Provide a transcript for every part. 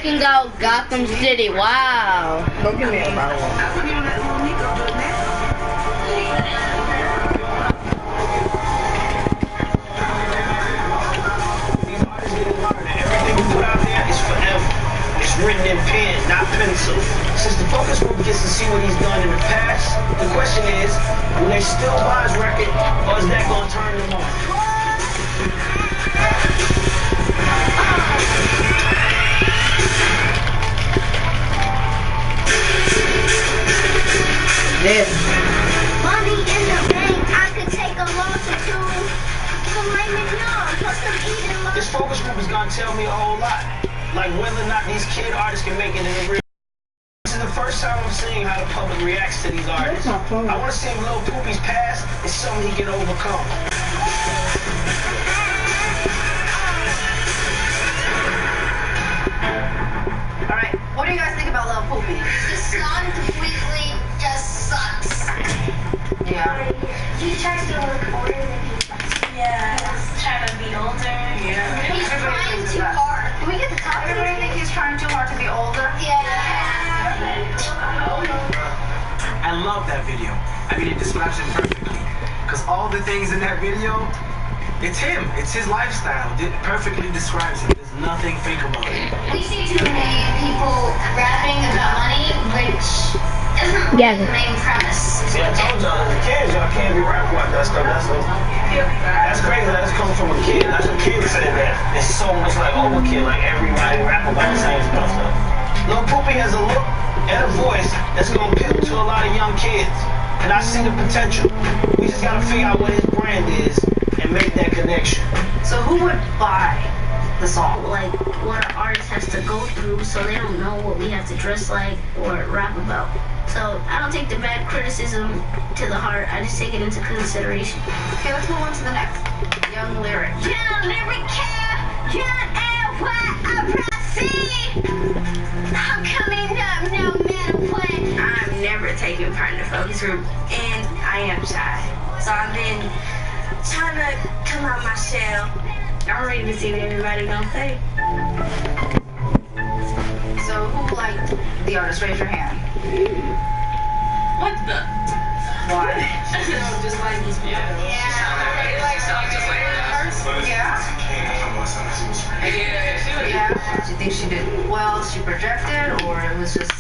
checking out Gotham City. Wow. Don't give me a bottle. Written in pen, not pencil. Since the focus group gets to see what he's done in the past, the question is, will they still buy his record, or is that going to turn them off? This. Money in the bank, I could take a loss or two. Some Raymond Young, plus some eating lunch. This focus group is going to tell me a whole lot. Like whether or not these kid artists can make it in the real. This is the first time I'm seeing how the public reacts to these artists. I want to see if Lil Poopy's past is something he can overcome. Alright, what do you guys think about Lil Poopy? The song completely just sucks. Yeah. He tries to look older than he is. Yeah. He's trying to be older. Yeah. He's trying too hard. Can we get the top? Everybody think he's trying too hard to be older? Yeah. I love that video. I mean, it describes him perfectly. Because all the things in that video, it's him. It's his lifestyle. It perfectly describes him. There's nothing fake about it. We see too many people rapping about money, which isn't really the main premise. See, I told y'all as a kid, y'all can't be rapping about that stuff. That's crazy. That's coming from a kid. That's what kids say that. It's so much like overkill. Like everybody rap about the same stuff. Lil Poopy has a look and a voice that's gonna appeal to a lot of young kids, and I see the potential. We just gotta figure out what his brand is and make that connection. So who would buy the song? Like what an artist has to go through, so they don't know what we have to dress like or rap about. So I don't take the bad criticism to the heart. I just take it into consideration. Okay, let's move on to the next. Young Lyric. Young Lyric, young NYRC. I'm coming up no matter what. I'm never taking part in the focus group, and I am shy. So I've been trying to come out my shell. I'm ready to see what everybody gonna say. So who liked the artist? Raise your hand. What the? Why? Just like this video. Yeah. Yeah. Do you think she did well? She projected, or it was just?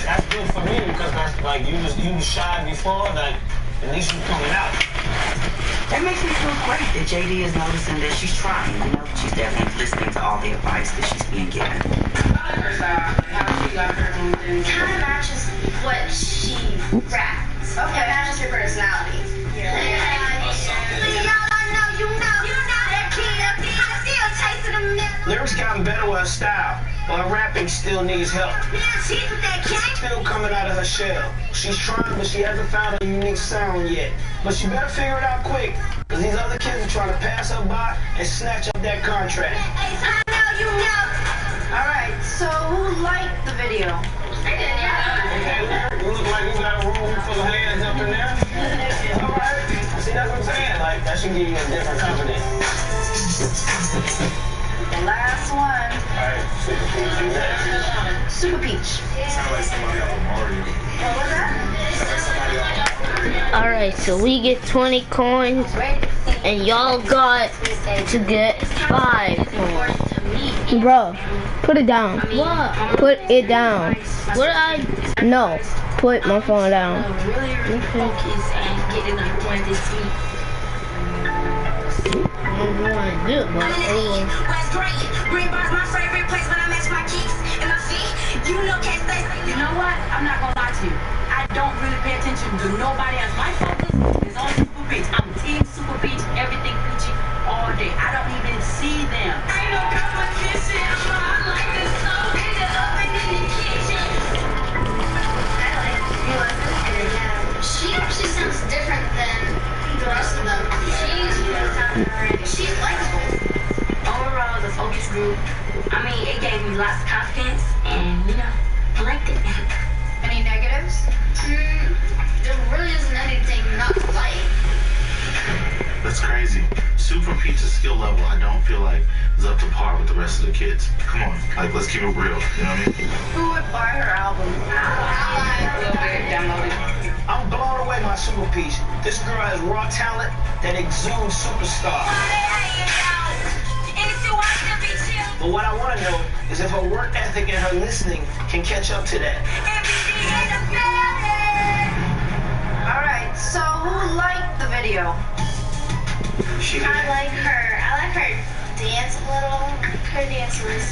That's good for me because that's like you was shy before, like at least you coming out. That makes me feel great that JD is noticing that she's trying. You know, she's definitely listening to all the advice that she's being given. Kind of matches what she raps. Okay. It matches her personality. Yeah. Lyrics gotten better with her style, but her rapping still needs help. Still coming out of her shell. She's trying, but she hasn't found a unique sound yet. But she better figure it out quick, because these other kids are trying to pass her by and snatch up that contract. Alright, so who liked the video? I did, yeah. Okay, you look like you got a room full of hands up in there. Alright, see, that's what I'm saying. Like, that should give you a different confidence. The last one. Alright, Super Peach, you next. Super Peach. Sound like somebody out of Mario. What was that? Sound like somebody out of Mario. Alright, so we get 20 coins, and y'all got to get 5 coins. Bro, put it down. What? Put it down. What did I? No, put my phone down. Really refocus and get in the point this week. Green bar's my favorite place when I match my kicks and my feet. You know, can't stay. You know what? I'm not gonna lie to you. I don't really pay attention to nobody else. My focus is on Super Peach. I'm Team Super Peach, everything Peachy all day. I don't even see them. Ain't no competition. I like this song in the oven in the kitchen. I like it. She actually sounds different than the rest of them. She's likable. Overall, the focus group, I mean, it gave me lots of confidence, and you know, I liked it. Any negatives? There really isn't anything not to like. That's crazy. Super Peach's skill level, I don't feel like is up to par with the rest of the kids. Come on, like let's keep it real. You know what I mean? Who would buy her album? A little bit, download it. I'm blown away by Super Peach. This girl has raw talent that exudes superstar. But what I want to know is if her work ethic and her listening can catch up to that. Alright, so who liked the video? I like her dance a little. Her dance was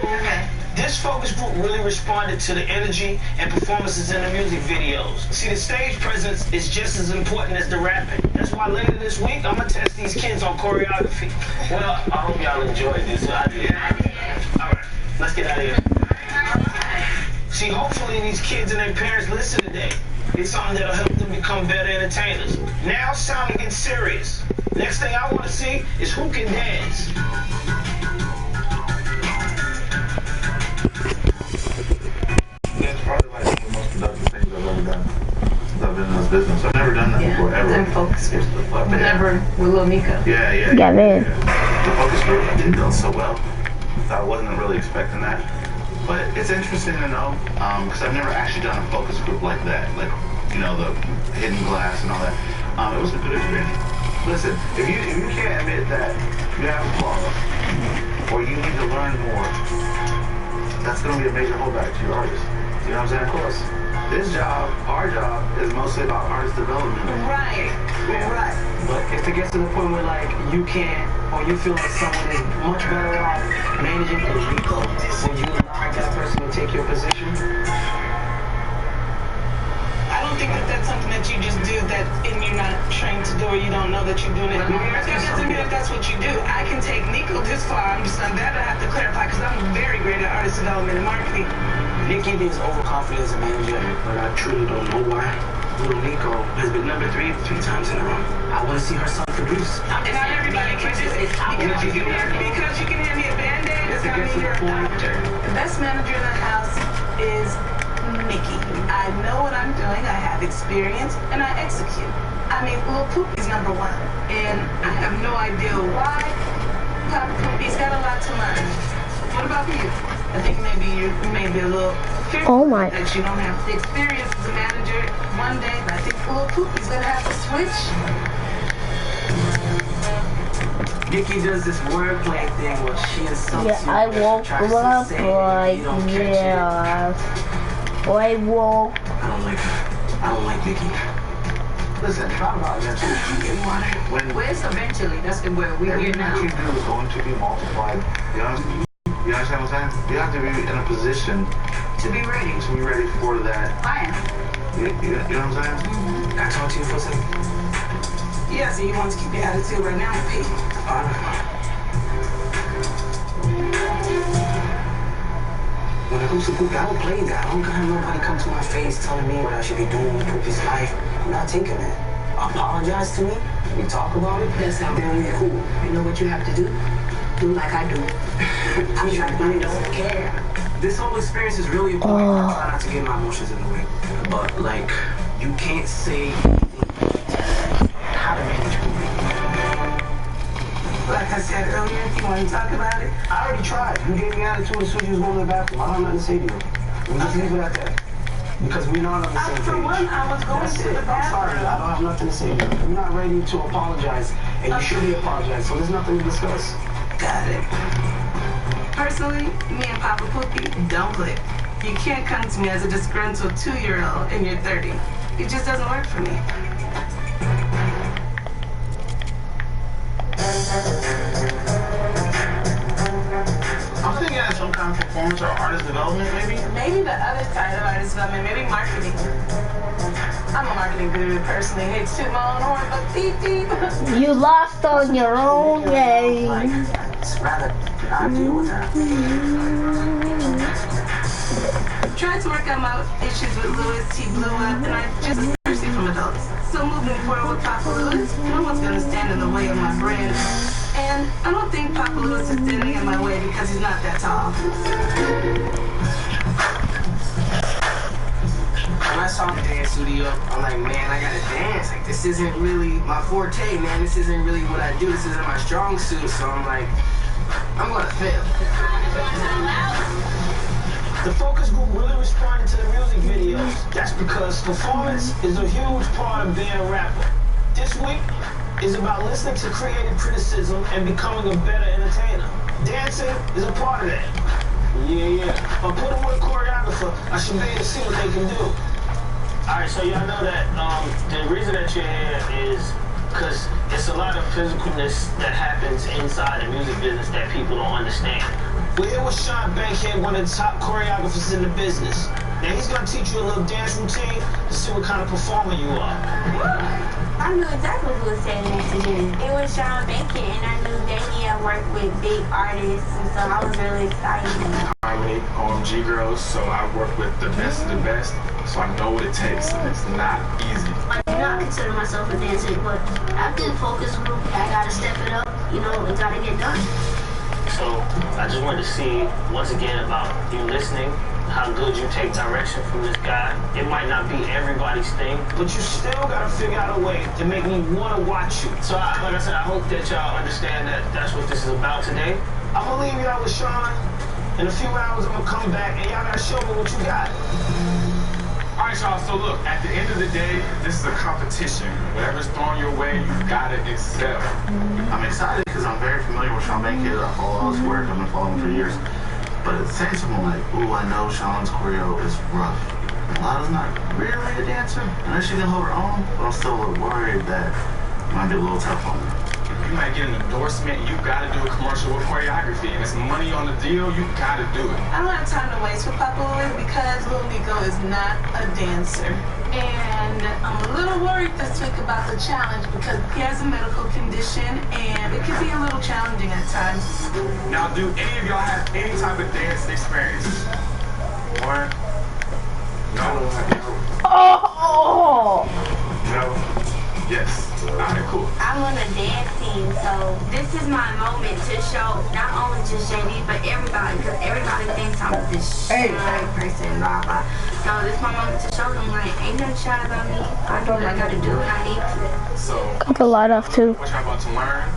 Okay. This focus group really responded to the energy and performances in the music videos. See, the stage presence is just as important as the rapping. That's why later this week, I'm gonna test these kids on choreography. Well, I hope y'all enjoyed this idea. All right, let's get out of here. See, hopefully these kids and their parents listen today. It's something that'll help them become better entertainers. Now it's time to get serious. Next thing I want to see is who can dance. That's probably like one of the most productive things I've ever done since I've been in this business. I've never done that before, ever. Then focus groups before, but never with Lil Mika. Yeah, man. The focus group, I did done so well. I wasn't really expecting that. But it's interesting to know, because I've never actually done a focus group like that. Like, you know, the hidden glass and all that. It was a good experience. Listen, if you can't admit that you have a flaw, or you need to learn more, that's going to be a major holdback to your artist. You know what I'm saying? Of course. This job, our job, is mostly about artist development. Right. Right. But if it gets to the point where like you can't, or you feel like someone is much better off managing a Rico, would you allow that person to take your position? I don't think that that's something that you just do that and you're not trained to do or you don't know that you're doing it. That doesn't mean that that's what you do. I can take Nico this far. That I have to clarify because I'm very great at artist development and marketing. Nikki is overconfident as a manager, but I truly don't know why. Little Nico has been number 3 times in a row. I want to see her son produce. And not everybody can do it. Because you can hand me a Band-Aid, does not mean you're a doctor. The best manager in the house is Nikki. I know what I'm doing, I have experience, and I execute. I mean, Lil Poopy's number 1. And I have no idea why Papa Poopy's got a lot to learn. What about you? I think maybe you may be a little fearful that you don't have the experience as a manager one day, but I think Lil Poopy's gonna have to switch. Nikki does this wordplay thing where she insults you. I woke up like, I woke. I don't like Nikki. Listen, talk about that too. Where's eventually? That's where we're here now. Everything you do is going to be multiplied. You understand what I'm saying? You have to be in a position to be ready for that. I am. You know what I'm saying? Can I talk to you for a second? Yeah, so you want to keep your attitude right now, Pete. When it comes to Poopy, I don't play that. I don't have nobody come to my face telling me what I should be doing with Poopy's life. I'm not taking that. Apologize to me. We talk about it. That's not then we're cool. You know what you have to do? Do like I do. I don't care. This whole experience is really important. I try not to get my emotions in the way. But, like, you can't say how to manage Poopy. Like I said earlier, if you want to talk about it. I already tried. You gave me attitude as soon as you was going to the bathroom. I don't have nothing to say to you. We'll just leave it at that. Because we're not on the same page. For one, I was going to the bathroom. I'm sorry, I don't have nothing to say to you. You're not ready to apologize, and you should be apologizing, so there's nothing to discuss. Got it. Personally, me and Papa Poopy don't click. You can't come to me as a disgruntled 2-year-old and you're 30. It just doesn't work for me. I'm thinking of some kind of performance or artist development, maybe? Maybe the other side of artist development, maybe marketing. I'm a marketing guru personally. Hate to toot my own horn, but beep beep. You lost on your own game. I'd rather not deal with that. Tried to work out my issues with Louis. He blew up, and I just was thirsty from adults. So moving forward with Papa Louis, no one's gonna stand in the way of my brand. And I don't think Papa Louis is standing in my way because he's not that tall. when I saw the dance studio, I'm like, man, I gotta dance. Like, this isn't really my forte, man. This isn't really what I do. This isn't my strong suit. So I'm like, I'm gonna fail. The focus group really responded to the music videos. That's because performance is a huge part of being a rapper. This week is about listening to creative criticism and becoming a better entertainer. Dancing is a part of that. Yeah. But put them with a choreographer, I should be able to see what they can do. Alright, so y'all know that the reason that you're here is because it's a lot of physicalness that happens inside the music business that people don't understand. We're here with Sean Bankhead, one of the top choreographers in the business. Now he's gonna teach you a little dance routine to see what kind of performer you are. I knew exactly who was saying that to do. It was Sean Bankhead, and I knew that he had worked with big artists, and so I was really excited. Harmony, OMG Girls, so I work with the best of the best, so I know what it takes, and it's not easy. I do not consider myself a dancer, but after the focus group, I gotta step it up, you know, it gotta get done. So I just wanted to see, once again, about you listening, how good you take direction from this guy. It might not be everybody's thing, but you still gotta figure out a way to make me wanna watch you. So like I said, I hope that y'all understand that that's what this is about today. I'm gonna leave y'all with Sean. In a few hours, I'm gonna come back and y'all gotta show me what you got. All right, y'all, so look, at the end of the day, this is a competition. Whatever's thrown your way, you gotta excel. I'm excited because I'm very familiar with Sean Bankhead. I follow all his work. I've been following him for years. But at the same time, I'm like, ooh, I know Sean's choreo is rough. Lada's not really a dancer. I know she can hold her own, but I'm still a little worried that it might be a little tough on her. You might get an endorsement, you gotta do a commercial with choreography, and it's money on the deal, you gotta do it. I don't have time to waste with Papa Louie because Lil Nico is not a dancer. And I'm a little worried this week about the challenge because he has a medical condition and it can be a little challenging at times. Now, do any of y'all have any type of dance experience? One? No? Oh! No? Yes. Alright, cool. I'm on a dance team, so this is my moment to show not only just JD, but everybody, because everybody thinks I'm this shy person, blah, blah. So this is my moment to show them, like, ain't nothing shy about me. I do what I gotta do when I need to. So, Cut the light off, too. what y'all about to learn?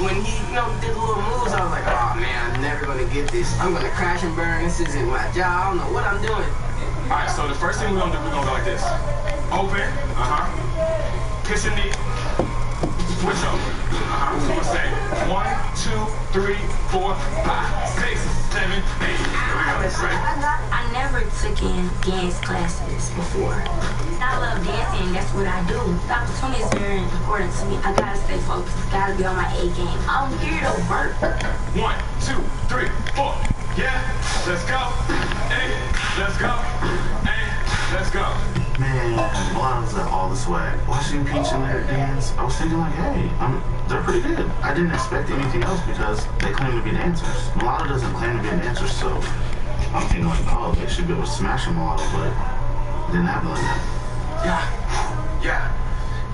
When he, did the little moves, I was like, oh man, I'm never gonna get this. I'm gonna crash and burn. This isn't my job. I don't know what I'm doing. All right, so the first thing we're gonna do, we're gonna go like this. Open, kiss your knee, switch over. So we'll say 1, 2, 3, 4, 5, 6, 7, 8. Here we go, right? I never took in dance classes before. I love dancing, that's what I do. The opportunity is very important to me. I gotta stay focused, gotta be on my A game. I'm here to work. 1, 2, 3, 4. Yeah, let's go. Hey, let's go. Hey, let's go. Man, Mulata was at all the swag. Watching Peach and Lyric dance, I was thinking like, hey, they're pretty good. I didn't expect anything else because they claim to be dancers. Mulata doesn't claim to be a dancer, so I'm thinking like, oh, they should be able to smash a Mulata, but it didn't happen like that.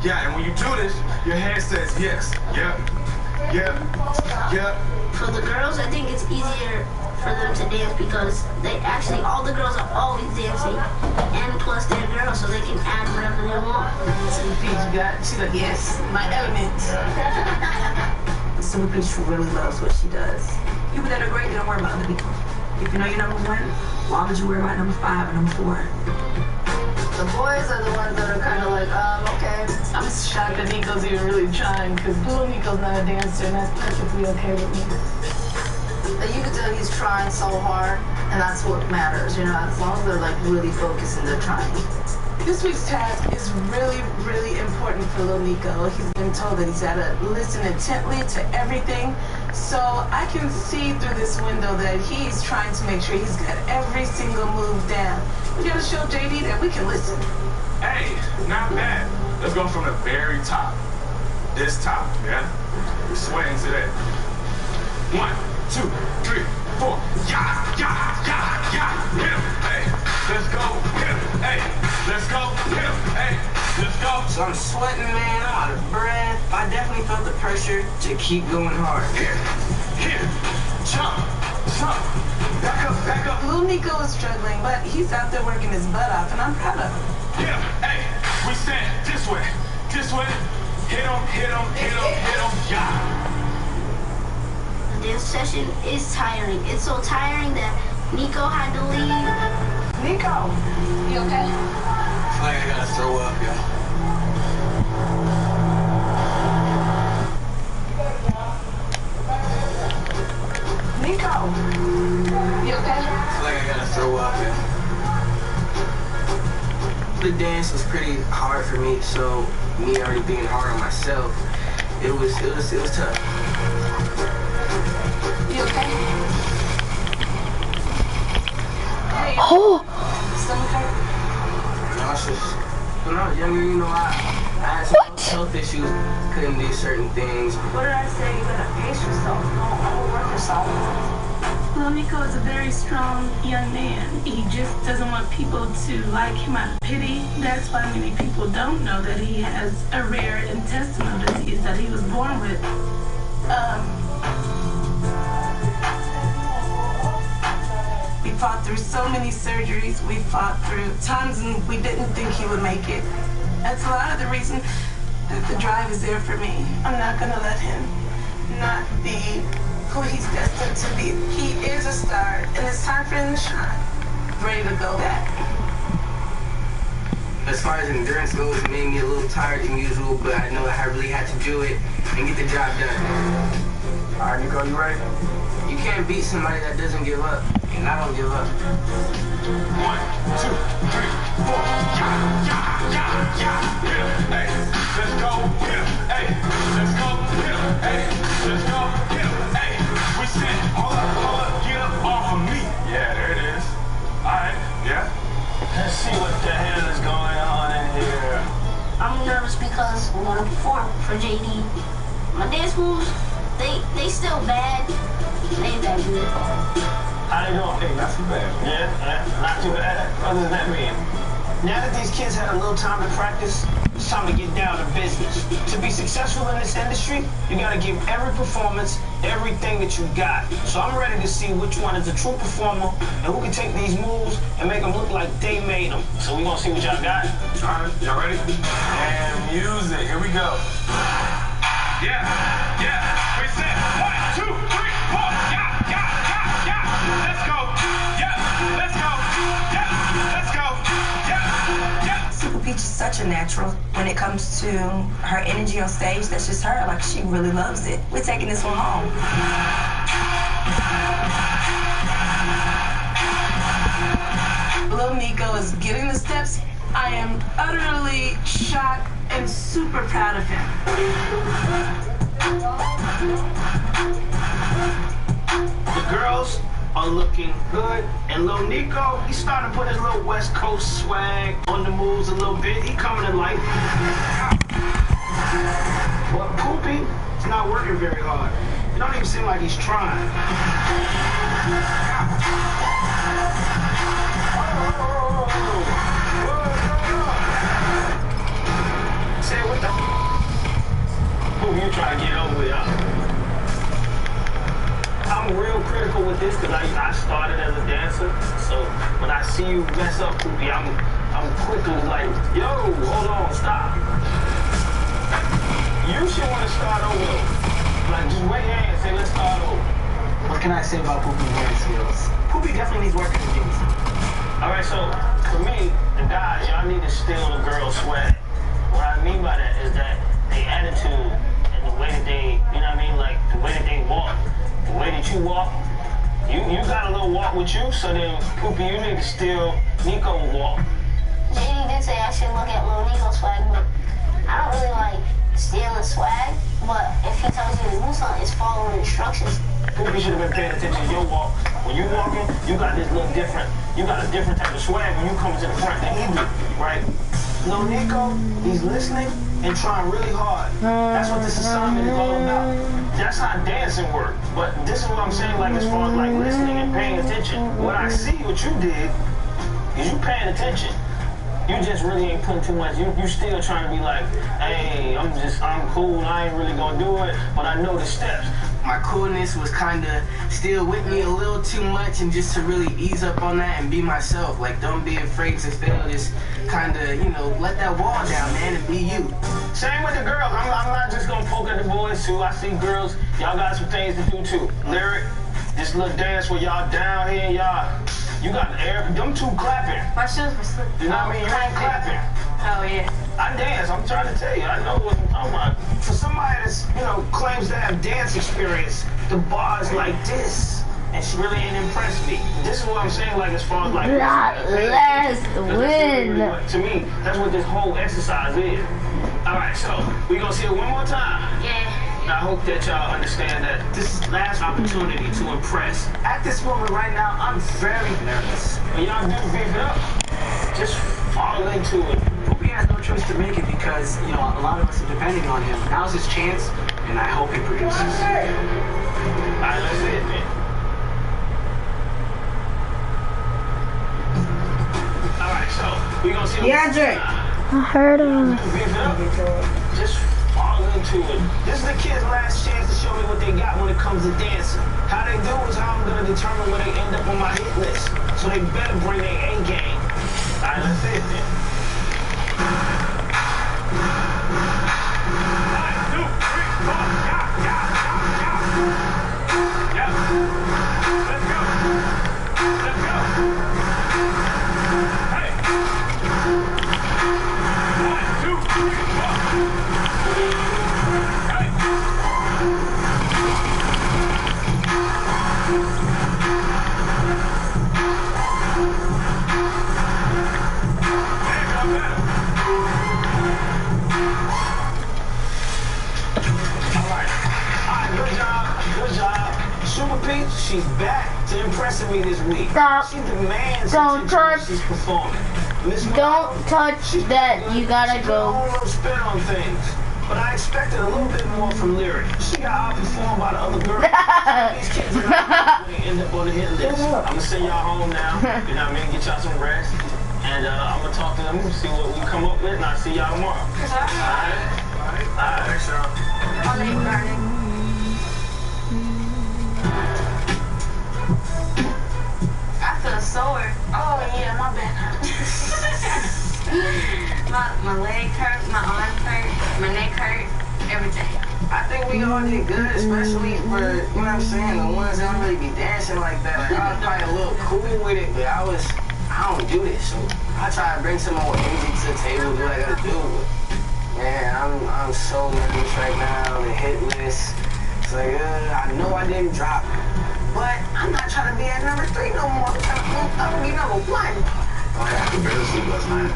Yeah, and when you do this, your head says yes. Yep. For the girls, I think it's easier for them to dance because all the girls are always dancing, and plus they're girls, so they can add whatever they want. Super Peach she's like, yes, my element. Super Peach really loves what she does. People that are great, they don't worry about other people. If you know you're number 1, why would you worry about number 5 or number 4? The boys are the ones that are kind of like, okay. I'm shocked that Nico's even really trying because little Nico's not a dancer and that's perfectly okay with me. But you can tell he's trying so hard, and that's what matters, as long as they're like really focused and they're trying. This week's task is really, really important for Lil Nico. He's been told that he's got to listen intently to everything. So I can see through this window that he's trying to make sure he's got every single move down. We got to show JD that we can listen. Hey, not bad. Let's go from the very top. This top, yeah? We're sweating to that. 1, 2, 3, 4. Yeah. Hit him, hey. Let's go. Hit him, hey. Let's go. Hit him, hey. Let's go. So I'm sweating, man. I'm out of breath. I definitely felt the pressure to keep going hard. Here. Jump. Jump. Back up, back up. Little Nico is struggling, but he's out there working his butt off, and I'm proud of him. Hit him. Hey, we stand this way. This way. Hit him, hit him, hit him, hit him. Yeah. This session is tiring. It's so tiring that Nico had to leave. Nico, you okay? I feel like I gotta throw up, yo. Nico, you okay? I feel like I gotta throw up, yo. The dance was pretty hard for me, so me already being hard on myself, it was tough. You okay? Hey, Oh! stomach hurt? Nauseous. When I was younger, you know, I had some health issues, couldn't do certain things. What did I say? You gotta pace yourself. Don't overwork yourself. Well, Nico is a very strong young man. He just doesn't want people to like him out of pity. That's why many people don't know that he has a rare intestinal disease that he was born with. We fought through so many surgeries. We fought through tons, and we didn't think he would make it. That's a lot of the reason that the drive is there for me. I'm not gonna let him not be who he's destined to be. He is a star, and it's time for him to shine. Ready to go back. As far as endurance goes, it made me a little tired than usual, but I know I really had to do it and get the job done. All right, Nico, you ready? You can't beat somebody that doesn't give up, and I don't give up. 1, 2, 3, 4. Yeah, yeah, yeah, yeah. Hit him. Hey, let's go. Hit him. Hey, let's go. Hit him. Hey, let's go. Hit him. Hey, we said, hold up, get up off of me. Yeah, there it is. All right, yeah. Let's see what the hell is going on in here. I'm nervous because I'm gonna perform for JD. My dance moves, they still bad. They ain't that good. How they doing? Hey, not too bad. Yeah, not too bad. What does that mean? Now that these kids had a little time to practice, it's time to get down to business. To be successful in this industry, you gotta give every performance everything that you got. So I'm ready to see which one is a true performer and who can take these moves and make them look like they made them. So we gonna see what y'all got. All right, y'all ready? And music, here we go. Yeah, yeah, we said 1, 2, 3, 4. Yeah, yeah, yeah, yeah. Let's go. Yeah, let's go. Yeah, let's go. Yeah, yeah. Super Peach is such a natural when it comes to her energy on stage. That's just her. Like, she really loves it. We're taking this one home. Little Nico is getting the steps. I am utterly shocked and super proud of him. The girls are looking good, and Lil Nico, he's starting to put his little West Coast swag on the moves a little bit. He coming to life. But Poopy is not working very hard. It don't even seem like he's trying. Say what the who you trying to get over with, huh? I'm real critical with this because I started as a dancer. So when I see you mess up, Poopy, I'm quickly like, yo, hold on, stop. You should want to start over. Like, just wave your hand and say, let's start over. What can I say about Poopy's dance skills? Poopy definitely needs work in the things. All right, so for me, the guys, y'all need to steal the girls' sweat. What I mean by that is that their attitude and the way that they, you know what I mean, like the way that they walk, the way that you walk, you got a little walk with you, so then Poopy, you need to steal Nico's walk. JD did say I should look at Lil Nico's swag, but I don't really like stealing swag. But if he tells you to do something, it's following instructions. Poopy should have been paying attention to your walk. When you walking, you got this little different, you got a different type of swag when you come to the front than he do, right? Lil Nico, he's listening and trying really hard. That's what this assignment is all about. That's how dancing works. But this is what I'm saying, like as far as like listening and paying attention. What I see what you did is you paying attention. You just really ain't putting too much. You still trying to be like, hey, I'm cool, I ain't really gonna do it, but I know the steps. my coolness was kind of still with me a little too much, and just to really ease up on that and be myself. Like, don't be afraid to fail. Just kind of, you know, let that wall down, man, and be you. Same with the girls. I'm not just gonna poke at the boys too. I see girls. Y'all got some things to do too. Lyric, this little dance where y'all down here, y'all. You got them two clapping. My shoes were slipping. You know what I mean? You ain't clapping. Oh, yeah. I dance. I'm trying to tell you. I know what I'm talking about. For somebody that's, you know, claims to have dance experience, the bar is like this, and she really ain't impressed me. This is what I'm saying. Like, as far as like last win. To me, that's what this whole exercise is. All right, so we gonna see it one more time. Yeah. I hope that y'all understand that this is the last opportunity to impress. At this moment right now, I'm very nervous. When y'all do beef it up, just fall into it. He has no choice to make it because, you know, a lot of us are depending on him. Now's his chance, and I hope he produces. All right, let's see it then. All right, so we gonna see. Yeah, Drake. I heard him. Just fall into it. This is the kids' last chance to show me what they got when it comes to dancing. How they do is how I'm gonna determine where they end up on my hit list. So they better bring their A game. All right, let's see it then. 1, 2, 3, 4, yeah. Let's go. Let's go. Hey. 1, 2, 3, 4. Hey. Good job. Super Peach, she's back to impressing me this week. Stop. She demands Don't touch. She's performing. Don't touch that. You gotta go. Spin on things. But I expected a little bit more from Lyric. She got outperformed by the other girls. These kids are not going to end up on the hit list. I'm going to send y'all home now. You know what I mean? Get y'all some rest. And I'm going to talk to them and see what we come up with. And I'll see y'all tomorrow. All right? Thanks, y'all. I feel sore. Oh yeah, my back hurts. my leg hurt, my arms hurt, my neck hurt, everything. I think we all did good, especially for, you know what I'm saying, the ones that don't really be dancing like that. Like, I was probably a little cool with it, but I don't do this, so I try to bring some more energy to the table, do what I gotta do. Man, I'm so nervous right now, the hit list. It's like, I know I didn't drop, but I'm not trying to be at number 3 no more. I'm trying to be number 1. I could barely sleep last night.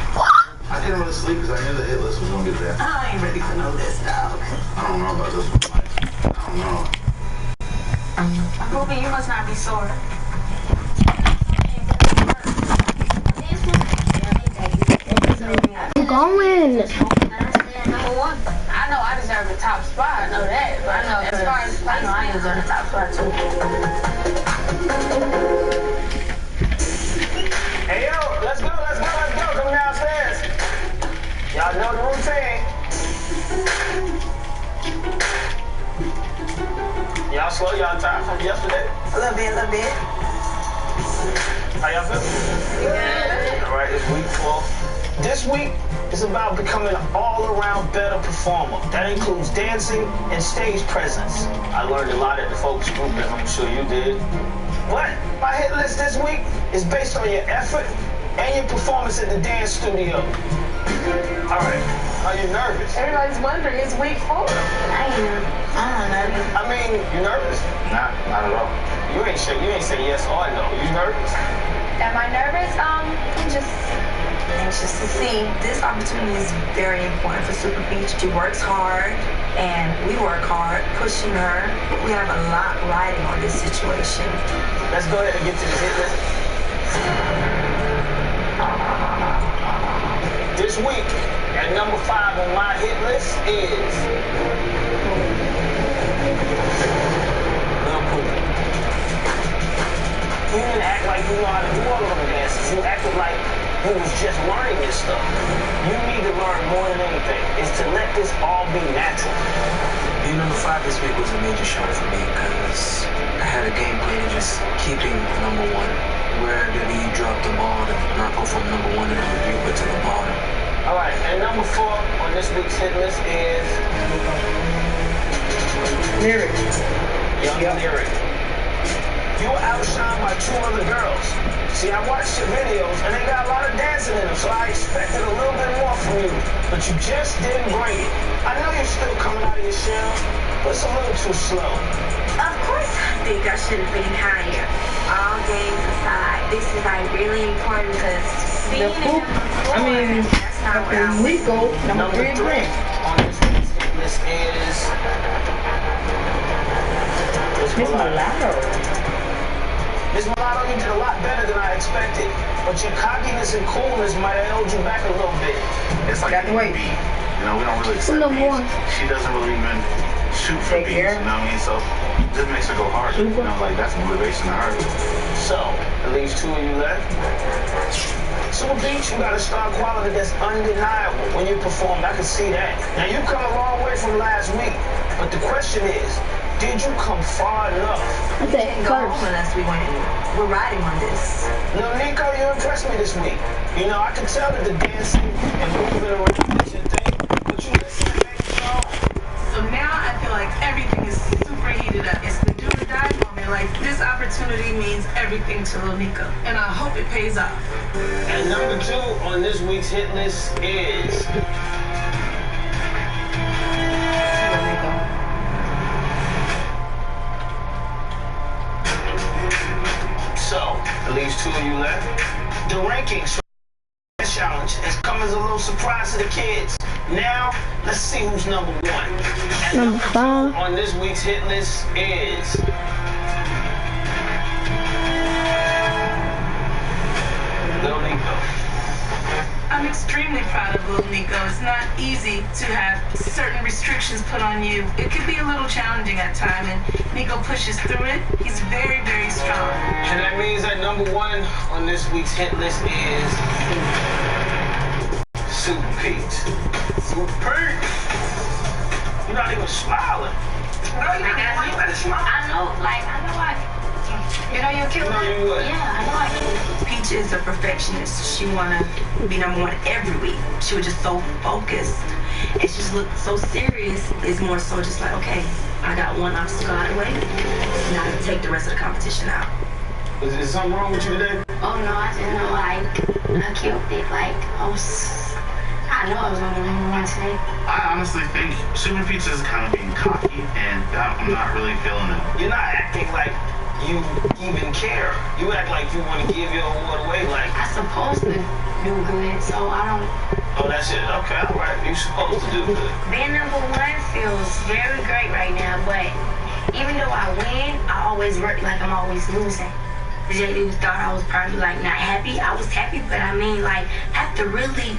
I didn't want to sleep because I knew the hit list was going to be there. I ain't ready for no this, dog. I don't know about this one. I don't know. Ruby, you must not be sore. I'm going. Number 1. I know I deserve the top spot. I know that. But I know as far as placement, I deserve the top spot too. Hey, yo, let's go. Come downstairs. Y'all know the routine. Y'all slow y'all time from yesterday? A little bit. How y'all feel? Good. All right, it's week 4. This week is about becoming an all-around better performer. That includes dancing and stage presence. I learned a lot at the focus group, as I'm sure you did. But my hit list this week is based on your effort and your performance at the dance studio. All right, are you nervous? Everybody's wondering, it's week 4. I ain't nervous. I'm not nervous. I mean, you nervous? Not at all. You ain't say yes or no. You nervous? Am I nervous? I'm just Anxious to see. This opportunity is very important for Super Beach. She works hard, and we work hard, pushing her. We have a lot riding on this situation. Let's go ahead and get to the hit list. This week, at number 5 on my hit list is Lil Pooh. You didn't act like you know how to do all of them dances. You acted like who was just learning this stuff. You need to learn more than anything is to let this all be natural. Being number 5 this week was a major shock for me because I had a game plan of just keeping number 1. Where did he drop the ball to not go from number 1 in the review but to the bottom? All right, and number 4 on this week's hit list is Lyric. Young Lyric. You were outshined by 2 other girls. See, I watched your videos, and they got a lot of dancing in them, so I expected a little bit more from you, but you just didn't bring it. I know you're still coming out of your shell, but it's a little too slow. Of course I think I should have been higher. All games aside, this is like really important because being in number 4, that's not what I'm Nico, number 3 on this week's hit list is Miss Mulatto. Miss Mulatto, you did a lot better than I expected, but your cockiness and coolness might have held you back a little bit. It's like B. You know, we don't really accept B's. She doesn't really even shoot for B's, you know what I mean? So this makes her go harder. You know, like that's motivation to her. So, at least 2 of you left. Super Beach, you got a star quality that's undeniable when you perform. I can see that. Now, you come a long way from last week, but the question is, did you come far enough? We didn't go home unless we went. We're riding on this. No, Nico, you impressed me this week. You know, I can tell that the dancing and moving around is your thing, but you listen to make it all. So now I feel like everything is super heated up. It's the do or die moment. Like, this opportunity means everything to Lil Nico, and I hope it pays off. And number 2 on this week's hit list is So, at least 2 of you left. The rankings challenge has come as a little surprise to the kids. Now, let's see who's number 1. And number 5 on this week's hit list is Lil Nico. I'm extremely proud of Lil Nico. It's not easy to have certain restrictions put on you. It can be a little challenging at times, and Nico pushes through it. He's very, very strong. And that means that number 1 on this week's hit list is Super Pete. Super Pete! You're not even smiling. No, you better smile. I know, you know you're cute. No, you would. Yeah, I know I can. Peach is a perfectionist. She wanna be number 1 every week. She was just so focused, and she just looked so serious. It's more so just like, okay, I got one obstacle out of the way. Now to take the rest of the competition out. Is something wrong with you today? Oh no, I didn't know. I killed it. I know I was on the number 1 today. I honestly think Super Pizza is kind of being cocky, and I'm not really feeling it. You're not acting like you even care. You act like you want to give your award away. Like I'm supposed to do good, so I don't. Oh, that's it. Okay, all right. You're supposed to do good. Being number 1 feels very great right now, but even though I win, I always work like I'm always losing. JD thought I was probably not happy. I was happy, but I mean, I have to really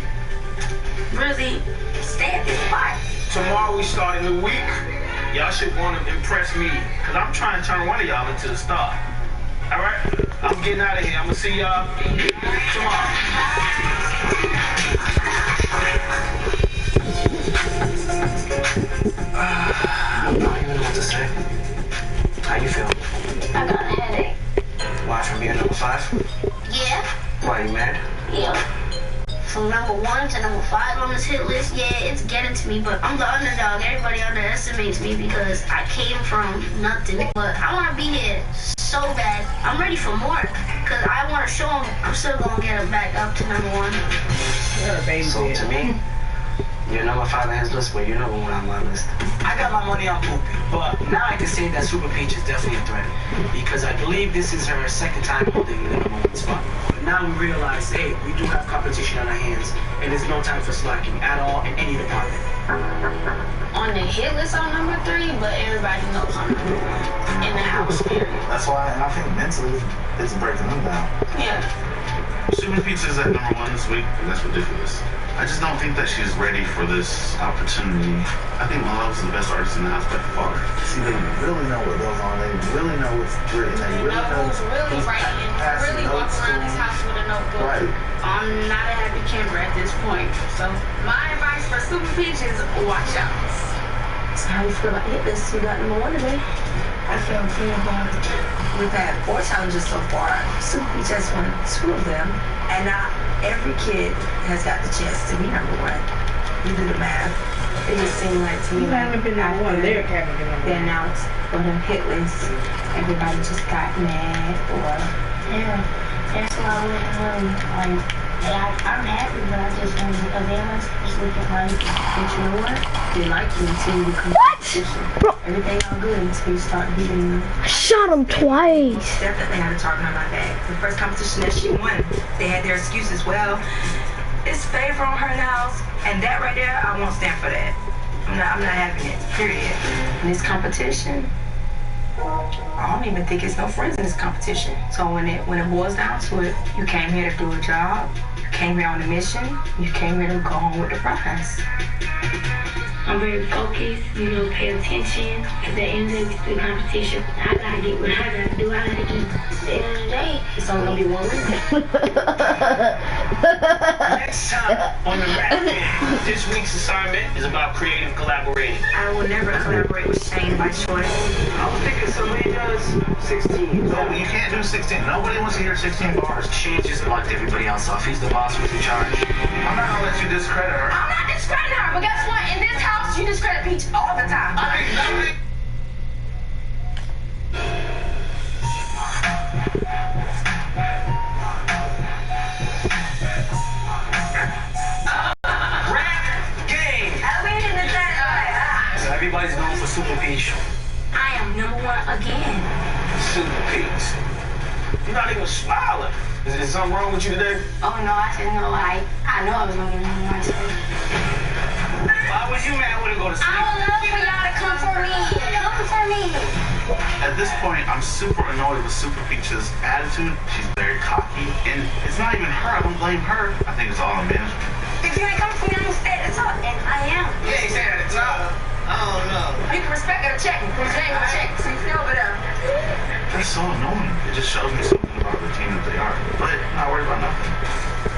stay at this spot. Tomorrow we start a new week. Y'all should want to impress me, because I'm trying to turn one of y'all into the star. All right? I'm getting out of here. I'm going to see y'all tomorrow. I don't even know what to say. How you feel? I got a headache. Why, from being number 5? Yeah. Why, you mad? Yeah. From number 1 to number 5 on this hit list, yeah, it's getting to me, but I'm the underdog. Everybody underestimates me because I came from nothing. But I want to be here so bad. I'm ready for more, because I want to show them I'm still going to get it back up to number 1. So to me, you're number 5 on his list, but you're number 1 on my list. I got my money on Poopy, but now I can say that Super Peach is definitely a threat, because I believe this is her second time holding the number 1 spot. But now we realize, hey, we do have competition on our hands, and there's no time for slacking at all in any department. On the hit list, I'm number 3, but everybody knows I'm number 1 in the house. That's why, and I think mentally, it's breaking them down. Yeah. Super Pizza is at number 1 this week, and that's ridiculous. I just don't think that she's ready for this opportunity. I think Malo's the best artist in the house by far. See, they really know what goes on. They really know what's written. They really know who's really writing. Really walk around this house with a notebook. Right. I'm not a happy camper at this point. So my advice for Super Peach is watch out. So how do you feel about Hit List? We got number 1 today. I feel good about it. We've had 4 challenges so far. Super Peach has won 2 of them. And now every kid has got the chance to be number 1. You do the math. It just seemed like to me You haven't been number 1. Lyric haven't been number 1. They announced for the Hit List. Everybody just got mad or... Yeah, that's why I wouldn't really, I'm happy, but I just want to, because they must just look at my, but you know what? They like you until you become Bro. everything all good until you start beating them. I shot him twice. Definitely had to talk behind my back. The first competition that she won, they had their excuses. Well, it's favor on her in the house, and that right there, I won't stand for that. I'm not having it, period. In this competition, I don't even think it's no friends in this competition. So when it boils down to it, you came here to do a job, you came here on a mission, you came here to go home with the prize. I'm very focused, pay attention. At the end of the competition, I gotta get what I gotta do. I gotta get at the end of the day. It's only gonna be one winner. Next time on the Rap Game, this week's assignment is about creative collaborating. I will never collaborate with Shane by choice. I was thinking somebody does 16. No, you can't do 16. Nobody wants to hear 16 bars. She just blocked everybody else off. He's the boss who's in charge. I'm not gonna let you discredit her. I'm not discrediting her, but guess what? In this house, you discredit Peach all the time. So everybody's going for Super Peach. I am number 1 again. Super Peach. You're not even smiling. Is something wrong with you today? Oh no, I said no. I know I was gonna be number 1 today. Why was you mad when I go to sleep? I would love for y'all to come for me. Come for me. At this point, I'm super annoyed with Super Peach's attitude. She's very cocky, and it's not even her. I don't blame her. I think it's all on management. If you ain't coming for me, I'm gonna stay at the top, and I am. Yeah, he's saying at the top. I don't know. You can respect her check. Because you ain't gonna check. So you stay over there. They're so annoying. It just shows me something about the team that they are. But I'm not worried about nothing.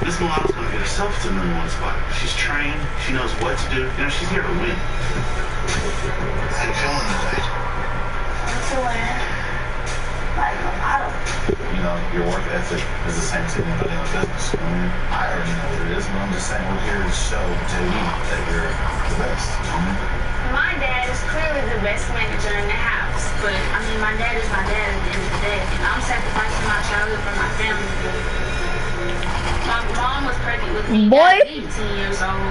Miss Milano's gonna get herself to the number 1 spot. She's trained. She knows what to do. She's here to win. How you feeling tonight? I'm feeling like a lot of Your work ethic is the same as anybody in the business. I already know what it is, but I'm just saying we're here to show to you that you're the best. My dad is clearly the best manager in the house, but my dad is my dad at the end of the day, and I'm sacrificing my childhood for my family. My mom was pregnant with me Boy. at 18 years old.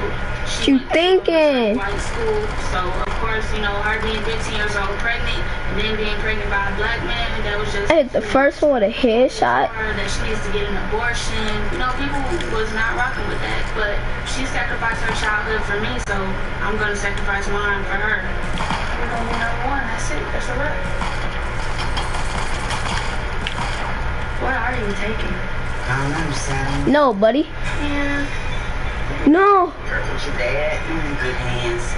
What you thinking? White school, so of course, her being 15 years old pregnant, and then being pregnant by a black man, that was just... I hit the first one with a headshot. That she needs to get an abortion. People was not rocking with that, but she sacrificed her childhood for me, so I'm gonna sacrifice mine for her. We're gonna be number 1. That's it. That's a wrap. What are you taking? I don't know, Sam. No, buddy. Yeah. No. With your dad, you're in good hands.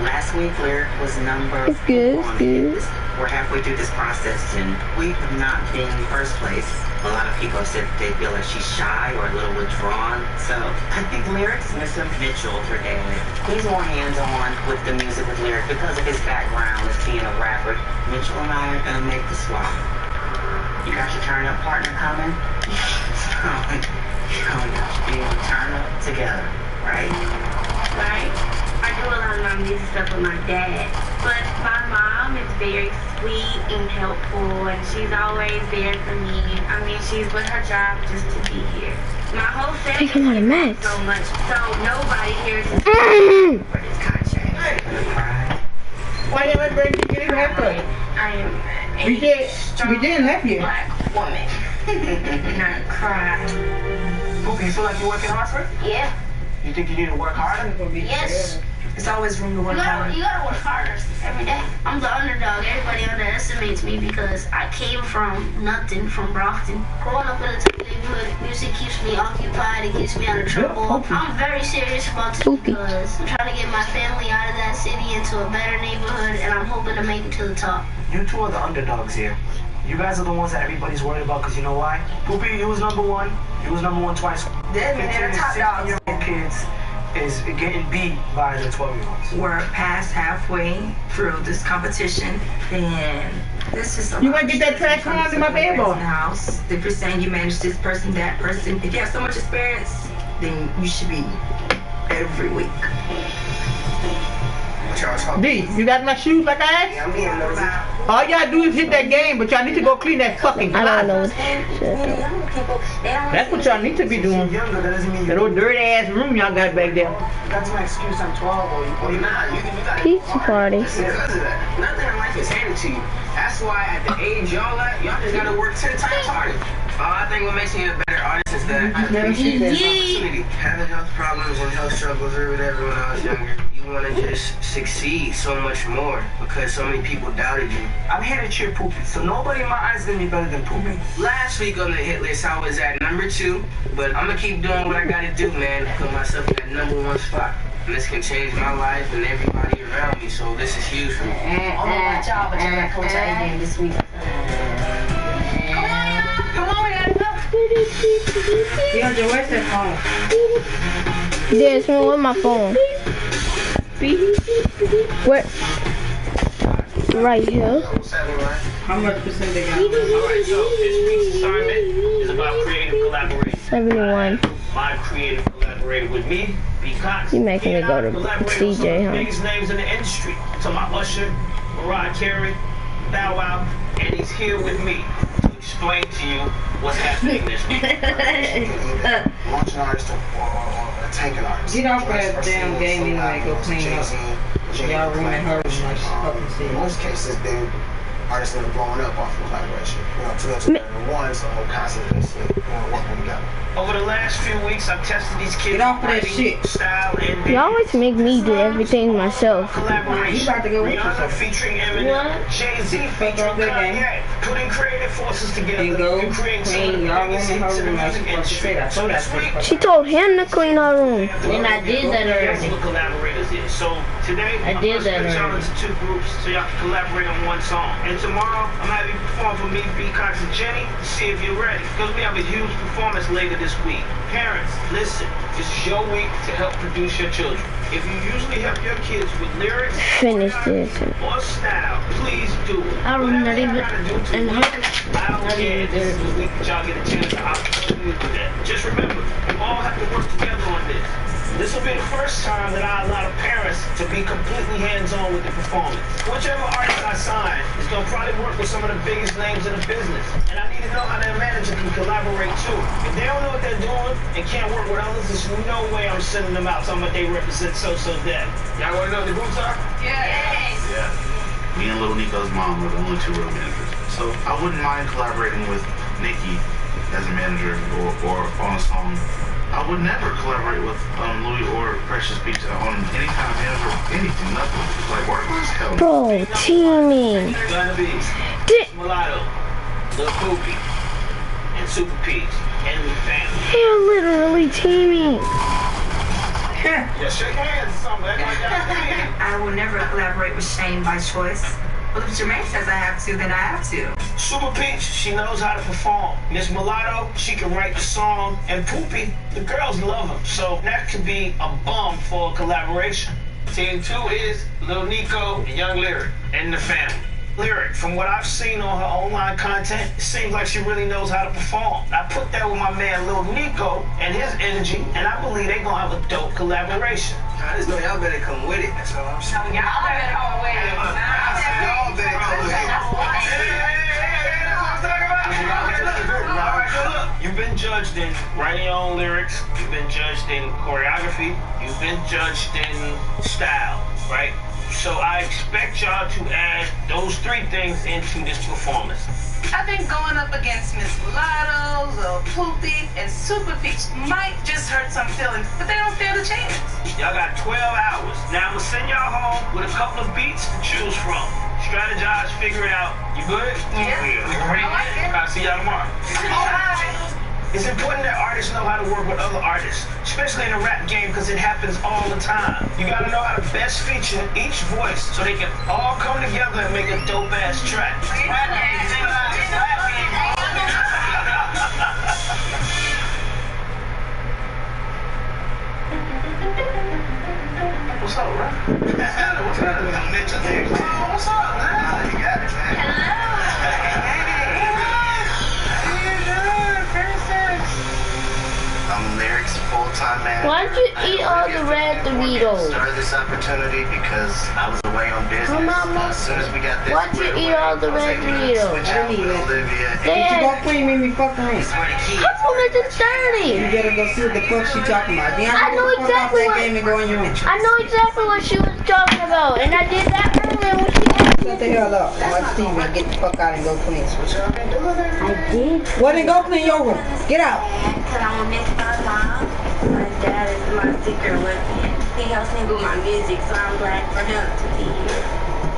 Last week, Lyric was number It's good. It's 1. good. We're halfway through this process, and we have not been first place. A lot of people have said they feel like she's shy or a little withdrawn. So I think Lyric's Mr. Mitchell, her dad. He's more hands-on with the music with Lyric because of his background as being a rapper. Mitchell and I are gonna make the swap. You got your turn-up partner coming? You're going to be able to turn up together, right? Right. I do a lot of my music stuff with my dad, but my mom is very sweet and helpful, and she's always there for me. She's with her job just to be here. My whole family Take a lot of meds. so much, so nobody here is for this contract. Why didn't let Brandon get his haircut? I am We didn't let you. black woman. Not cry. Okay, you feel like you're working hard for it? Yeah. You think you need to work harder? Yes. There's always room to work harder. You gotta work harder every day. I'm the underdog. Everybody underestimates me because I came from nothing, from Brockton. Growing up in a tough neighborhood, music keeps me occupied. It keeps me out of trouble. I'm very serious about this because I'm trying to get my family out of that city into a better neighborhood, and I'm hoping to make it to the top. You two are the underdogs here. You guys are the ones that everybody's worried about, because you know why? Poopy, you was number one. You was number one twice. They're the top dogs. 16-year-old kids is getting beat by the 12-year-olds. We're past halfway through this competition, and this is You want to get that trash from under my bed, boy? House. If you're saying you manage this person, that person, if you have so much experience, then you should be every week. D, you got my shoes like I asked? Yeah, I'm being nosy. All y'all do is hit that game, but y'all need to go clean that fucking I don't know. That's what y'all need to be doing. That old dirty ass room y'all got back there. That's my excuse. I'm 12 or you not. You got Pizza party. Because of that. Nothing in life is handed to you. That's why at the age y'all at, y'all just gotta work 10 times harder. I think what makes me a better artist is that I appreciate this opportunity. Having health problems and health struggles or whatever when I was younger, you want to just succeed so much more because so many people doubted you. I'm here to cheer Poopy, so nobody in my eyes is gonna be better than Poopy. Last week on the hit list, I was at number 2, but I'm gonna keep doing what I gotta do, man, to put myself in that number 1 spot. And this can change my life and everybody around me, so this is huge for me. I don't know about y'all, but y'all got Coach A game this week. DeAndre, where's that phone? Desmond, where's my phone? Where? Right here. How much percent they got? Alright, so this week's assignment is about creative collaboration. 71. My creative collaborator with me, B. Cox. You making me go to CJ, huh? Biggest names in the industry. So my Usher, Mariah Carey, Bow Wow, and he's here with me to explain to you what's happening this week. Launch an artist or tank an artist. Get off that damn game anyway, go clean up. Y'all ruining her as much fucking shit. In most cases, artists that are blowing up off of collaboration. You know, 2001, so we're constantly working together. Over the last few weeks, I've tested these kids' Get off of that shit. style and You always make me do everything myself. collaboration. You about to go with Rihanna yourself. featuring Eminem, Jay-Z featuring Kanye, putting creative forces together to create some of the biggest hits in the music industry. So this week, She told him to clean her room. And I did that already. the collaborators is. So today, I I'm did gonna that split y'all already. into 2 groups so y'all can collaborate on one song. And tomorrow, I'm having you perform for me, B. Cox and Jenny, to see if you're ready. Because we have a huge performance later this week. Parents, listen, this is your week to help produce your children. If you usually help your kids with lyrics, Finish this. or style, please do it. I don't Whatever not you even- gotta do to and it. how- I don't not care. even This is there. the week that y'all get a chance to opportunity to do that. Just remember, we all have to work together on this. This will be the first time that I allow the parents to be completely hands-on with the performance. Whichever artist I sign is going to probably work with some of the biggest names in the business. And I need to know how their manager can collaborate too. If they don't know what they're doing and can't work with others, there's no way I'm sending them out talking about they represent so-so death. Y'all want to know what the groups are? Yes. Yeah. Me and Little Nico's mom were the only 2 real managers. So I wouldn't mind collaborating with Nikki as a manager or on a song. I would never collaborate with Louis or Precious Pizza on any kind of manager, anything, nothing. Like work was hell. Bro, teaming. Gunna Beats, Mulatto, Lil Poopy, and Super Peach, and the family. They're literally teaming. Yeah, shake hands or something. I will never collaborate with Shane by choice. But if Jermaine says I have to, then I have to. Super Peach, she knows how to perform. Miss Mulatto, she can write the song. And Poopy, the girls love him. So that could be a bum for a collaboration. Team 2 is Lil Nico and Young Lyric and the family. Lyric, from what I've seen on her online content, it seems like she really knows how to perform. I put that with my man Lil Nico and his energy, and I believe they're gonna have a dope collaboration. I just know y'all better come with it. That's all I'm saying. Y'all better come with it. Y'all better come with it. You've been judged in writing your own lyrics, you've been judged in choreography, you've been judged in style, right? So I expect y'all to add those 3 things into this performance. I think going up against Miss Mulatto, Lil Poopy, and Super Peach might just hurt some feelings, but they don't stand a chance. Y'all got 12 hours. Now I'm gonna send y'all home with a couple of beats to choose from. Strategize, figure it out. You good? Yeah. Great. I'll see y'all tomorrow. It's important that artists know how to work with other artists, especially in the rap game, because it happens all the time. You gotta know how to best feature each voice so they can all come together and make a dope-ass track. Why'd you eat all the red Doritos? Started this opportunity because I was away on business. Mama, As soon as we got this, why'd you eat all the red Doritos? I didn't eat it. They You go had, clean me fucking room. how come it's just dirty? You better go see what the fuck she talking about. I know exactly that game and go in your room. I know exactly what she was talking about, and I did that earlier when she asked me. Shut the hell up. Watch TV and get the fuck out and go clean. I did. Well, then go clean your room. Get out. Because I'm a miss my mom. My dad is my secret weapon. He helps me with my music, so I'm glad for him to be here.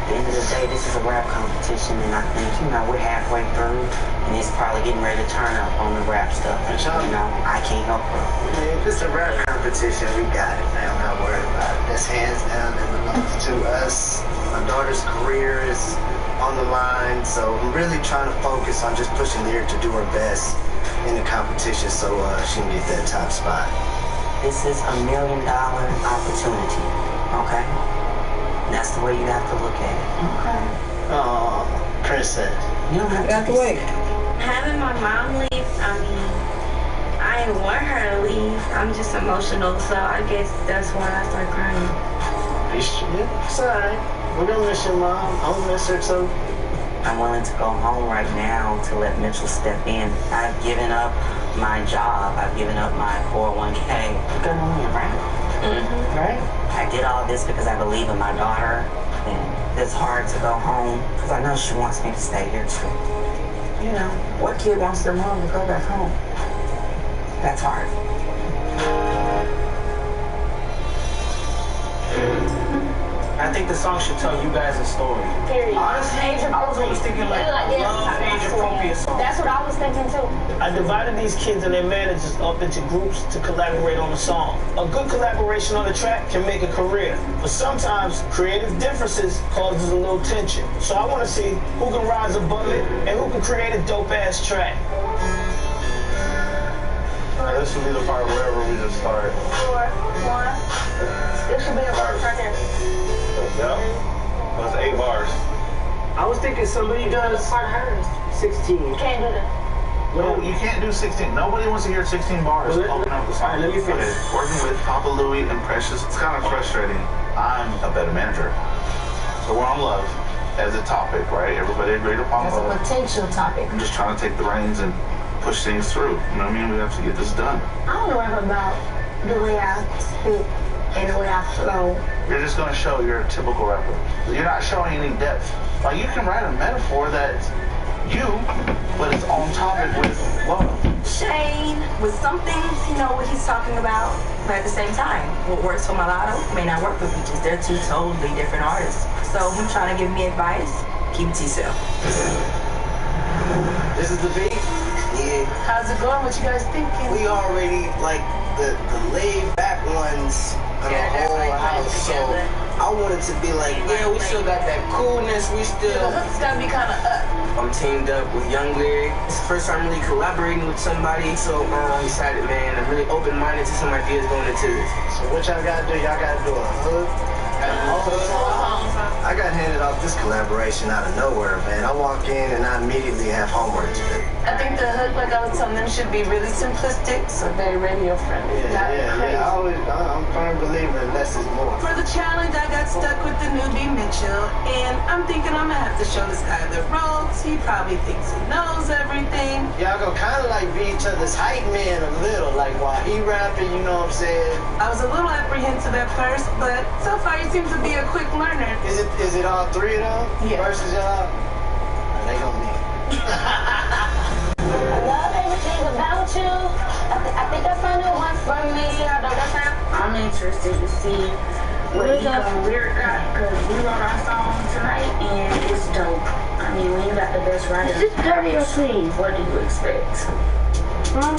At the end of the day, this is a rap competition, and I think, we're halfway through, and it's probably getting ready to turn up on the rap stuff. And, I can't help her. If it's a rap competition, we got it, man. I'm not worried about it. That's hands down and belongs to us. My daughter's career is on the line, so I'm really trying to focus on just pushing Lyric to do her best in the competition so she can get that top spot. This is $1 million opportunity, okay? That's the way you have to look at it. Okay. Oh, princess. You don't have to be sad. Having my mom leave, I didn't want her to leave. I'm just emotional, so I guess that's why I start crying. It's alright. We're gonna miss your mom. I'm gonna miss her too. I'm willing to go home right now to let Mitchell step in. I've given up my job. I've given up my 401k. You're gonna win, right? Mm-hmm. Right? I did all this because I believe in my daughter, and it's hard to go home because I know she wants me to stay here too. What kid wants their mom to go back home? That's hard. I think the song should tell you guys a story. Period. Honestly, I was always thinking like love, age-appropriate songs. That's what I was thinking too. I divided these kids and their managers up into groups to collaborate on a song. A good collaboration on a track can make a career, but sometimes creative differences causes a little tension. So I want to see who can rise above it and who can create a dope-ass track. Alright, this should be the part wherever we just start. 4, 1. This should be a verse right there. Yep. That's 8 bars. I was thinking somebody does 16. You can't do that. No, you can't do 16. Nobody wants to hear 16 bars open up the song. Let me finish. Working with Papa Louie and Precious, it's kind of frustrating. I'm a better manager. So we're on love as a topic, right? Everybody agreed upon That's love. a potential topic. I'm just trying to take the reins and push things through. You know what I mean? We have to get this done. I don't know about the way I speak and the way I flow. You're just going to show you're a typical rapper. You're not showing any depth. Like, you can write a metaphor that's you, but it's on topic with love. Shane, with some things, he know what he's talking about, but at the same time, what works for Mulatto may not work for Peaches. They're two totally different artists. So him trying to give me advice, keep it to yourself. This is the beat? Yeah. How's it going? What you guys thinking? We already, like, the laid back ones of the whole house, so I wanted to be like, yeah, we still got that coolness, we still... It's gotta be kind of up. I'm teamed up with Young Lyric. It's the first time really collaborating with somebody, so I'm excited, man. I'm really open-minded to some ideas going into this. So what y'all gotta do? Y'all gotta do a hook. I got handed off this collaboration out of nowhere, man. I walk in and I immediately have homework to do. I think the hook, like I was telling them, should be really simplistic, so very radio friendly. Yeah. I'm a firm believer in less is more. For the challenge, I got stuck with the newbie Mitchell, and I'm thinking I'm gonna have to show this guy the ropes. He probably thinks he knows everything. Y'all gonna kind of like be each other's hype man a little, like while he rapping, you know what I'm saying? I was a little apprehensive at first, but so far he seems to be a quick learner. Is it all three of them? Yeah. Versus y'all? They gonna be. I love everything about you. I think I found the one for me. I know that sound. I'm interested to see what he gonna lyric out, because we wrote our song tonight and it's dope. I mean, when you got the best writer, Is this dirty or clean? what do you expect? Huh?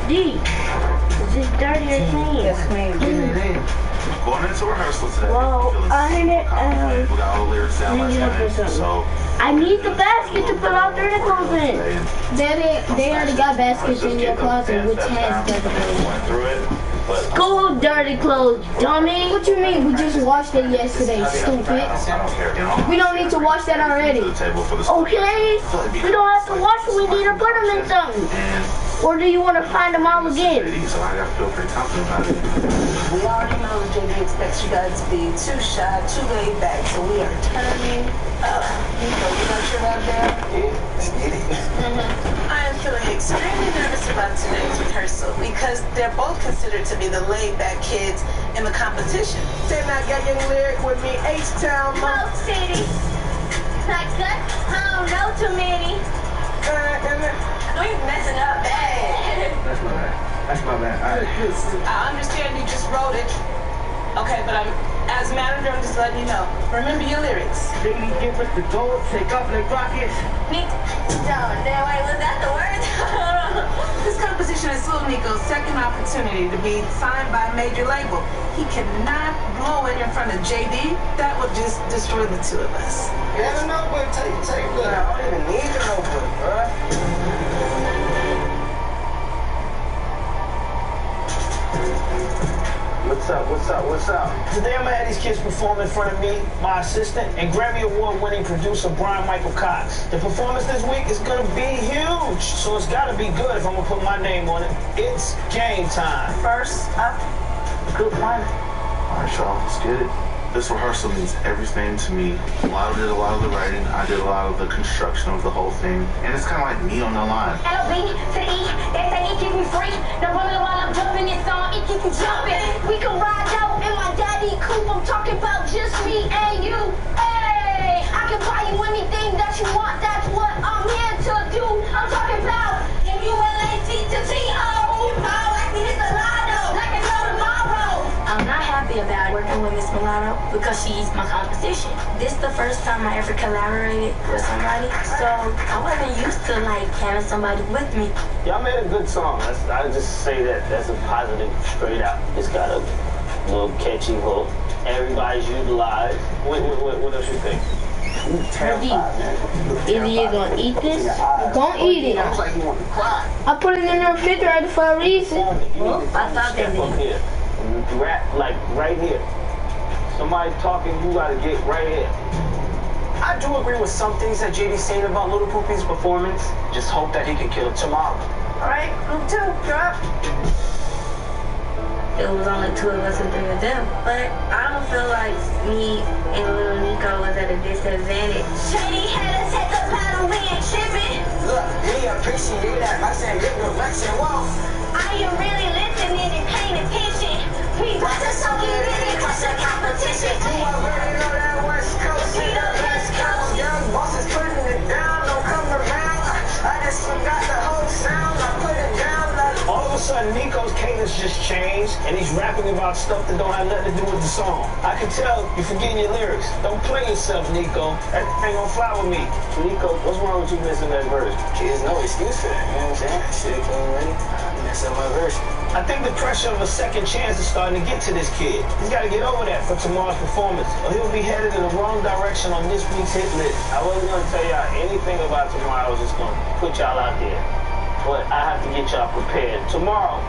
D. Is this dirty or clean? That's clean. Going into rehearsal today. Well, I need it. We got all the lyrics down last night, so I need the basket to put out there in the closet. They already got baskets in your closet, which has the went through it. But School dirty clothes, dummy. What you mean? We just watched it yesterday, stupid. I don't care. You know? We don't need to watch that already. To the table for the Okay. We don't have to watch it. We need to put them in something. Or do you want to find them all again? So I got to feel pretty confident about it. We already know JD expects you guys to be too shy, too laid back, so we are turning up. Nico, you got your rap down? Yeah, let's get it. I am feeling extremely nervous about today's rehearsal because they're both considered to be the laid-back kids in the competition. Say not got your lyric with me, H-Town, Smoke City. Like that? I don't know too many. We messing up bad. That's my bad. That's my bad. All right. I understand you just wrote it. Okay, but as manager, I'm just letting you know. Remember your lyrics. They give us the gold, take up like rockets. Wait, was that the word? This composition is Slow Nico's second opportunity to be signed by a major label. He cannot blow it in front of JD. That would just destroy the two of us. Yeah, the notebook, take look. I don't even need the notebook, bruh. What's up? Today I'm gonna have these kids perform in front of me, my assistant, and Grammy Award-winning producer Brian Michael Cox. The performance this week is gonna be huge, so it's gotta be good if I'm gonna put my name on it. It's game time. First up, group one. All right, y'all, let's get it. This rehearsal means everything to me. Lotto did a lot of the writing. I did a lot of the construction of the whole thing. And it's kind of like me on the line. LB to the E, they say it keep me free. No running while I'm jumping this song, it keep me jumping. We can ride out in my daddy coupe. I'm talking about just me and you. Hey, I can buy you anything that you want. That's what I'm here to do. I'm talking about MULAT to T-O. Like we hit the lotto, like I know tomorrow. I'm not happy about working with Miss Mulatto because she's my competition. This is the first time I ever collaborated with somebody, so I wasn't used to like having somebody with me. Y'all made a good song. I just say that's a positive straight out. It's got a little catchy hook. Everybody's utilized. What else you think? Either you're gonna eat this, or don't eat it. Looks like you want to cry. I put it in the refrigerator for a reason. Well, I thought they step up did. here. Rap like right here. Somebody talking, you gotta get right here. I do agree with some things that JD's saying about Little Poopy's performance. Just hope that he can kill it tomorrow. All right, group two, drop. It was only two of us and three of them, but I don't feel like me and little Nico was at a disadvantage. Shady had us at the battle, we ain't tripping. Look, we appreciate that. I said, get reflection, whoa. Are you really listening and paying attention? We about to soak it in and crush the competition. You already know that West Coast. We the West Coast. Young bosses putting it down, don't come around. I just forgot the whole sound. I put it down like. All of a sudden, Nico's cadence just changed, and he's rapping about stuff that don't have nothing to do with the song. I can tell you're forgetting your lyrics. Don't play yourself, Nico. That ain't gonna fly with me. Nico, what's wrong with you missing that verse? Kids, no excuse for that, you know what I'm saying? Shit came ready. I messed up my verse. I think the pressure of a second chance is starting to get to this kid. He's got to get over that for tomorrow's performance, or he'll be headed in the wrong direction on this week's hit list. I wasn't going to tell y'all anything about tomorrow. I was just going to put y'all out there. But I have to get y'all prepared. Tomorrow,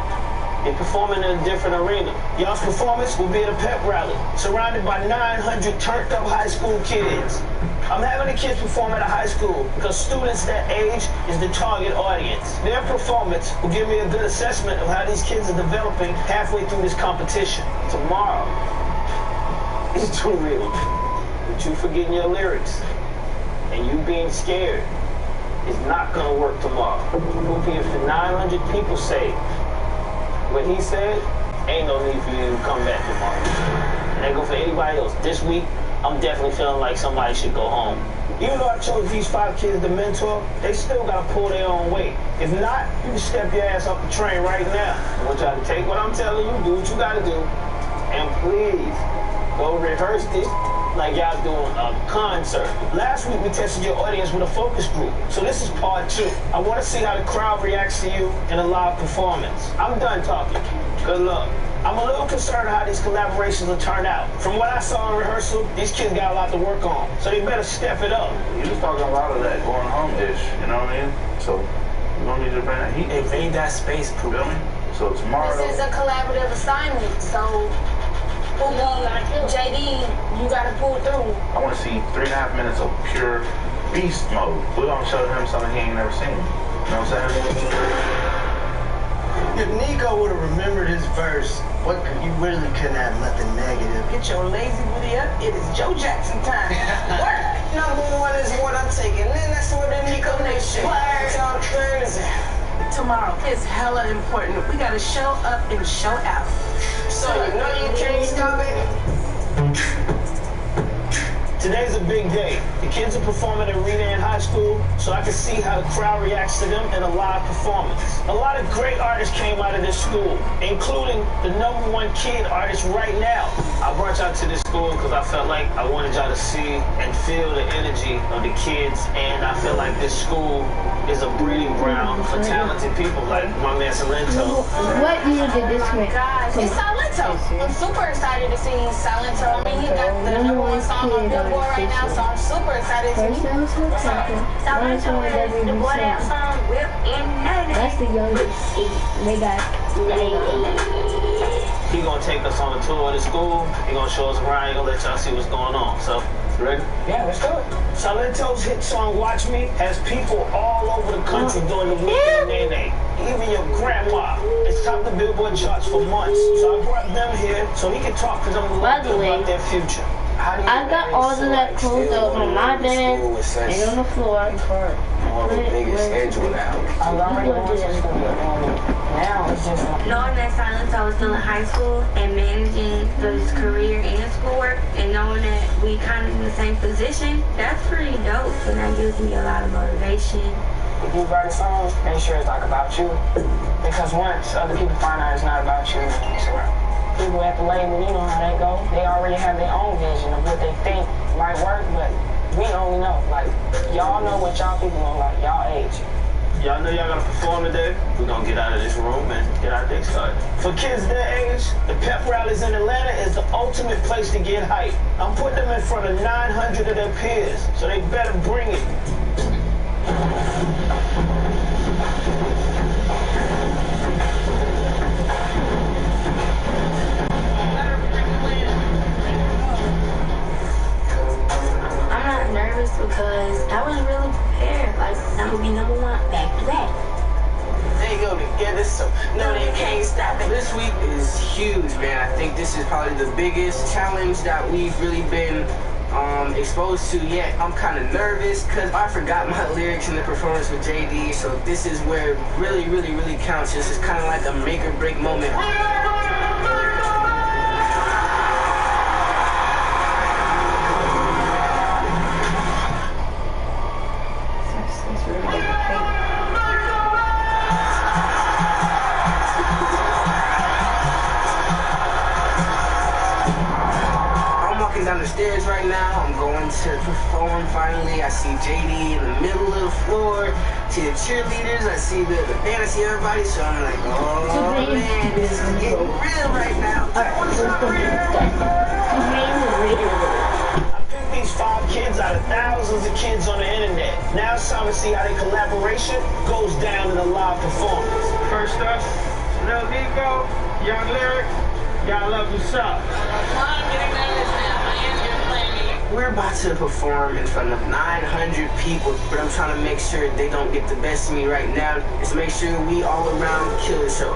you're performing in a different arena. Y'all's performance will be at a pep rally, surrounded by 900 turned-up high school kids. I'm having the kids perform at a high school because students that age is the target audience. Their performance will give me a good assessment of how these kids are developing halfway through this competition. Tomorrow is too real. But you forgetting your lyrics and you being scared is not gonna work tomorrow. If the 900 people say what he said, ain't no need for you to come back tomorrow. And that go for anybody else. This week, I'm definitely feeling like somebody should go home. Even though I chose these 5 kids to mentor, they still gotta pull their own weight. If not, you can step your ass off the train right now. I want y'all to take what I'm telling you, do what you gotta do, and please, go rehearse this like y'all doing a concert. Last week we tested your audience with a focus group, so this is part 2. I wanna see how the crowd reacts to you in a live performance. I'm done talking. Good luck. I'm a little concerned how these collaborations will turn out. From what I saw in rehearsal, these kids got a lot to work on, so they better step it up. You was talking a lot of that going home dish, you know what I mean? So, you don't need to bring that heat. Invade that space, Poopy. Feel me? So tomorrow. This is a collaborative assignment, so JD, you gotta pull through. I want to see 3.5 minutes of pure beast mode. We're gonna show him something he ain't never seen. You know what I'm saying? If Nico would have remembered his verse, you really couldn't have nothing negative. Get your lazy booty up. It is Joe Jackson time. Work. Number one is what I'm taking. Then that's what the Nico Nation. Y'all crazy. Tomorrow is hella important. We gotta show up and show out. So you know you can't stop it. Today's a big day. The kids are performing at Redan High School, so I can see how the crowd reacts to them in a live performance. A lot of great artists came out of this school, including the #1 kid artist right now. I brought y'all to this school because I felt like I wanted y'all to see and feel the energy of the kids, and I feel like this school is a breeding ground for talented people like my man Salento. What year did this make? It's Salento. I'm super excited to see Salento. I mean, he got the #1 song on Billboard right now, so I'm super excited to see him. Salento is the boy that song Whip and Nene. That's the youngest. They got He gonna take us on a tour of the school. He gonna show us around. He gonna let y'all see what's going on. So, you ready? Yeah, let's do it. Salento's hit song "Watch Me" has people all over the country doing the Weekend Nene. Even your grandma. It's topped the Billboard charts for months. So I brought them here so he can talk to them a little bit about their future. I got all of that clothes that was on my bed and on the floor. More of a bigger schedule now. I was already going to school. Now it's just knowing that Salento was still in high school and managing his career and schoolwork, and knowing that we kind of in the same position, that's pretty dope. And that gives me a lot of motivation. if you write a song, make sure it's like about you. Because once other people find out it's not about you, it's a wrap. People at the label, you know how they go. They already have their own vision of what they think might work, but we only know. Like, y'all know what y'all people are like, y'all age. Y'all know y'all gonna perform today? We're gonna get out of this room and get our dick started. For kids their age, the pep rallies in Atlanta is the ultimate place to get hype. I'm putting them in front of 900 of their peers, so they better bring it. I'm not nervous because I was really prepared. Like, I'm gonna be #1 back to back. They go together, so no, they can't stop it. This week is huge, man. I think this is probably the biggest challenge that we've really been exposed to yet. I'm kind of nervous because I forgot my lyrics in the performance with JD, so this is where it really, really, really counts. This is kind of like a make or break moment. Down the stairs right now. I'm going to perform finally. I see JD in the middle of the floor. See the cheerleaders. I see the band. I see everybody. So I'm like, oh man, this is getting real right now. I picked these 5 kids out of thousands of kids on the internet. Now it's time to see how their collaboration goes down in a live performance. First up, Lil Nico, Young Lyric, y'all love what's up. We're about to perform in front of 900 people, but I'm trying to make sure they don't get the best of me right now. Just make sure we all around kill the show.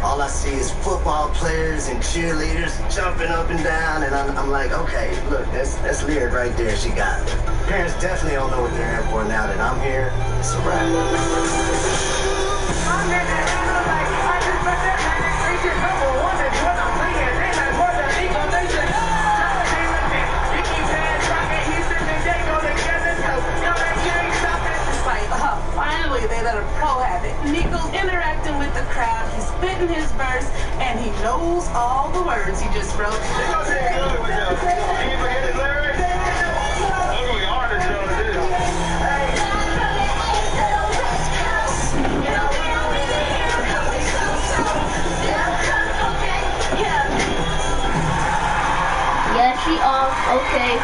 All I see is football players and cheerleaders jumping up and down, and I'm like, okay, look, that's Lyric right there. She got it. Parents definitely don't know what they're in for now that I'm here. It's a wrap. Finally, they let a pro have it. Nico's interacting with the crowd, he's spitting his verse, and he knows all the words he just wrote. Nico did good with them. Can you forget his lyrics? That's really hard to do this. Yeah, she off. Okay.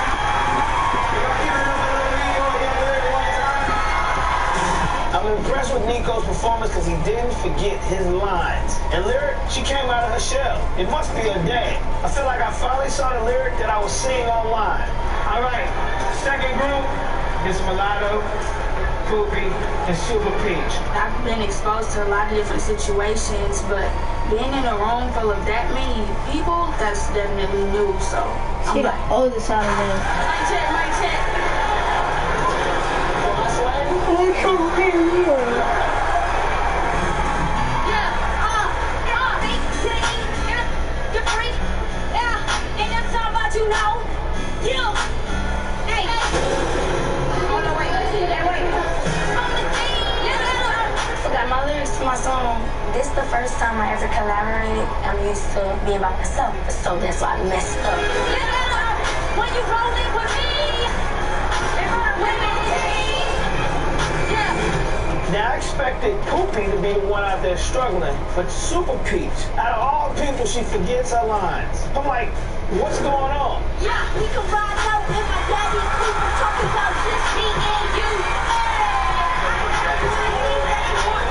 I'm impressed with Nico's performance because he didn't forget his lines. And Lyric, she came out of her shell. It must be a day. I feel like I finally saw the Lyric that I was seeing online. All right, second group is Mulatto, Poopy, and Super Peach. I've been exposed to a lot of different situations, but being in a room full of that many people, that's definitely new. So She the oldest out of them. Mic check, mic check. You know, you. Hey. Oh no, wait. Forgot my lyrics to my song. This the first time I ever collaborated. I'm used to being by myself, so that's why I messed up. When you roll it with me, Now I expected Poopy to be the one out there struggling, but Super Peach, out of all people, she forgets her lines. I'm like, what's going on? yeah, we can ride out in my daddy Cooper talking about just me and you.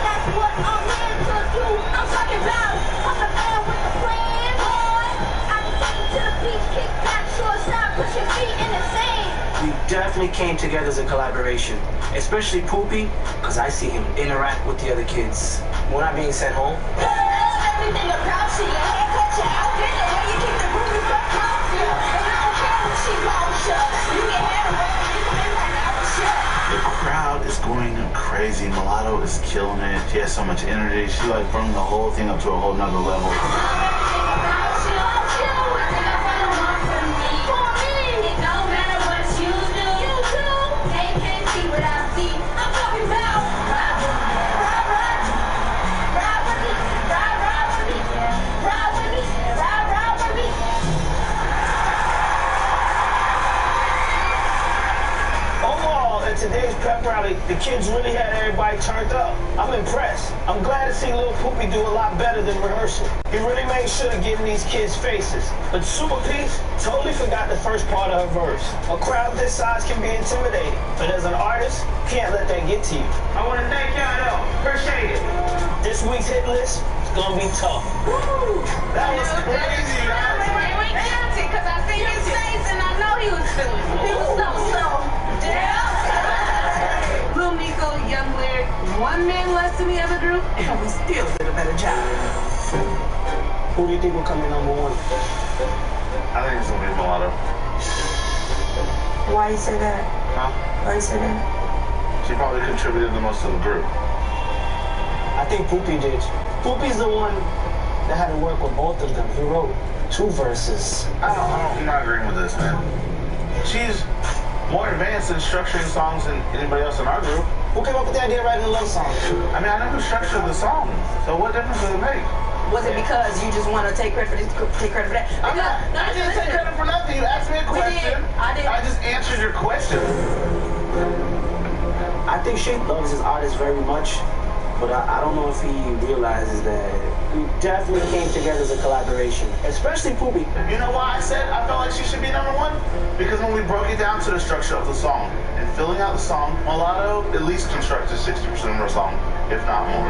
That's what I'm here to do. I'm talking about I'm a man with a plan, boy. I can take you to the beach, kick back, short side, push your feet in the sand. We definitely came together as a collaboration, especially Poopy, because I see him interact with the other kids. We're not being sent home. Everything about you, your haircut, your outfit, the way you keep the room is so comfortable. And I don't care what she wants you. You can have it, you can be like I was shut. The crowd is going crazy. Mulatto is killing it. She has so much energy. She like brought the whole thing up to a whole nother level. Today's pep rally, the kids really had everybody turned up. I'm impressed. I'm glad to see Lil Poopy do a lot better than rehearsal. He really made sure to get in these kids' faces. But Super Peach totally forgot the first part of her verse. A crowd this size can be intimidating, but as an artist, can't let that get to you. I want to thank y'all though. Appreciate it. This week's hit list is gonna be tough. Woo! That was crazy, guys. Because I see his face and I know he was feeling it. He was so down. Lil Nico, Young Lyric, one man less than the other group, and we still did a better job. Who do you think will come in number one? I think it's gonna be Mulatto. Why you say that? Huh? Why you say that? She probably contributed the most to the group. I think Poopy did. Poopy's the one that had to work with both of them. He wrote 2 verses. I'm not agreeing with this, man. She's more advanced in structuring songs than anybody else in our group. Who came up with the idea of writing a love song? I mean, I know who structured the song, so what difference does it make? Was it because you just want to take credit for this, take credit for that? I didn't take credit for nothing. You asked me a question. I did. I just answered your question. I think she loves his artist very much, but I don't know if he realizes that we definitely came together as a collaboration, especially Poopy. You know why I said I felt like she should be number one? Because when we broke it down to the structure of the song and filling out the song, Mulatto at least constructed 60% of her song, if not more.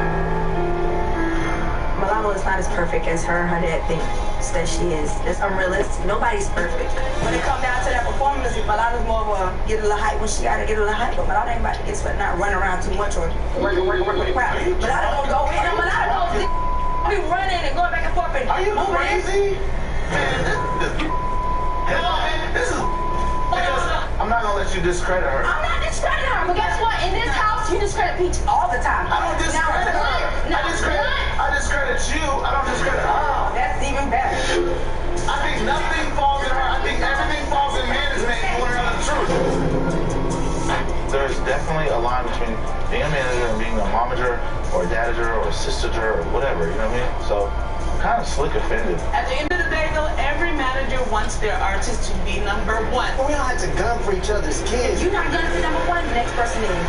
Mulatto is not as perfect as her dad thinks that she is. It's unrealistic. Nobody's perfect. When it comes down to that performance, Mulatto's more of a get a little hype when she gotta get a little hype, but Mulatto ain't about to get sweat, not run around too much or work with the crowd. Mulatto gonna go in and Mulatto gonna be running and going back and forth and are you crazy? Man, this is because I'm not gonna let you discredit her. I'm not discrediting her, but guess what? In this house, you discredit Peach all the time. I don't discredit her. definitely a line between being a manager and being a momager or a dadager or a sistager or whatever, you know what I mean? So I'm kind of slick offended. At the end of the day, though, every manager wants their artist to be number one. We don't have to gun for each other's kids. You're not gunning for number one, the next person is.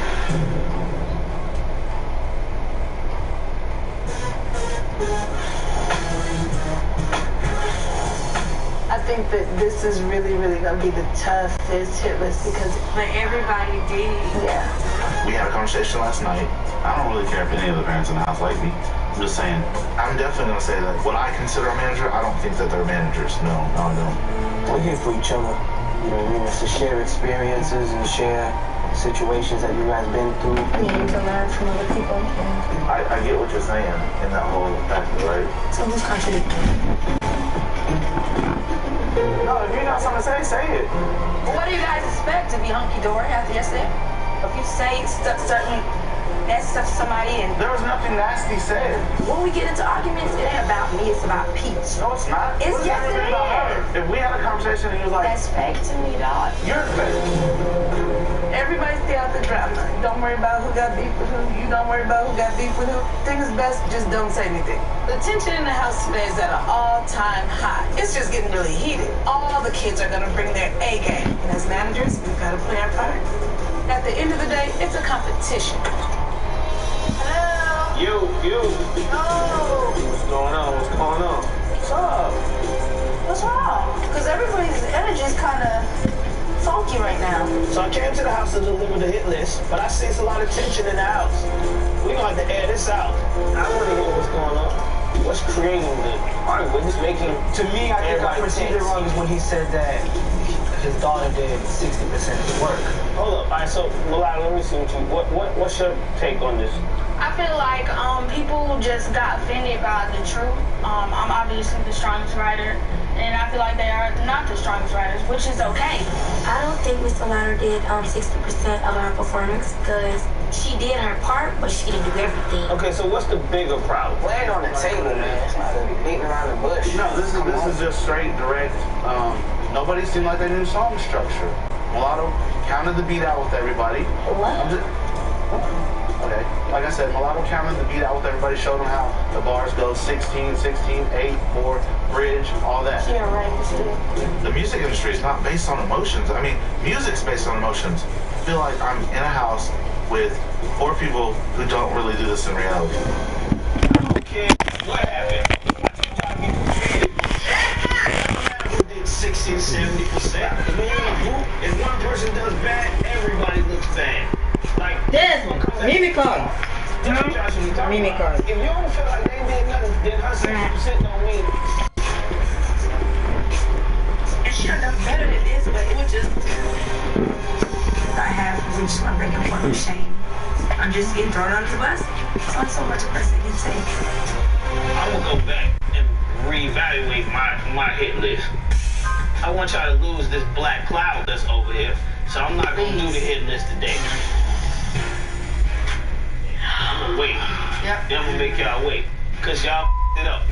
I think that this is really, really going to be the toughest hit list because everybody did. Yeah. We had a conversation last night. I don't really care if any of the parents in the house like me. I'm just saying, I'm definitely going to say that what I consider a manager, I don't think that they're managers. No, I don't. We're here for each other. You know what I mean? It's to share experiences and share situations that you guys been through. You need to learn from other people. I get what you're saying in that whole factor, right? So who's contradicting? No, if you got something to say it. Well, what do you guys expect to be hunky-dory after yesterday? If you say certain nasty stuff to somebody and... There was nothing nasty said. When we get into arguments, it ain't about me, it's about Peach. No, it's not. It's What's yes, it about her? is. If we had a conversation and you was like... That's fake to me, dog. You're fake. Everybody stay out the drama. Don't worry about who got beef with who. You don't worry about who got beef with who. Think it's best, just don't say anything. The tension in the house today is at an all-time high. It's just getting really heated. All the kids are going to bring their A game. And as managers, we've got to play our part. At the end of the day, it's a competition. Hello? You. No. What's going on? What's up? What's wrong? Because everybody's energy is kind of funky right now. So I came to the house to deliver the hit list, but I sense a lot of tension in the house. We're going to have to air this out. I want to hear what's going on. What's creating the argument? What's making... To me, I think I perceived it wrong is when he said that his daughter did 60% of the work. Hold up. All right, so, Mulatto, let me see what's your take on this? I feel like people just got offended by the truth. I'm obviously the strongest writer, and I feel like they are not the strongest writers, which is okay. I don't think Miss Mulatto did 60% of her performance because she did her part, but she didn't do everything. Okay, so what's the bigger problem? Lay it on the table, man. It's not beating around the bush. No, this is just straight, direct. Nobody seemed like they knew song structure. Mulatto counted the beat out with everybody. What? Okay. Like I said, Mulatto counted the beat out with everybody, showed them how the bars go 16, 16, 8, 4, bridge, all that. Yeah, right. The music industry is not based on emotions. I mean, music's based on emotions. I feel like I'm in a house with 4 people who don't really do this in reality. Okay, what happened? Who did 60 to 70%? When you're in a group, if one person does bad, everybody looks bad. Like this one, Mimicon. Mimicon. If you don't feel like they did nothing, then her 60% don't mean. And she done better than this, but it was just... I have reached my breaking point of shame. I'm just getting thrown under the bus. It's not so much a person can take. I will go back and reevaluate my hit list. I want y'all to lose this black cloud that's over here. So I'm not gonna do the hit list today. I'm gonna wait. Yep. I'm gonna make y'all wait. Cause y'all it up.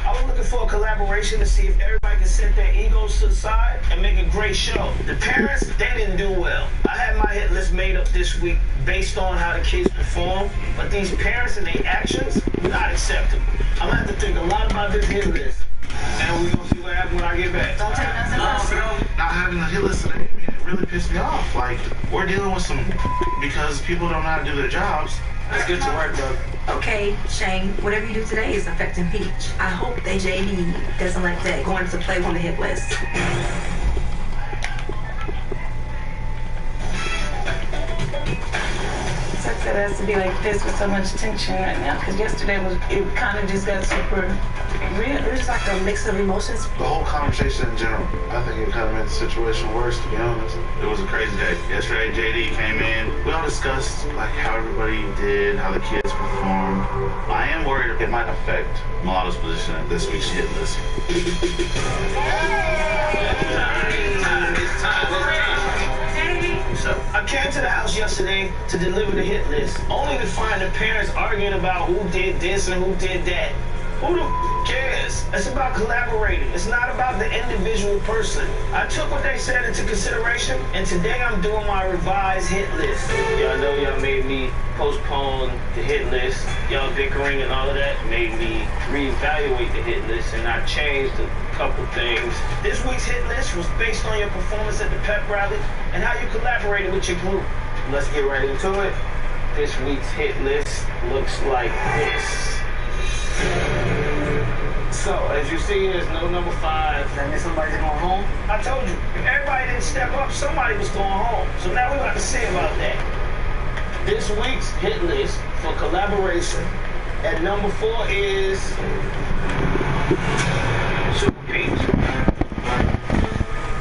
I was looking for a collaboration to see if everybody can set their egos to the side and make a great show. The parents, they didn't do well. I had my hit list made up this week based on how the kids perform, but these parents and their actions, not acceptable. I'm gonna have to think a lot about this hit list. And we're gonna see what happens when I get back. Don't take nothing else. Not having the hit list today, it really pissed me off. Like, we're dealing with some, because people don't know how to do their jobs. Let's get to work, though. Okay, Shane, whatever you do today is affecting Peach. I hope that JD doesn't let that go into play on the hit list. Sucks that it has to be like this with so much tension right now, because yesterday it kind of just got super real. It was just like a mix of emotions. The whole conversation in general, I think it kind of made the situation worse, to be honest. It was a crazy day. Yesterday, JD came in. We all discussed like how everybody did, how the kids performed. I am worried it might affect Mulatto's position at this week's hit list. So I came to the house yesterday to deliver the hit list, only to find the parents arguing about who did this and who did that. Who the cares? It's about collaborating. It's not about the individual person. I took what they said into consideration, and today I'm doing my revised hit list. Y'all know y'all made me postpone the hit list. Y'all bickering and all of that made me reevaluate the hit list, and I changed a couple things. This week's hit list was based on your performance at the pep rally and how you collaborated with your group. Let's get right into it. This week's hit list looks like this. So, as you see, there's no number 5. That means somebody's going home? I told you, if everybody didn't step up, somebody was going home. So now we're about to see about that. This week's hit list for collaboration at number 4 is Super Peach.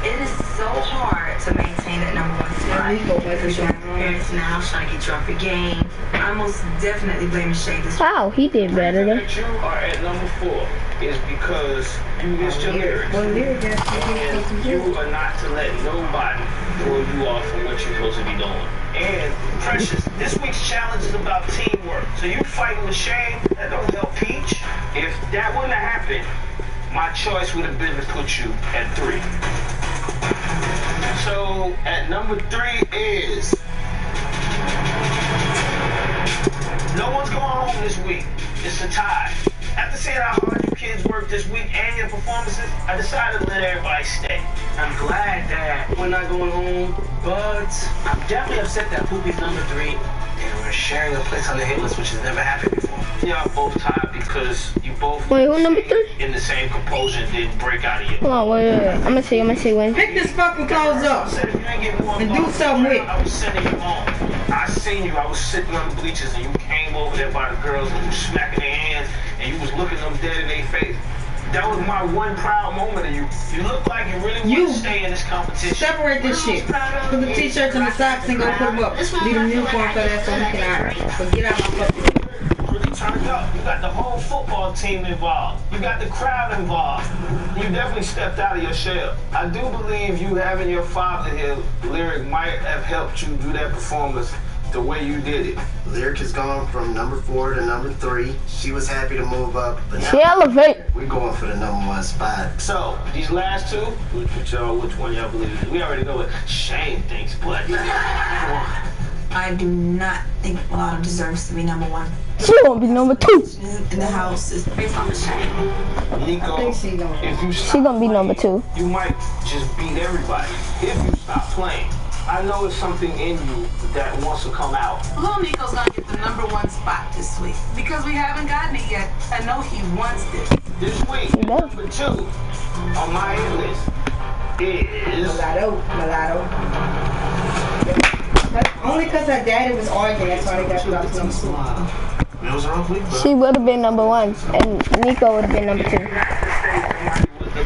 It is so hard to maintain that number 1 spot. Because your parents now trying to get you off your game. I most definitely blame Shay this week. Wow, he did better than. You are at number 4 is because you missed your lyrics. And you are not to let nobody throw you off from what you're supposed to be doing. And Precious, this week's challenge is about teamwork. So you fighting with Shane, that don't help Peach. If that wouldn't have happened, my choice would have been to put you at 3. So at number 3 is no one's going home this week. It's a tie. After seeing how hard you kids worked this week and your performances, I decided to let everybody stay. I'm glad that we're not going home, but I'm definitely upset that Poopy's number 3 and we're sharing a place on the hit list, which has never happened before. Y'all both tied because you both wait, who number 3? In the same composure didn't break out of you. Hold on, wait. I'm gonna see when. Pick this fucking clothes up and do something with it. I was sending you home. I seen you. I was sitting on the bleachers and you came over there by the girls and you was smacking their hands and you was looking them dead in their face. That was my one proud moment of you. You look like you really want to stay in this competition. Separate this shit. Put the t-shirts and the socks and go put them up. Leave them uniform for that so he can iron. So get out my fucking way. Really turned up. You got the whole football team involved. You got the crowd involved. You definitely stepped out of your shell. I do believe you having your father here, Lyric, might have helped you do that performance the way you did it. Lyric has gone from number 4 to number 3. She was happy to move up, but now she elevate. We're going for the number 1 spot. So these last 2, which one y'all believe? We already know what Shane thinks, but I do not think Lotto deserves to be number 1. She won't be number 2. In the house is based on the Shane. Nico, if you she gonna be number 2. You might just beat everybody if you stop playing. I know it's something in you that wants to come out. Lil Nico's gonna get the number 1 spot this week because we haven't gotten it yet. I know he wants this. This week, number 2 on my hit list is Mulatto. Only because her daddy was arguing, that's why they got you out to number 2. It was a rough week, bro. She would have been number 1, and Nico would have been number 2.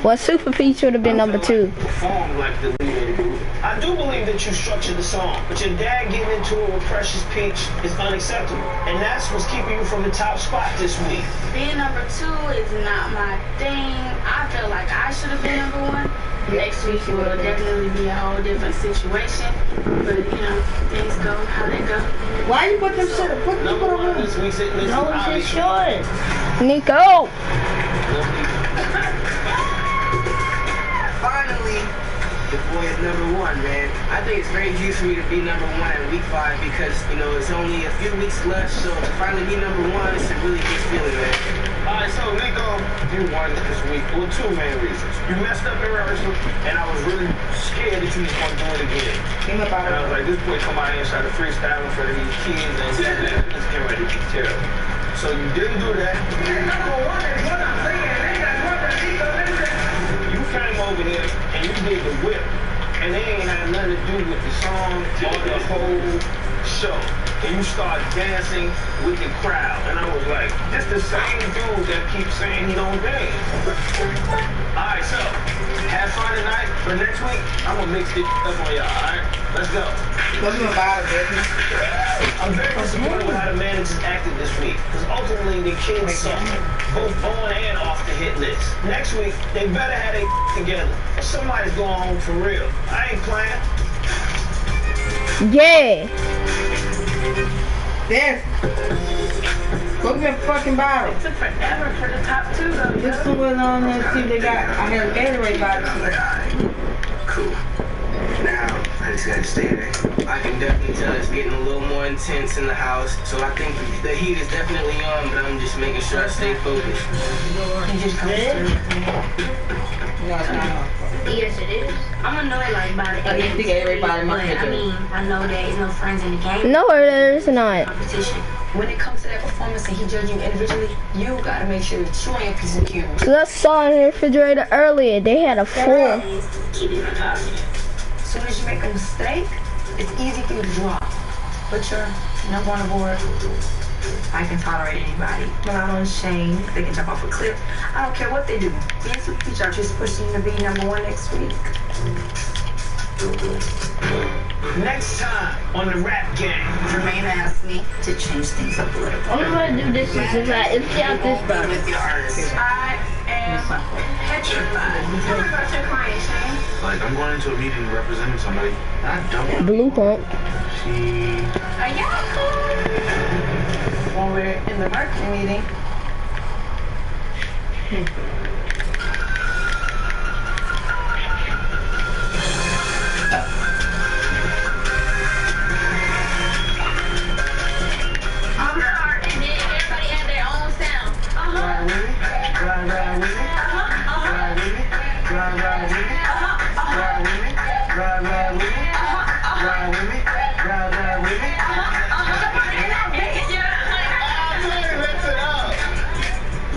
Well, Super Peach would have been number 2. Perform like the leader of the group. I do believe that you structured the song, but your dad getting into it with Precious Peach is unacceptable, and that's what's keeping you from the top spot this week. Being number 2 is not my thing. I feel like I should have been number 1. Next week it will definitely be a whole different situation, but you know, things go how they go. Why you put them shit? Put them on this week's hit list. No, it's just short. Nico. Finally, the boy is number 1, man. I think it's very huge for me to be number 1 at week 5 because, you know, it's only a few weeks left, so to finally be number 1, it's a really good feeling, man. Alright, so Nico, you won this week for 2 main reasons. You messed up in rehearsal, and I was really scared that you was going to do it again. Came up out and I was like, this boy come out here and try to freestyle in front of these kids, and it's getting ready to be terrible. So you didn't do that. You came over here, and you did the whip. And they ain't had nothing to do with the song or the whole show. And you start dancing with the crowd. And I was like, this the same dude that keeps saying he don't dance. Alright, so, have fun tonight. For next week, I'm gonna mix this up on y'all, alright? Let's go. I'm very disappointed with how the managers acted this week. Because ultimately, the kids suck. Both on and off the hit list. Next week, they better have their together. Or somebody's going home for real. I ain't playing. Yeah. There. Go get a fucking bottle. It took forever for the top two though. This one was on there, see they got, I had a Gatorade bottle. Cool. Now, I just gotta stay there. I can definitely tell it's getting a little more intense in the house. So I think the heat is definitely on, but I'm just making sure I stay focused. You just come through. No, it's not. Yes, it is. I'm annoyed like by the I think everybody but must I mean, I know there's no friends in the game. No, there's not. Competition. When it comes to that performance and he judging you individually, you gotta make sure that you ain't a piece of cue. Cause I saw in the refrigerator earlier, they had a full. Keep it on top. As soon as you make a mistake, it's easy for you to drop. But you're number one aboard. I can tolerate anybody. Milano and Shane, they can jump off a cliff. I don't care what they do. Me and Super Peach are just pushing to be number one next week. Next time on the Rap Game, Jermaine asked me to change things up a little bit. Only way to do this is if I empty out this bottle. With your artist. I am petrified. Tell me about your client, Shane. Like, I'm going into a meeting representing somebody. I don't. Blue pump. She. Are y'all cool? When we're in the marketing meeting,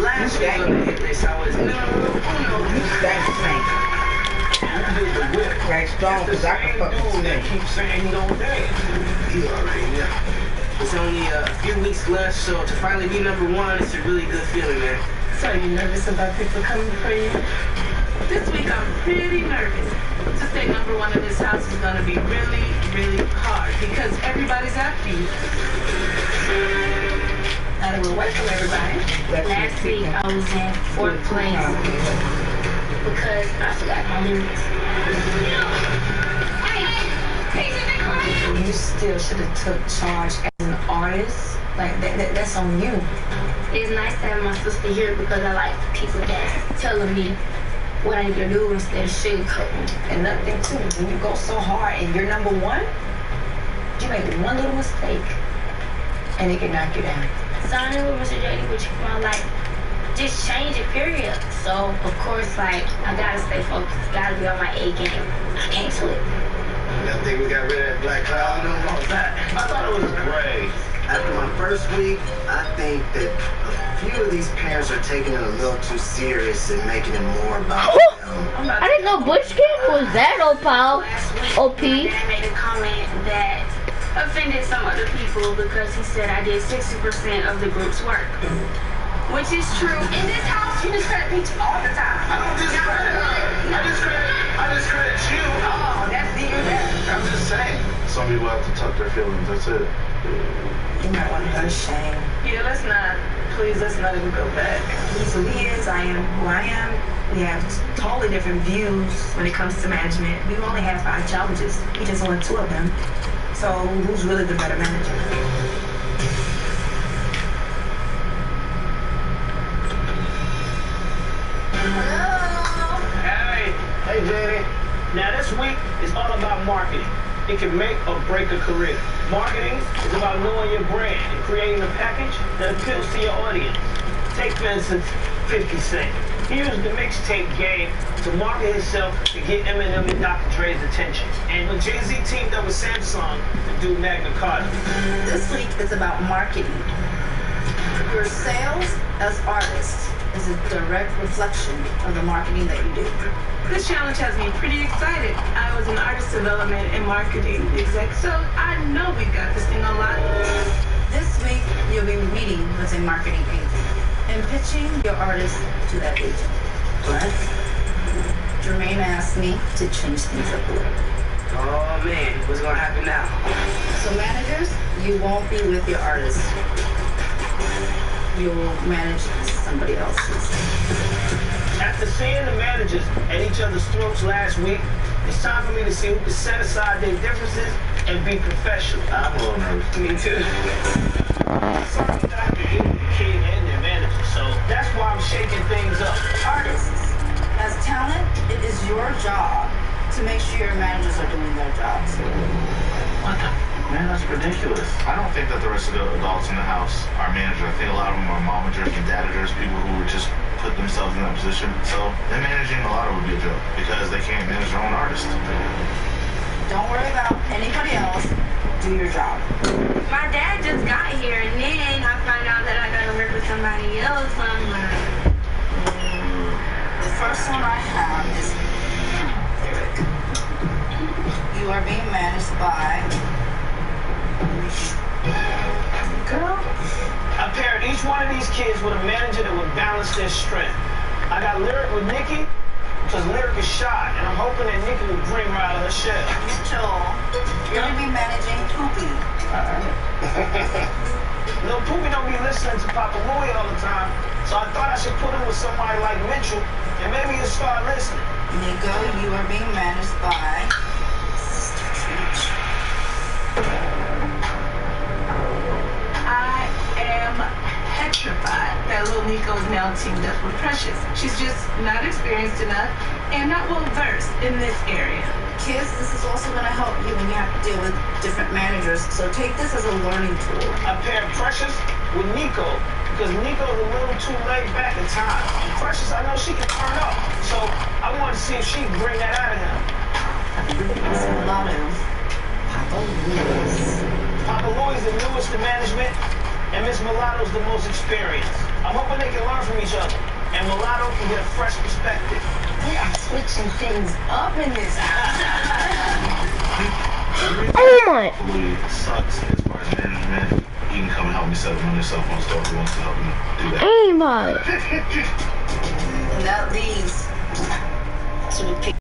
Last year on the hit list, I was Right strong, cause I can fucking they keep saying he don't dance. You already know. It's only a few weeks left, so to finally be number one, it's a really good feeling, man. So you nervous about people coming for you? This week I'm pretty nervous. To stay number one in this house is gonna be really, really hard because everybody's after you. now that we're away from everybody. Last week I was in fourth place because I forgot my lyrics. You still should have took charge as an artist. Like that's on you. It's nice to have my sister here because I like people that's telling me what I need to do instead of sugarcoating. And another thing too, when you go so hard and you're number one, you make one little mistake and it can knock you down. So I knew Mr. JD would change my life. Just change it, period. So of course, like, I gotta stay focused, gotta be on my A game. I can't slip. I think we got rid of that black cloud. I thought it was great. After my first week, I think that a few of these parents are taking it a little too serious and making it more about them. I didn't know Bush King was that OP. OP. My dad made a comment that offended some other people because he said I did 60% of the group's work. Which is true. In this house, you discredit Peach all the time. I don't discredit her. I discredit you. Oh, that's deep. I'm just saying. Some people have to tuck their feelings, that's it. You might want to go to Shane. Yeah, let's not even go back. He's who he is, I am who I am. We have totally different views when it comes to management. We only have 5 challenges. He just won 2 of them. So who's really the better manager? Hey, Jenny. Now, this week is all about marketing. It can make or break a career. Marketing is about knowing your brand and creating a package that appeals to your audience. Take, for instance, 50 Cent. He used the mixtape game to market himself to get Eminem and Dr. Dre's attention. And when Jay-Z teamed up with Samsung to do Magna Carta. This week is about marketing. Your sales as artists is a direct reflection of the marketing that you do. This challenge has me pretty excited. I was an artist development and marketing exec, so I know we got this thing on lock. This week, you'll be meeting with a marketing agent and pitching your artist to that agent. But Jermaine asked me to change things up a little. Oh man, what's gonna happen now? So managers, you won't be with your artists. You will manage somebody else's. After seeing the managers at each other's throats last week, it's time for me to see who can set aside their differences and be professional. I'm a little nervous. Me too. Sorry, Dr. it is your job to make sure your managers are doing their jobs. What the? Man, that's ridiculous. I don't think that the rest of the adults in the house are managers. I think a lot of them are momagers and dadagers, people who would just put themselves in that position. So them managing a lot would be a joke because they can't manage their own artist. Don't worry about anybody else. Do your job. My dad just got here, and then I found out that I gotta work with somebody else. So I'm like, The first one I have is Eric. You are being managed by... Girl? I paired each one of these kids with a manager that would balance their strength. I got Lyric with Nikki, because Lyric is shy, and I'm hoping that Nikki will bring her out of her shell. Mitchell, you're going to be managing Poopy. Lil Poopy don't be listening to Papa Louie all the time, so I thought I should put him with somebody like Mitchell, and maybe he'll start listening. Nico, you are being managed by Sister Treach. I am petrified that little Nico is now teamed up with Precious. She's just not experienced enough and not well versed in this area. Kids, this is also going to help you when you have to deal with different managers, so take this as a learning tool. I paired Precious with Nico, because Nico's a little too laid back at times. And Precious, I know she can turn up, so I wanted to see if she can bring that out of him. Miss Mulatto, Papa Louis. Papa Louis is the newest to management, and Miss Mulatto's the most experienced. I'm hoping they can learn from each other, and Mulatto can get a fresh perspective. We are switching things up in this house. Oh my! Louis sucks as far as management. He can come and help me set up my new cell phone store if he wants to help me do that. Oh my! Now these to the picture.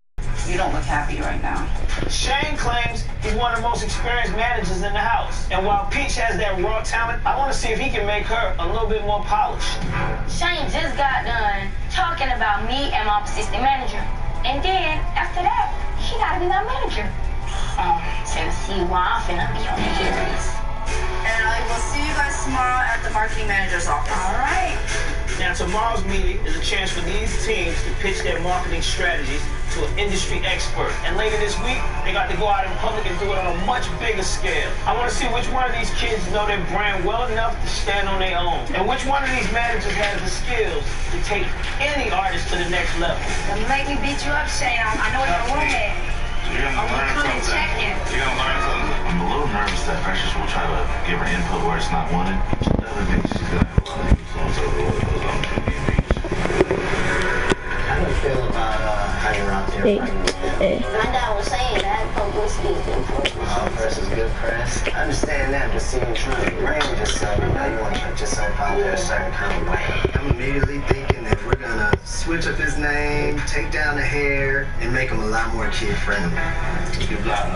You don't look happy right now. Shane claims he's one of the most experienced managers in the house. And while Peach has that raw talent, I want to see if he can make her a little bit more polished. Shane just got done talking about me and my assistant manager. And then, after that, he gotta be my manager. So see why I'm finna be on the hit list. And I will see you guys tomorrow at the marketing manager's office. All right. Now, tomorrow's meeting is a chance for these teams to pitch their marketing strategies to an industry expert. And later this week, they got to go out in public and do it on a much bigger scale. I want to see which one of these kids know their brand well enough to stand on their own. And which one of these managers has the skills to take any artist to the next level. Don't make me beat you up, Shane. I know your woman. You're gonna learn something. You're gonna learn something. I'm a little nervous that Precious will try to give her input where it's not wanted. The other thing she's gonna have a lot of influence over what goes on in the How do you feel about how you're out there fighting? My dad was saying that publicity is important. Press is good press. I understand that, but see, you're trying to brand yourself. You know, you want to put yourself out there a certain kind of way. I'm immediately thinking that we're gonna switch up his name, take down the hair, and make him a lot more kid-friendly. You've got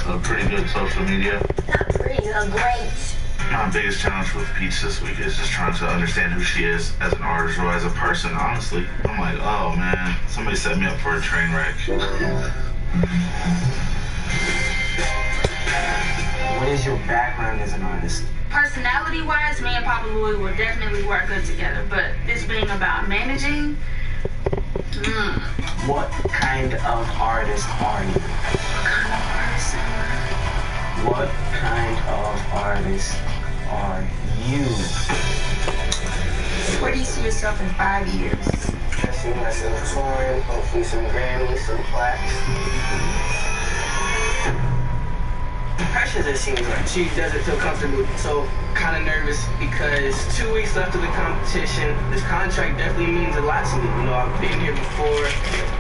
a pretty good social media. Not pretty, great. My biggest challenge with Peach this week is just trying to understand who she is as an artist or as a person, honestly. I'm like, oh man, somebody set me up for a train wreck. What is your background as an artist? Personality-wise, me and Papa Louie will definitely work good together. But this being about managing, What kind of artist are you? What kind of artist are you? Where do you see yourself in 5 years? I see myself touring, hopefully some Grammys, some plaques. Precious, it seems like she doesn't feel comfortable, so kind of nervous because 2 weeks left of the competition. This contract definitely means a lot to me. You know, I've been here before,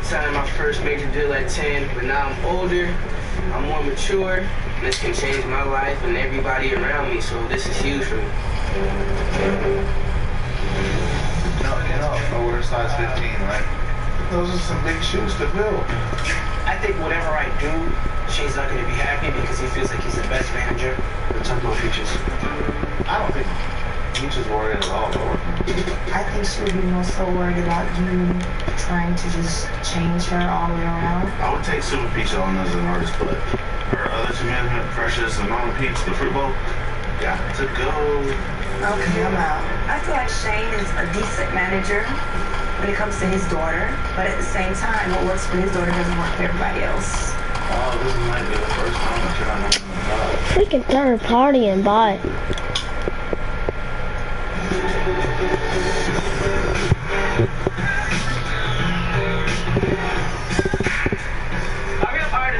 signed my first major deal at 10, but now I'm older, I'm more mature. This can change my life and everybody around me, so this is huge for me. I wear a size 15, right? Those are some big shoes to fill. I think whatever I do, Shane's not going to be happy because he feels like he's the best manager. We're talking about Peaches. I don't think Peach is worried at all about working. I think she'll be more so worried about you trying to just change her all the way around. I would take Super Peach on as an artist, but her other two management, Precious and Mama Peach, the fruit bowl, got to go. Okay, I'm out. I feel like Shane is a decent manager. when it comes to his daughter. But at the same time, what works for his daughter doesn't work for everybody else. Oh, this might be the first time that you're not on the job. Freaking third party and bot.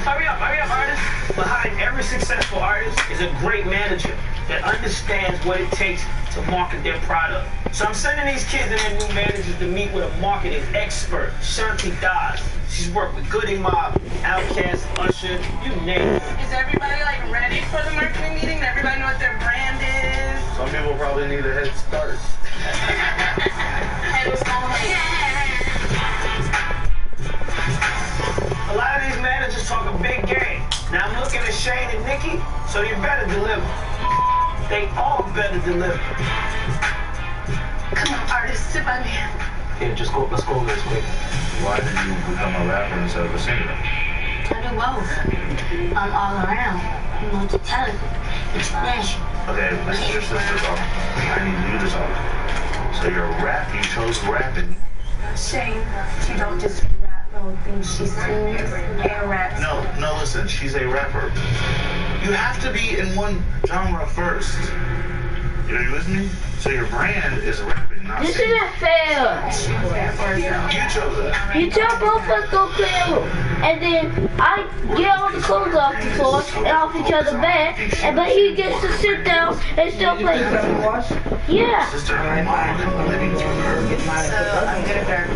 Hurry up, artist. Behind every successful artist is a great manager that understands what it takes to market their product. So I'm sending these kids and their new managers to meet with a marketing expert, Shanti Das. She's worked with Goody Mob, Outkast, Usher, you name it. Is everybody like ready for the marketing meeting? Everybody know what their brand is? Some people probably need a head start. Hey, what's going on? A lot of these managers talk a big game. Now I'm looking at Shane and Nikki, so you better deliver. They all better deliver. Come on, artist, sit by me. Yeah, let's go over this way. Why did you become a rapper instead of a singer? I do both. I'm all around. Multi-talented. Expression. Okay, this is your sister talking. I need you to talk. So you're a rap, you chose rapping. Shane, she don't just rap the whole thing. She sings and raps. No, listen, she's a rapper. You have to be in one genre first. Are you listening? So your brand is rapping, not This singing. isn't fair. You chose that. You tell both of us go clear a room, and then I get all the clothes off the floor and off each other's bed, but he gets to sit down and still play. Yeah. Sister, my mom can living through her. So I'm good at her.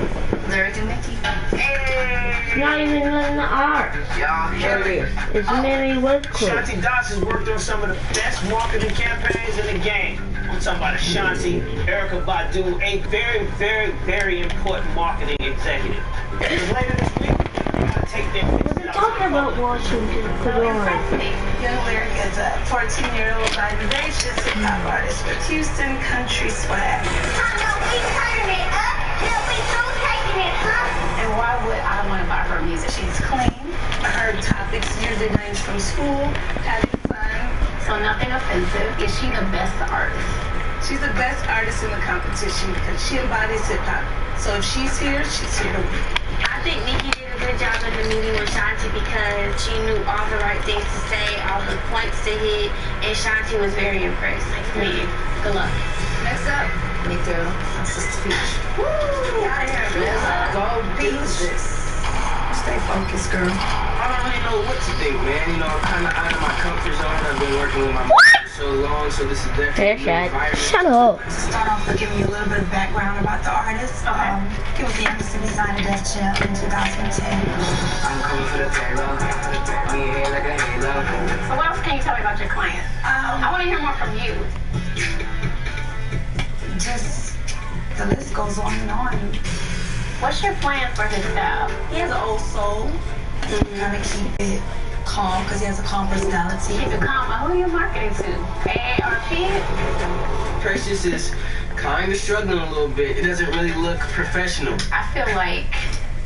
Lyric and Nikki. It's not even in the art. It's Mary Woodcourt. Shanti Das has worked on some of the best marketing campaigns in the game. I'm talking about Ashanti, Erykah Badu, a very, very, very important marketing executive. Because later this week, we're going to take their We're talking about Washington. Young Lyric is a 14-year-old vivacious hip-hop artist with Houston country swag. And why would I want to buy her music? She's clean. Her topics usually range from school, having fun. So nothing offensive. Is she the best artist? She's the best artist in the competition because she embodies hip-hop. So if she's here to win. I think Nikki did a good job in the meeting with Shanti because she knew all the right things to say, all the points to hit, and Shanti was very impressed. Man, good luck. Next up, Me too. Sister Peach. woo! Let's go business. Stay focused, girl. I don't really know what to think, man. You know, I'm kind of out of my comfort zone. I've been working with my for so long, so this is definitely an environment. Shut up. To start off with giving you a little bit of background about the artist. He was the youngest to be signed to Def Jam in 2010. I'm coming for the payload. On your head like a halo. So what else can you tell me about your client? I want to hear more from you. Just, the list goes on and on. What's your plan for his style? He has an old soul. Kind of keep it calm because he has a calm personality. Keep it calm. Who are you marketing to? AARP? Precious is kind of struggling a little bit. It doesn't really look professional. I feel like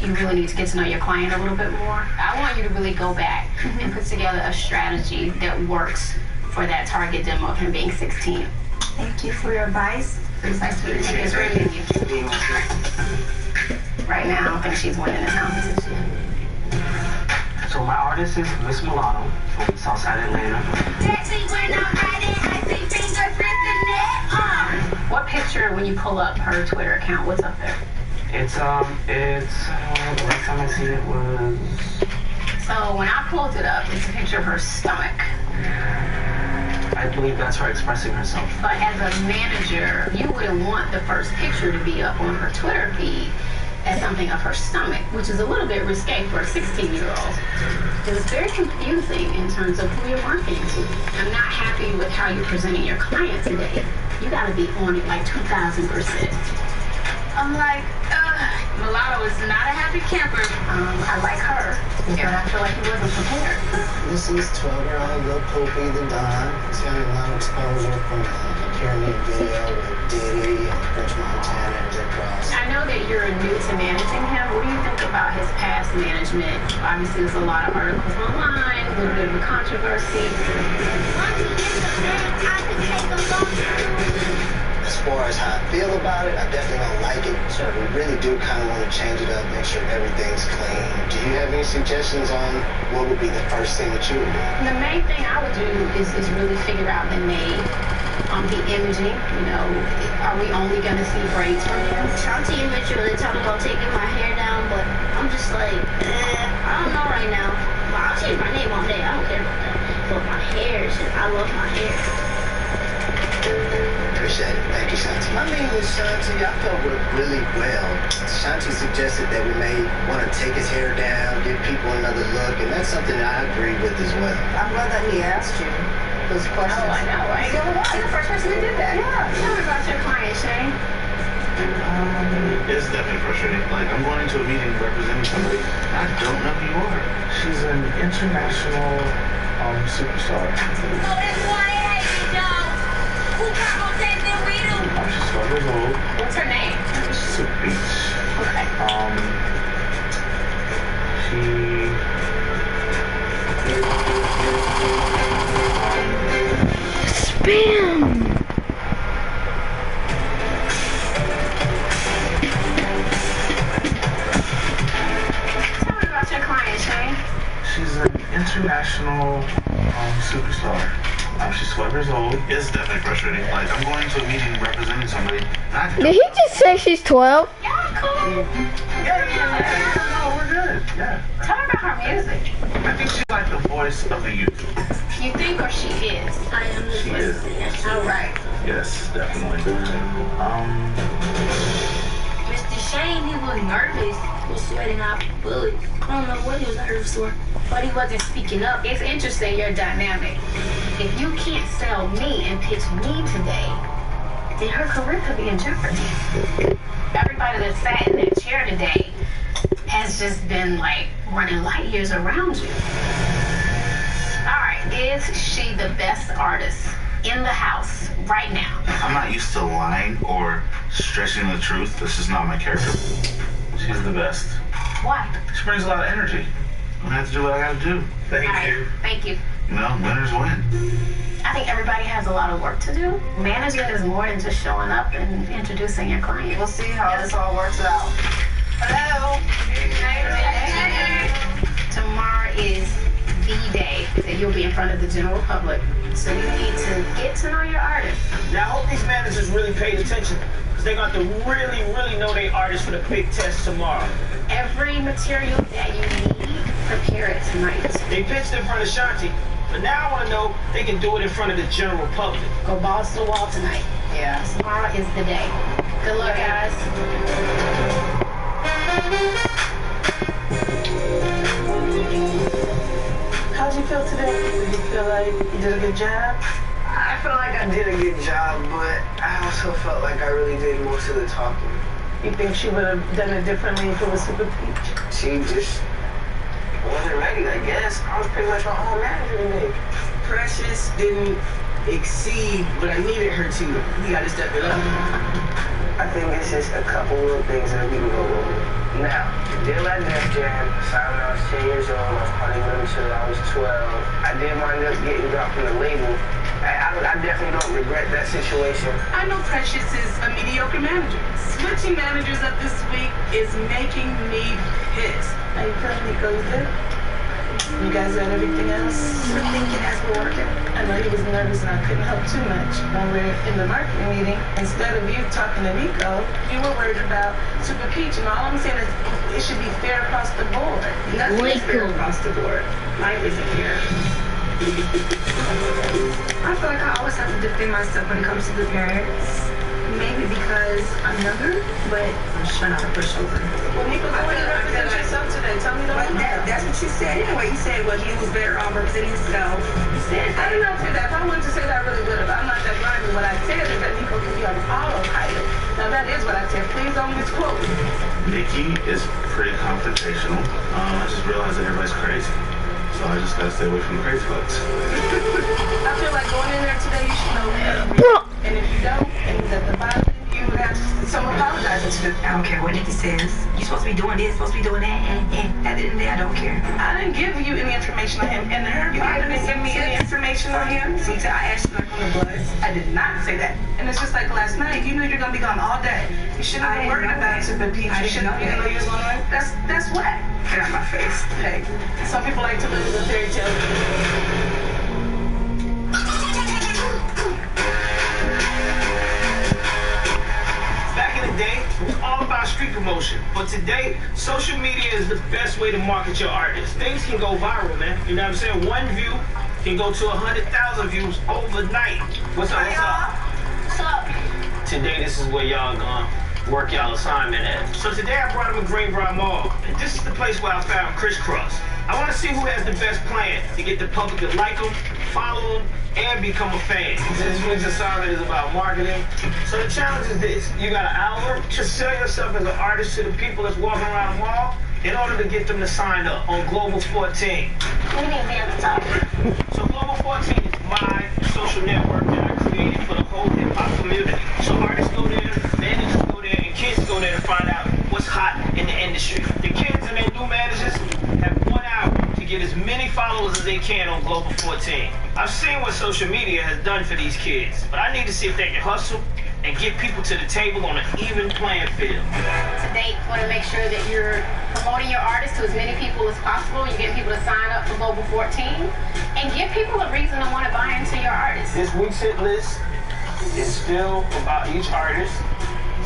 you really need to get to know your client a little bit more. I want you to really go back and put together a strategy that works for that target demo of him being 16. Thank you for your advice. It's nice to meet you. It's really good to meet you. Right now, I don't think she's winning this competition. So my artist is Miss Mulatto from Southside Atlanta. What picture, when you pull up her Twitter account, what's up there? It's the last time I seen it was... So when I pulled it up, it's a picture of her stomach. I believe that's her expressing herself. But as a manager, you wouldn't want the first picture to be up on her Twitter feed as something of her stomach, which is a little bit risque for a 16-year-old. It was very confusing in terms of who you're marketing to. I'm not happy with how you're presenting your client today. You gotta be on it like 2,000%. I'm like, Mulatto is not a happy camper. I like her, but I feel like he wasn't prepared. This is 12-year-old Lil Poopy the Don. He's got a lot of exposure from a pyramid video with Diddy and French Montana and Rick Ross. I know that you're new to managing him. What do you think about his past management? Obviously, there's a lot of articles online, a little bit of a controversy. That's far as how I feel about it, I definitely don't like it. So we really do kind of want to change it up, make sure everything's clean. Do you have any suggestions on what would be the first thing that you would do? The main thing I would do is really figure out the name, the imaging. You know, are we only going to see braids from him? Shanti and Mitchell, they talking about taking my hair down, but I'm just like, I don't know right now. Well, I'll change my name all day. I don't care about that. But my hair, I love my hair. Appreciate it. Thank you, Shanti. My meeting with Shanti, I felt worked really well. Shanti suggested that we may want to take his hair down, give people another look, and that's something that I agree with as well. I'm glad that he asked you those questions. Oh, I know, right? You're the first person who did that. Yeah. Tell me about your client, Shane. It's definitely frustrating. Like, I'm going into a meeting representing somebody I don't know who you are. She's an international superstar. So that's why I hate you, dog. Who got more taste than we do? She's 12 years old. What's her name? Super Beach. Okay. Spam! Tell me about your client, Shane. She's an international superstar. She's 12 years old. It's definitely frustrating. Like, I'm going to a meeting representing somebody I don't Did he just say she's 12? Yeah, cool. Yeah, no, we're good. Yeah. Tell me about her music. I think she's like the voice of the youth. You think or she is? I am the She is. All right. Yes, definitely. Mr. Shane, he was nervous. He was sweating out bullets. I don't know what he was nervous for, but he wasn't speaking up. It's interesting, your dynamic. If you can't sell me and pitch me today, then her career could be in jeopardy. Everybody that sat in their chair today has just been like running light years around you. All right, is she the best artist in the house right now? I'm not used to lying or stretching the truth. This is not my character. She's the best. Why? She brings a lot of energy. I have to do what I gotta do. Thank you. Thank you. You know, winners win. I think everybody has a lot of work to do. Management is more than just showing up and introducing your client. We'll see how this all works out. Hello. Hey. Tomorrow is the day that you'll be in front of the general public. So you need to get to know your artist. Now, I hope these managers really paid attention, because they're going to have to really, really know their artists for the big test tomorrow. Every material that you need, prepare it tonight. They pitched in front of Shanti, but now I want to know they can do it in front of the general public. Go balls to the wall tonight. Yeah. Tomorrow is the day. Good luck, guys. How'd you feel today? Did you feel like you did a good job? I felt like I did a good job, but I also felt like I really did most of the talking. You think she would have done it differently if it was Super Peach? She just wasn't ready, I guess. I was pretty much my own manager today. Precious didn't exceed what I needed her to. We gotta step it up. I think it's just a couple little things that we can go over. Now, the deal at Def Jam, signed when I was 10 years old, I was probably with him until I was 12. I did wind up getting dropped from the label. I definitely don't regret that situation. I know Precious is a mediocre manager. Switching managers up this week is making me pissed. How you feeling, Nico? You good? You guys got everything else? We're thinking as we're working. I know he was nervous and I couldn't help too much. When we were in the marketing meeting, instead of you talking to Nico, you were worried about Super Peach. And all I'm saying is it should be fair across the board. Nothing is fair across the board. Life isn't fair. I feel like I always have to defend myself when it comes to the parents. Maybe because I'm younger, but I'm just trying not to push over. Well, Nico, go ahead and represent yourself today. Tell me the one. That's what you said anyway. You said, well, he was better off representing himself. You said I did not say that. If I wanted to say that, I really would have. I'm not that grimy. What I said is that Nico can be on autopilot. Now, that is what I said. Please don't misquote me. Nikki is pretty confrontational. I just realized that everybody's crazy. So I just gotta stay away from the crazy folks. I feel like going in there today, you should know who. And if you don't, and that the bottom, you would have to, someone apologizes to. I don't care what Nikki says. You supposed to be doing this, supposed to be doing that, and at the end of the day, I don't care. I didn't give you any information on him, and her father didn't give me any information on him. See, I asked you like on the bus. I did not say that. And it's just like last night, you knew you're gonna be gone all day. You shouldn't have been worried about it, but Peach. You shouldn't have been know you was gonna. That's whack. Get out my face. Hey, some people like to live in a fairy tale. Back in the day, it was all about street promotion. But today, social media is the best way to market your artist. Things can go viral, man. You know what I'm saying? One view can go to 100,000 views overnight. What's up? What's up? What's up? Today, this is where y'all gonna work y'all assignment at. So today, I brought him to Greenbrier Mall. And this is the place where I found Crisscross. I want to see who has the best plan to get the public to like him, follow him, and become a fan. This week's assignment is about marketing. So the challenge is this. You got an hour to sell yourself as an artist to the people that's walking around the mall in order to get them to sign up on Global 14. We need to be at the top. So Global 14 is my social network that I created for the whole hip-hop community. So artists go there, managers go there, and kids go there to find out what's hot in the industry. The kids and their new managers have 1 hour to get as many followers as they can on Global 14. I've seen what social media has done for these kids, but I need to see if they can hustle and get people to the table on an even playing field. Today, you want to make sure that you're promoting your artist to as many people as possible. You get people to sign up for Global 14 and give people a reason to want to buy into your artist. This week's hit list is still about each artist,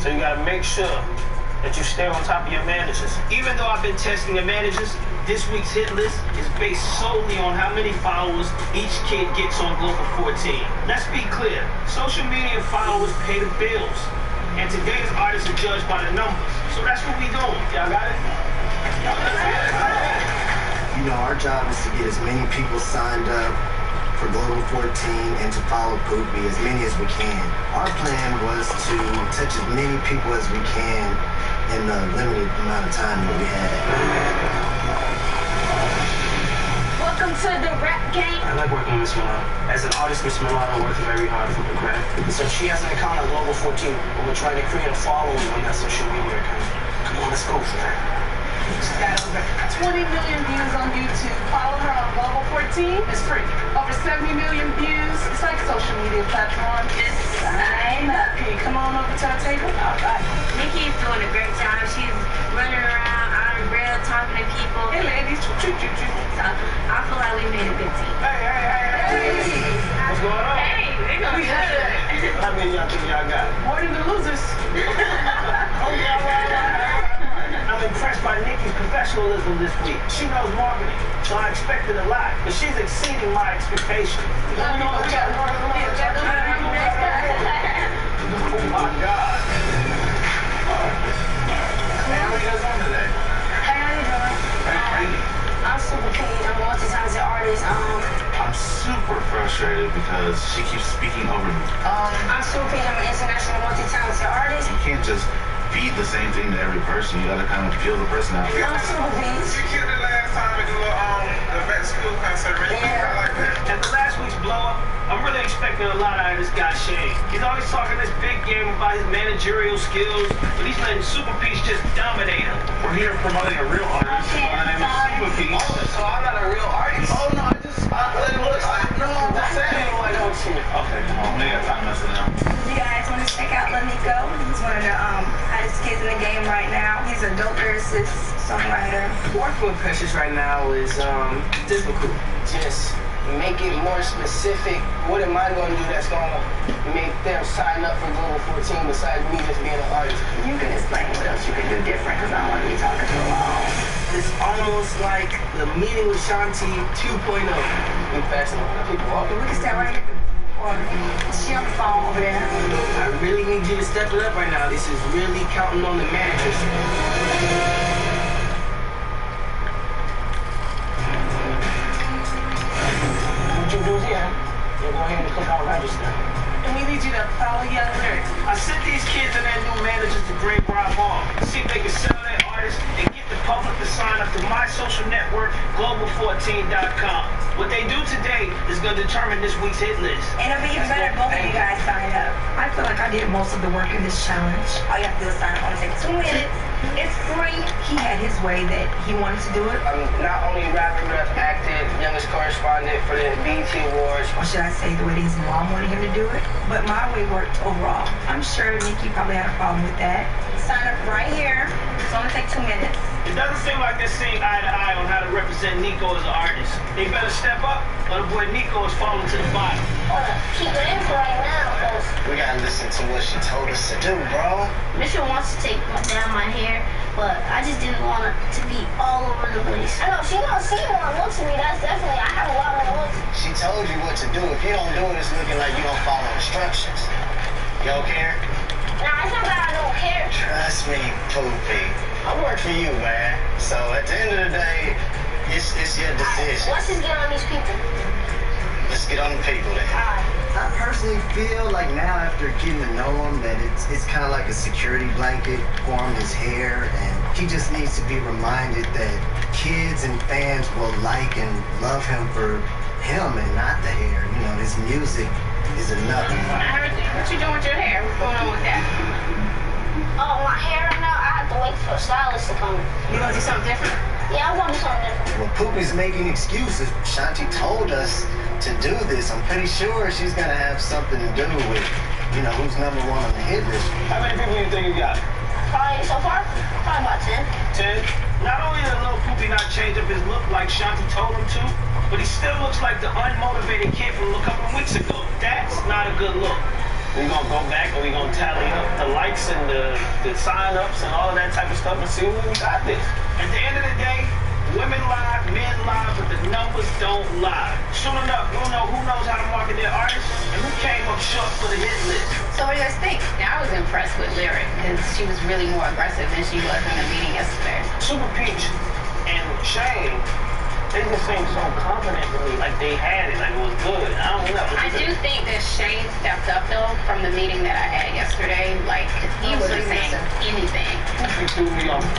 so you gotta make sure that you stay on top of your managers. Even though I've been testing the managers, this week's hit list is based solely on how many followers each kid gets on Global 14. Let's be clear, social media followers pay the bills, and today's artists are judged by the numbers. So that's what we doing. Y'all got it? You know, our job is to get as many people signed up for Global 14 and to follow Poopy, as many as we can. Our plan was to touch as many people as we can in the limited amount of time that we had. Welcome to the rap game. I like working with Miss Mulatto. As an artist, Miss Mulatto worked very hard for the craft. So she has an account on Global 14, but we're trying to create a following on that social media account. Come on, let's go for that. She's got over 20 million views on YouTube. Follow her on Global 14. It's free. Over 70 million views. It's like a social media platform. Just sign up. Can you come on over to our table? All right. Nikki is doing a great job. She's running around out of breath, talking to people. Hey, ladies. So I feel like we made a good team. Hey. What's going on? Hey, they're going to be good. How many y'all think y'all got? More than the losers. I'm impressed by Nikki's professionalism this week. She knows marketing, so I expected a lot, but she's exceeding my expectations. Oh my God. Hey, how are you guys doing today? Hey, how you doing? I'm super paid. I'm a multi-talented artist. I'm super frustrated because she keeps speaking over me. I'm super paid. I'm an international multi-talented artist. You can't just feed the same thing to every person. You gotta kind of feel the person out. I'm super paid. You killed it last time at the vet school concert, right? Yeah. I like that. After last week's blow-up, I'm really expecting a lot out of this guy, Shane. He's always talking this big game about his managerial skills, but he's letting Super Peach just dominate him. We're here promoting a real artist. My name is Super Peach. Oh, so I'm not a real artist? Oh, no, I'm just saying. Okay, come on. We got time messing up. You guys want to check out Lamico? He's one of the hottest kids in the game right now. He's a dope lyricist, songwriter. Working with Precious right now is difficult. Just make it more specific. What am I going to do that's going to make them sign up for Global 14 besides me just being an artist? You can explain what else you can do different because I don't want to be talking too long. It's almost like the meeting with Shanti 2.0. In fact, people walking. We can step right here. Or she on the phone over there. I really need you to step it up right now. This is really counting on the managers. What you do here, you go ahead and click on register. And we need you to follow Young Lyrics. I sent these kids and their new managers to Greenbrier Mall to see if they can sell their artists and get the public to sign up to my social network, Global14.com. What they do today is going to determine this week's hit list. And it'll be even better if both of you guys sign up. I feel like I did most of the work in this challenge. All you have to do is sign up. It only takes 2 minutes. It's free. He had his way that he wanted to do it. I'm not only a rapper, but I've acted, youngest correspondent for the BET Awards. Or should I say the way that his mom wanted him to do it? But my way worked overall. I'm sure Nikki probably had a problem with that. Sign up right here. It's only take 2 minutes. It doesn't seem like they're seeing eye to eye on how to represent Nico as an artist. They better step up, or the boy Nico is falling to the bottom. Keep it in for right now, because We gotta listen to what she told us to do, bro. Mission wants to take down my hair, but I just didn't want it to be all over the place. I know, she don't see more looks to me. That's definitely, I have a lot more looks. She told you what to do. If you don't do it, it's looking like you don't follow instructions. You don't care? Nah, it's not that I don't care. Trust me, Poopy. I work for you, man. So at the end of the day, it's your decision. Let's just get on these people. Let's get on the people then. I personally feel like now after getting to know him that it's kind of like a security blanket formed his hair, and he just needs to be reminded that kids and fans will like and love him for him and not the hair. You know, his music is enough. I heard you. What you doing with your hair? What's going on with that? Oh, my hair right now, I have to wait for a stylist to come. You gonna do something different? Yeah, I'm gonna do something different. Well, Poopy's making excuses. Shanti told us to do this. I'm pretty sure she's gonna have something to do with, you know, who's #1 on the hit list. How many people do you think you got? Probably so far, probably about 10. 10? Not only did Lil Poopy not change up his look like Shanti told him to, but he still looks like the unmotivated kid from a couple of weeks ago. That's not a good look. We gonna go back and we gonna tally up the likes and the sign-ups and all of that type of stuff and see who we got this. At the end of the day, women lie, men lie, but the numbers don't lie. Soon enough, we'll know who knows how to market their artists and who came up short for the hit list. So what do you guys think? I was impressed with Lyric because she was really more aggressive than she was in the meeting yesterday. Super Peach and Shane, they just seemed so confident to me, like they had it, like it was good. I don't know. I do think that Shane stepped up though from the meeting that I had yesterday. Like, cause he wasn't saying anything.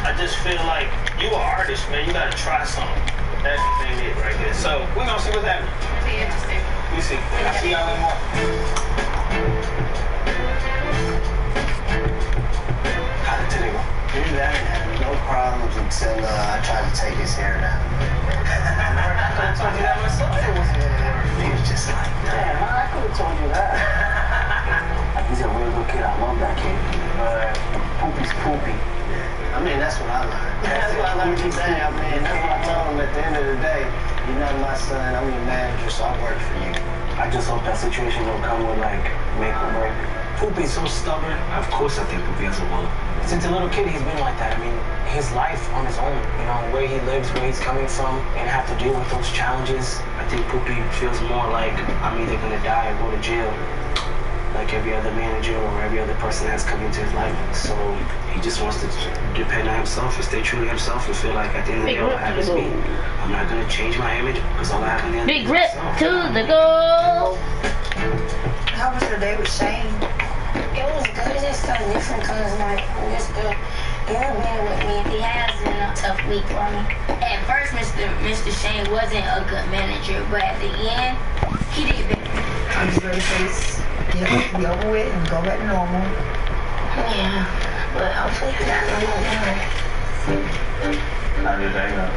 I just feel like you an artist, man. You gotta try something. That's the thing it right there. So we're gonna see what's happening. It'll be interesting. We see. I see y'all in more. How did it go? Dude, I didn't have no problems until I tried to take his hair down. I could have told you that myself. He was just like, damn, I could have told you that. He's a real good kid. I love that kid. Poopy's poopy. I mean, that's what I learned. That's what I learned today. I mean, that's what I told him at the end of the day. You're not my son. I'm your manager, so I work for you. I just hope that situation don't come with like make or break. Poopy's so stubborn. Of course I think Poopy has a will. Since a little kid, he's been like that. I mean, his life on his own, you know, where he lives, where he's coming from, and have to deal with those challenges. I think Poopy feels more like I'm either gonna die or go to jail, like every other manager or every other person that's come into his life. So he just wants to depend on himself and stay true to himself and feel like at the end of the day, all I have is me. I'm not gonna change my image because all I have in the end Big rip to the goal. How was your day with Shane? It was good. It's just so different because, like, Mr. being with me, he has been a tough week for me. At first, Mr. Shane wasn't a good manager, but at the end, he did better. I'm just ready for this deal to be over with and go back to normal. Yeah, but hopefully I got no more down. How did they go?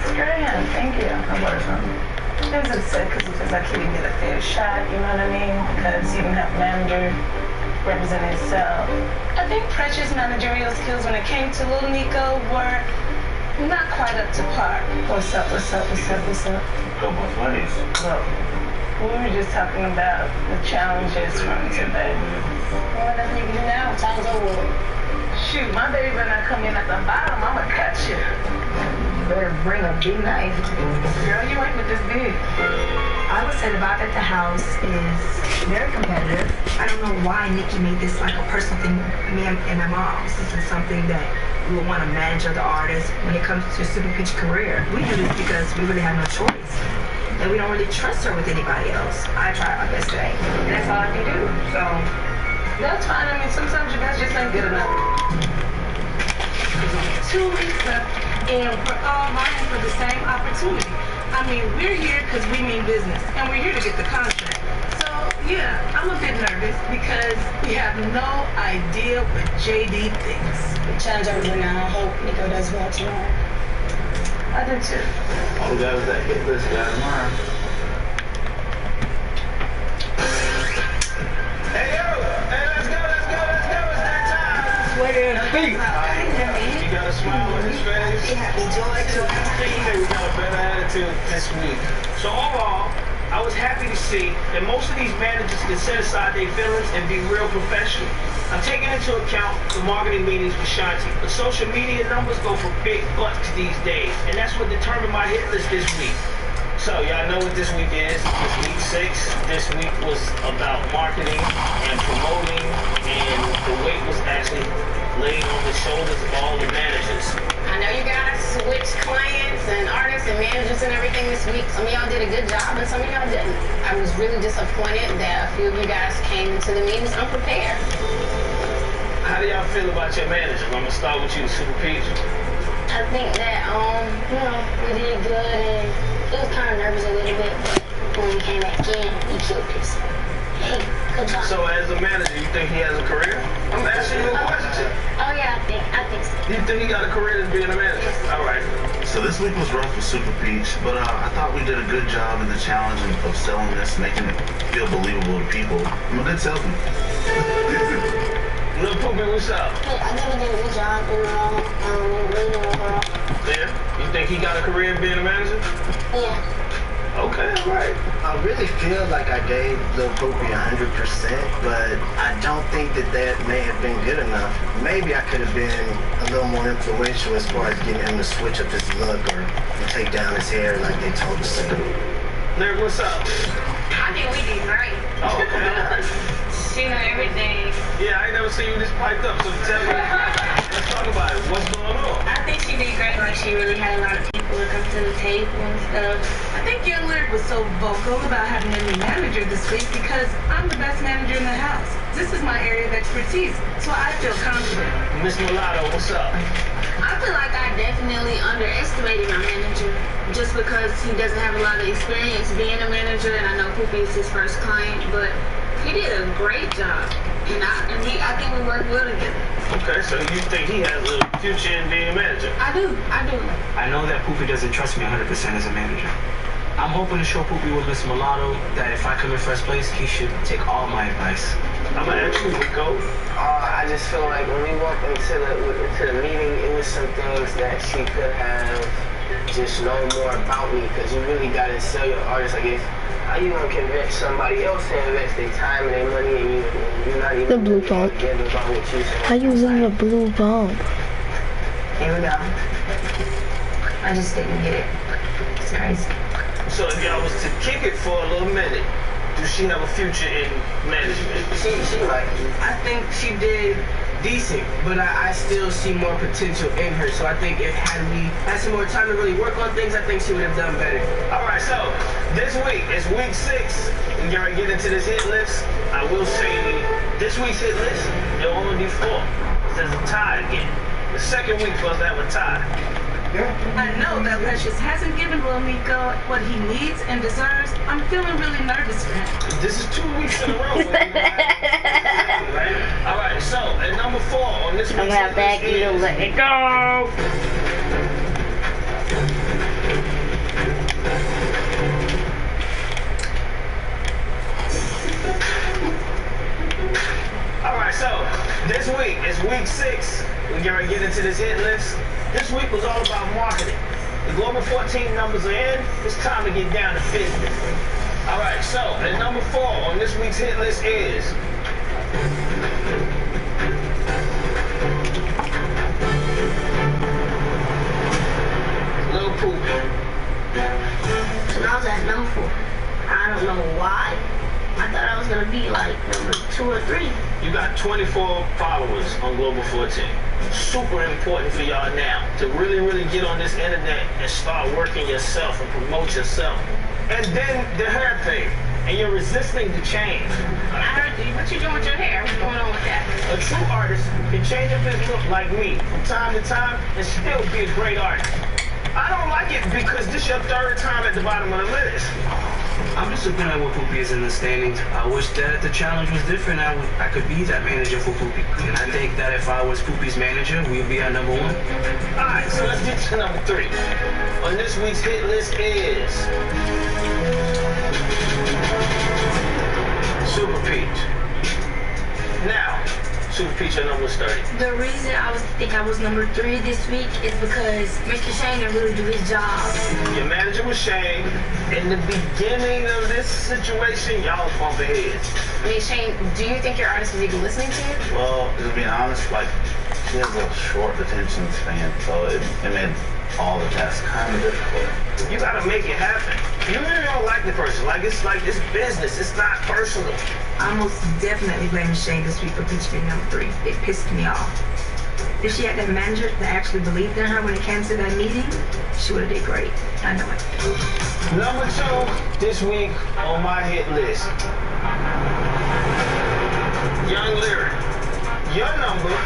It's great, thank you. How about something? I was upset because it feels like he didn't get a fair shot, you know what I mean? Because he didn't have a manager representing himself. I think Precious' managerial skills when it came to Lil Nico were not quite up to par. What's up? Go both ways. Well, we were just talking about the challenges from today. What does he do now? Time's over. Shoot, my baby better not come in at the bottom. I'ma cut you. Better bring a big knife. Girl, you ain't with this big. I would say the vibe at the house is very competitive. I don't know why Nikki made this like a personal thing, me and my mom. This is something that we would want to manage other artists when it comes to Super Peach career. We do this because we really have no choice. And we don't really trust her with anybody else. I tried my best today, and that's all I can do. So that's fine. I mean, sometimes you guys just ain't good enough. 2 weeks left, and we're all vying for the same opportunity. I mean, we're here because we mean business, and we're here to get the contract. So, Yeah, I'm a bit nervous because we have no idea what JD thinks. Challenge over now. I hope Nico does well tomorrow. I do too. All we got is that hit list guy tomorrow. Hey, yo! Hey, let's go! It's that time! Sweater and feet. You got a smile on his face. He happy joy to We got a better attitude this week. So overall, I was happy to see that most of these managers can set aside their feelings and be real professional. I'm taking into account the marketing meetings with Shanti, but social media numbers go for big bucks these days, and that's what determined my hit list this week. So y'all know what this week is. It's week 6. This week was about marketing and promoting, and the weight was actually laid on the shoulders of all the managers. I know you guys switched clients and artists and managers and everything this week. Some of y'all did a good job and some of y'all didn't. I was really disappointed that a few of you guys came into the meetings unprepared. How do y'all feel about your managers? I'm gonna start with you, Super Peach. I think that, we did good, and it was kind of nervous a little bit, but when we came back in, we killed this. Hey, good job. So as a manager, you think he has a career? I'm asking you a question. Oh yeah, I think so. You think he got a career as being a manager? All right. So this week was rough with Super Peach, but I thought we did a good job in the challenge of selling this, making it feel believable to people. I'm a good salesman. Lil Poopy, what's up? Hey, I think we did a good job leading overall. Yeah? You think he got a career being a manager? Yeah. Okay, all right. I really feel like I gave Lil Poopy 100%, but I don't think that may have been good enough. Maybe I could have been a little more influential as far as getting him to switch up his look or take down his hair like they told us to do. Lyric, what's up? I think we did great. Oh, okay, all right. She knew everything. Yeah, I ain't never seen you this piped up, so tell me, let's talk about it. What's going on? I think she did great. Like, she really had a lot of people to come to the table and stuff. I think Young Lyric was so vocal about having a new manager this week because I'm the best manager in the house. This is my area of expertise, so I feel confident. Miss Mulatto, what's up? I feel like I definitely underestimated my manager just because he doesn't have a lot of experience being a manager, and I know Poopy is his first client, but he did a great job, and I think we worked well together. Okay, so you think he has a future in being a manager? I do. I know that Poopy doesn't trust me 100% as a manager. I'm hoping to show Poopy with Miss Mulatto that if I come in first place, he should take all my advice. I'm gonna ask you, Rico. I just feel like when we walked into the meeting, it was some things that she could have just known more about me, because you really gotta sell your artist. Like, how you gonna convince somebody else to invest their time and their money, and you're not even The blue bump. about what you say? How using the blue bump? Here we go. I just didn't get it. It's crazy. So if y'all was to kick it for a little minute, do she have a future in management? She might. I think she did decent, but I still see more potential in her. So I think if had we had some more time to really work on things, I think she would have done better. All right, so this week is week 6. We're gonna get into this hit list. I will say this week's hit list, there'll only be 4. There's a tie again. The second week supposed to have a tie. I know that Precious hasn't given Lil Nico what he needs and deserves. I'm feeling really nervous for him. This is 2 weeks in a row. Right? All right, so at number 4 on this week's hit list is... Let it go. Alright, so this week is week 6. We're gonna get into this hit list. This week was all about marketing. The Global 14 numbers are in. It's time to get down to business. Alright, so at number 4 on this week's hit list is Lil Poopy. So I was at number 4. I don't know why. I thought I was gonna be like number 2 or 3. You got 24 followers on Global 14. Super important for y'all now to really get on this internet and start working yourself and promote yourself. And then the hair thing, and you're resisting the change. I heard you. What you doing with your hair? What's going on with that? A true artist can change up his look like me from time to time and still be a great artist. I don't like it because this is your 3rd time at the bottom of the list. I'm disappointed with Poopy is in the standings. I wish that the challenge was different. I could be that manager for Poopy. And I think that if I was Poopy's manager, we'd be at number 1. Alright, so let's get to number 3. On this week's hit list is Super Peach. Now, Super Peach, your number was 30. The reason I was number 3 this week is because Mr. Shane didn't really do his job. Your manager was Shane. In the beginning of this situation, y'all was bumping heads. I mean, Shane, do you think your artist was even listening to you? Well, to be honest, like, he has a short attention span, so it made all the tasks kind of difficult. You gotta make it happen. You really don't like the person. Like it's business. It's not personal. I most definitely blame Shane this week for Peach being number 3. It pissed me off. If she had that manager that actually believed in her when it came to that meeting, she would have did great. I know it. Number 2 this week on my hit list. Young Lyric. Your number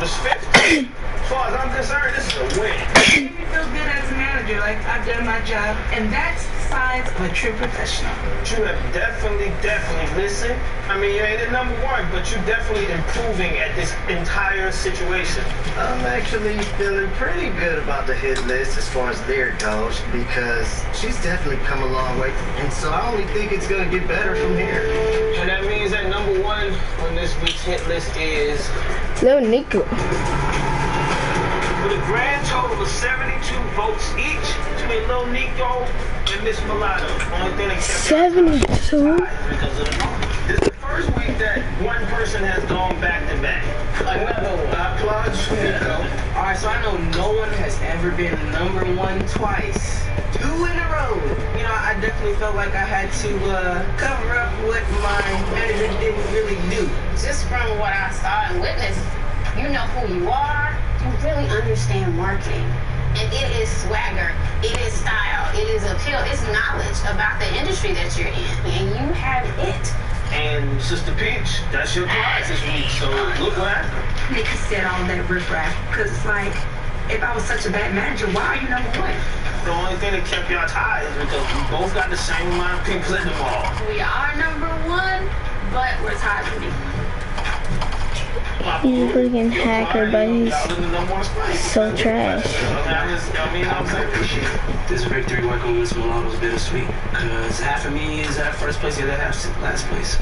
was 50. As far as I'm concerned, this is a win. It made me feel good as a manager, like I've done my job, and that's the signs of a true professional. You have definitely listened. I mean, you ain't at number 1, but you're definitely improving at this entire situation. I'm actually feeling pretty good about the hit list as far as lyric goes, because she's definitely come a long way, and so I only think it's gonna get better from here. And that means that number 1 on this week's hit list is Lil Nico. with a grand total of 72 votes each between Lil Nico and Miss Mulatto. Only thing that kept 72? because of the number. This is the first week that one person has gone back to back. Another one. I applaud you, Nico. Alright, so I know no one has ever been number 1 twice. 2 in a row. You know, I definitely felt like I had to cover up what my manager didn't really do. Just from what I saw and witnessed, you know who you are. You really understand marketing. And it is swagger, it is style, it is appeal, it's knowledge about the industry that you're in. And you have it. And Sister Peach, that's your prize this week, so look what happened. Nikki said all that riffraff, because it's like, if I was such a bad manager, why are you number 1? The only thing that kept y'all tied is because we both got the same amount of people at the mall. We are number 1, but we're tied with me. He's a freaking hacker, but he's so trash. This victory working with Miss Mulatto is bittersweet, because half of me is at first place, the other half's in last place.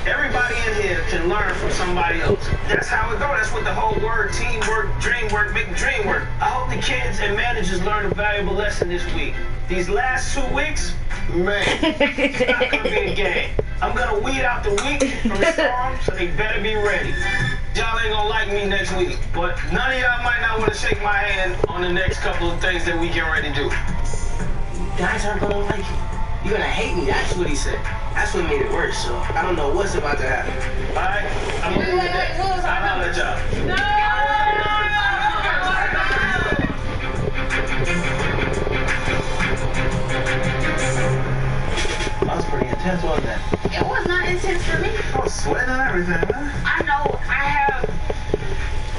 Everybody in here can learn from somebody else. That's how it goes. That's what the whole word teamwork, dream work, make the dream work. I hope the kids and managers learned a valuable lesson this week. These last 2 weeks, man, it's not gonna be a game. I'm gonna weed out the weak from the storm, so they better be ready. Y'all ain't gonna like me next week, but none of y'all might not want to shake my hand on the next couple of things that we get ready to do. Guys aren't gonna like you. You're gonna hate me, that's what he said. That's what made it worse, so I don't know what's about to happen. Alright? I'm gonna leave that. I'll let y'all. That was pretty intense, wasn't it? It was not intense for me. I was sweating and everything, man. I know I have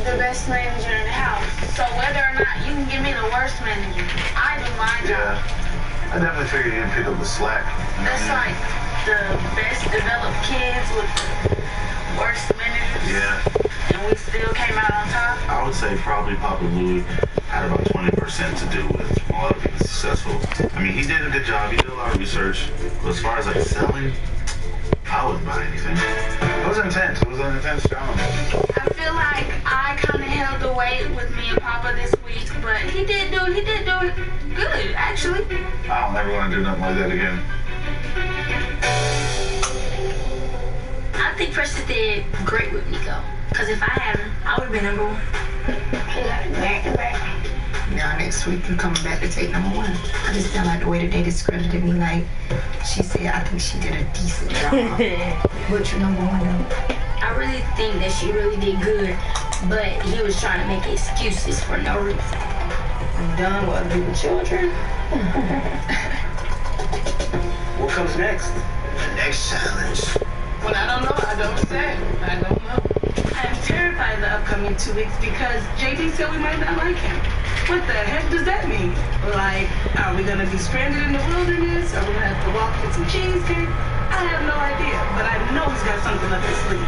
the best manager in the house, so whether or not you can give me the worst manager, I do my job. Yeah, I definitely figured you didn't pick up the slack. That's like the best developed kids with the worst managers. Yeah. And we still came out on top. I would say probably Papa Louie had about 20% to do with a lot of being successful. I mean, he did a good job. He did a lot of research. But as far as like selling, I wouldn't buy anything. It was intense. It was an intense challenge. I feel like I kind of held the weight with me and Papa this week, but he did do good, actually. I don't ever want to do nothing like that again. I think Precious did great with Nico, because if I had him, I would have been number 1. He got it back to back. Now next week you coming back to take number 1. I just feel like the way that they discredited me, like she said, I think she did a decent job. But you're number 1 though. I really think that she really did good, but he was trying to make excuses for no reason. I'm done with other people's children. What comes next? The next challenge. When I don't know, I don't say. I don't know. I'm terrified of the upcoming coming 2 weeks because JD said we might not like him. What the heck does that mean? Like, are we gonna be stranded in the wilderness? Are we gonna have to walk with some cheesecake? I have no idea, but I know he's got something up his sleeve.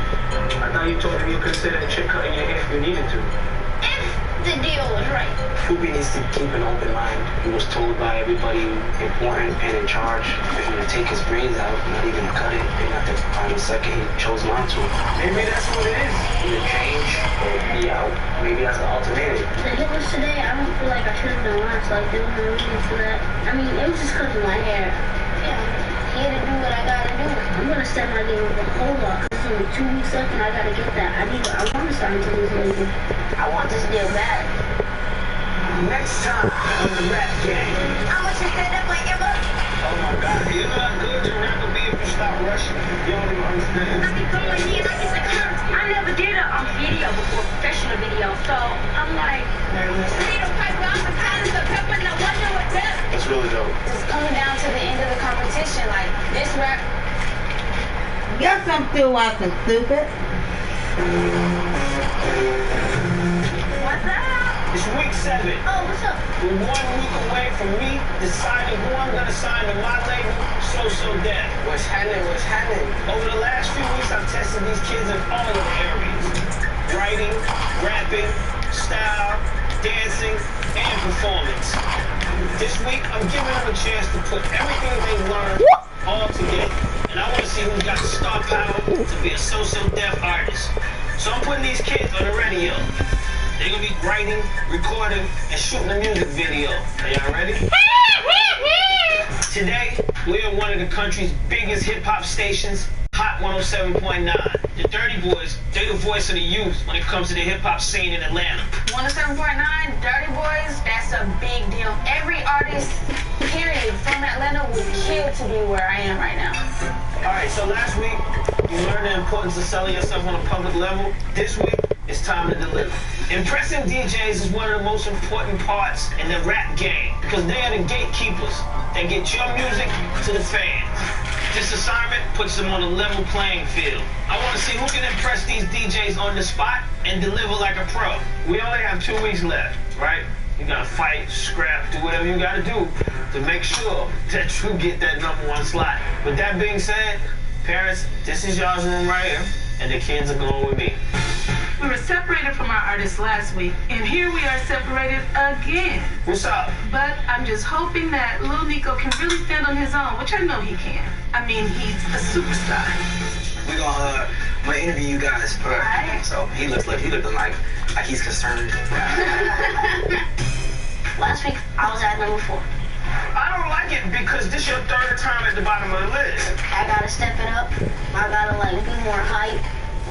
I thought you told him you could consider a chick cutting your hair if you needed to. The deal was right. Fubi needs to keep an open mind. He was told by everybody important and in charge for him to take his brains out, not even cut it. And at the final second, he chose not to. Maybe that's what it is. Either change or be out. Maybe that's the alternative. The hit was today. I don't feel like I should have done lunch. Like, there was no reason for that. I mean, it was just cutting my hair. Yeah, here to do what I gotta do. I'm gonna step my game with a whole lot. It's only 2 weeks left and I gotta get that. I want to sign to this label. I want this deal bad. Next time on the Rap Game. How much is that like ever? Oh my God, you know how good your rap will be if you stop rushing. You don't even understand. I be going here like it's a curse. I never did a video before, professional video, so I'm like, That's really dope. It's coming down to the end of the competition. Like, this rap. Guess I'm still watching, stupid. What's up? It's week 7. Oh, what's up? We're 1 week away from me deciding who I'm gonna sign to my label, So Def. What's happening? What's happening? Over the last few weeks, I've tested these kids in all of the areas. Writing, rapping, style, dancing, and performance. This week, I'm giving them a chance to put everything they've learned all together. And I want to see who's got the star power to be a So Def artist. So I'm putting these kids on the radio. They're gonna be writing, recording, and shooting a music video. Are y'all ready? Today, we're at one of the country's biggest hip-hop stations, Hot 107.9. The Dirty Boys, they're the voice of the youth when it comes to the hip-hop scene in Atlanta. 107.9, Dirty Boys, that's a big deal. Every artist, period, from Atlanta would kill to be where I am right now. All right, so last week, you learned the importance of selling yourself on a public level. This week, it's time to deliver. Impressing DJs is one of the most important parts in the rap game because they are the gatekeepers that get your music to the fans. This assignment puts them on a level playing field. I want to see who can impress these DJs on the spot and deliver like a pro. We only have 2 weeks left, right? You gotta fight, scrap, do whatever you gotta do to make sure that you get that #1 slot. With that being said, parents, this is y'all's room right here, and the kids are going with me. We were separated from our artists last week, and here we are separated again. What's up? But I'm just hoping that Lil Nico can really stand on his own, which I know he can. I mean, he's a superstar. We're gonna interview you guys first. Alright. So he looking like he's concerned. Last week, I was at number 4. I don't like it because this your 3rd time at the bottom of the list. I gotta step it up. I gotta, like, be more hype.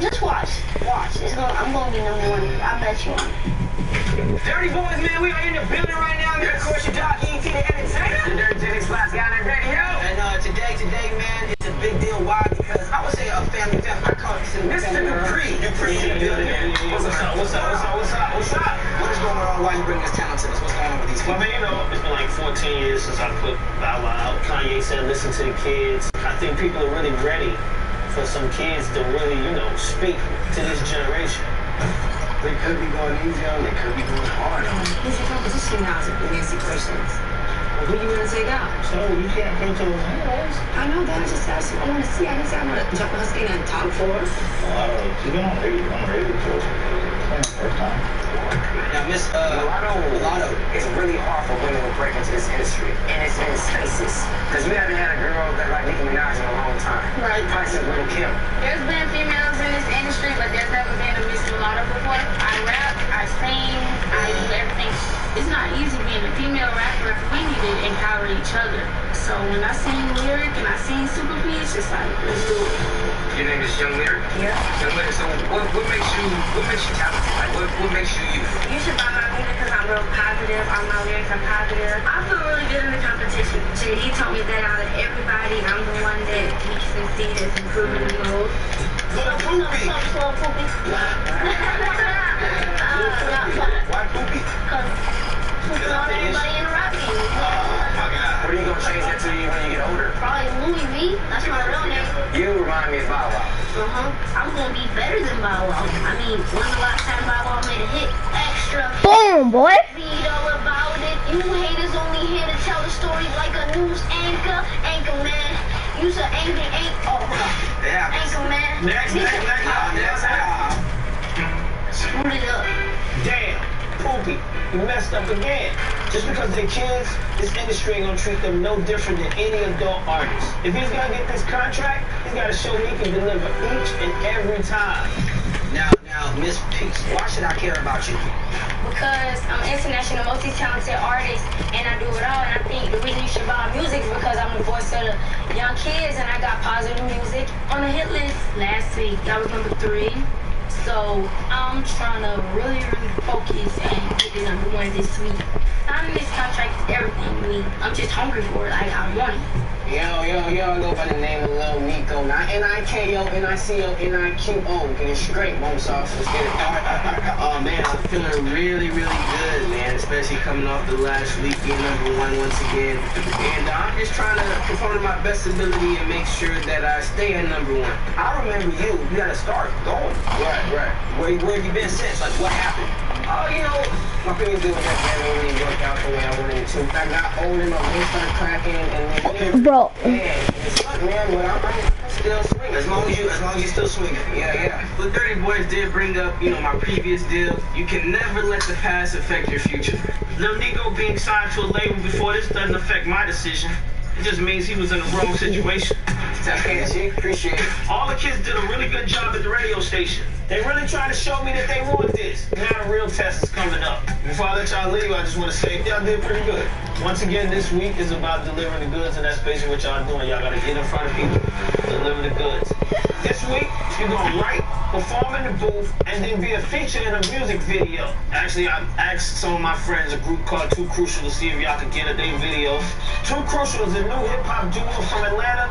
Just watch. I'm gonna be #1. I bet you on it. Dirty Boys, man, we are in the building right now. And of course, your dog E.T. the Entertainer. The Dirty Jennings Spots guy named Dirty Hill. And today, man, it's a big deal. Why? Because I would say a family death. I call it Mr. Dupree. Dupree in the building. What's up? What What is going on? Why you bring this talent to us? What's going on with these Well, people? man, you know, it's been like 14 years since I put Bow Wow out. Kanye said, listen to the kids. I think people are really ready for some kids to really, speak to this generation. They could be going easy on, they could be going hard on. It's a competition now to answer questions. Who you want to take out? So you can't come to those anyways. I know that. I just asked you. I want to see. I didn't say I'm going to jump on her skin and talk for her. She's been on radio. I'm radio shows. First time. Now, Miss Mulatto, it's really hard for women to break into this industry, and it's in spaces. Because we haven't had a girl that like Nicki Minaj in a long time. Right. Probably since Lil' Kim. There's been females in this industry, but there's never been a Miss Mulatto before. I rap, I sing, I do everything. It's not easy being a female rapper. We need to empower each other. So when I sing Lyric and I sing Super P, it's just like, let's do it. Your name is Young Lyric? Yeah. Young Lyric, so what makes you talented? Like, what makes you you? You should buy my music because I'm real positive. All my lyrics are positive. I feel really good in the competition. JD told me that out of everybody, I'm the one that he can see that's improving the most. Little Poopy. Slow Poopy. Why Poopy? Because Poopy on everybody in the rap game. Oh my God. What are you gonna change that to you when you get older? Probably Louis V. That's my real name. You remind me of Bow Wow. I'm gonna be better than Bow Wow. I mean, when's the last time Bow Wow made a hit? Extra. Boom, boy. Read all about it. You haters only here to tell the story like a news anchor. Anchor man. You's an angry oh, hold on. Yeah. Anchor man. Next. Screwed it up. Damn, Poopy, you messed up again. Just because they're kids, this industry ain't gonna treat them no different than any adult artist. If he's gonna get this contract, he's gotta show he can deliver each and every time. Now, Miss Peace, why should I care about you? Because I'm an international, multi-talented artist, and I do it all. And I think the reason you should buy music is because I'm the voice of the young kids, and I got positive music on the hit list. Last week, I was number 3. So I'm trying to really focus and get the number 1 this week. Signing this contract is everything to me. I'm just hungry for it. Like, I want it. Yo, I go by the name of Lil Nico. Not N-I-K-O, N-I-C-O, N-I-Q-O. Get it straight, bone sauce. Let's get it. Oh, man, I'm feeling really, really good, man. Especially coming off the last week, being number 1 once again. And I'm just trying to perform to my best ability and make sure that I stay at number 1. I remember you. You gotta start going. Right. Where have you been since? Like, what happened? Oh, my previous deal with that band didn't really work out the way I wanted it to. I got older, my voice started cracking, and then... Bro. Yeah, it sucked, man, but I'm still swinging. As long as you still swinging. Yeah. But Dirty Boys did bring up, my previous deal. You can never let the past affect your future. Lil Nico being signed to a label before this doesn't affect my decision. It just means he was in the wrong situation. Appreciate it. All the kids did a really good job at the radio station. They really trying to show me that they want this. Now the real test is coming up. Before I let y'all leave, I just want to say y'all did pretty good. Once again, this week is about delivering the goods, and that's basically what y'all doing. Y'all got to get in front of people, deliver the goods. This week, you're going to write, perform in the booth, and then be a feature in a music video. Actually, I asked some of my friends, a group called Too Crucial, to see if y'all could get a their videos. Too Crucial is a new hip-hop duo from Atlanta,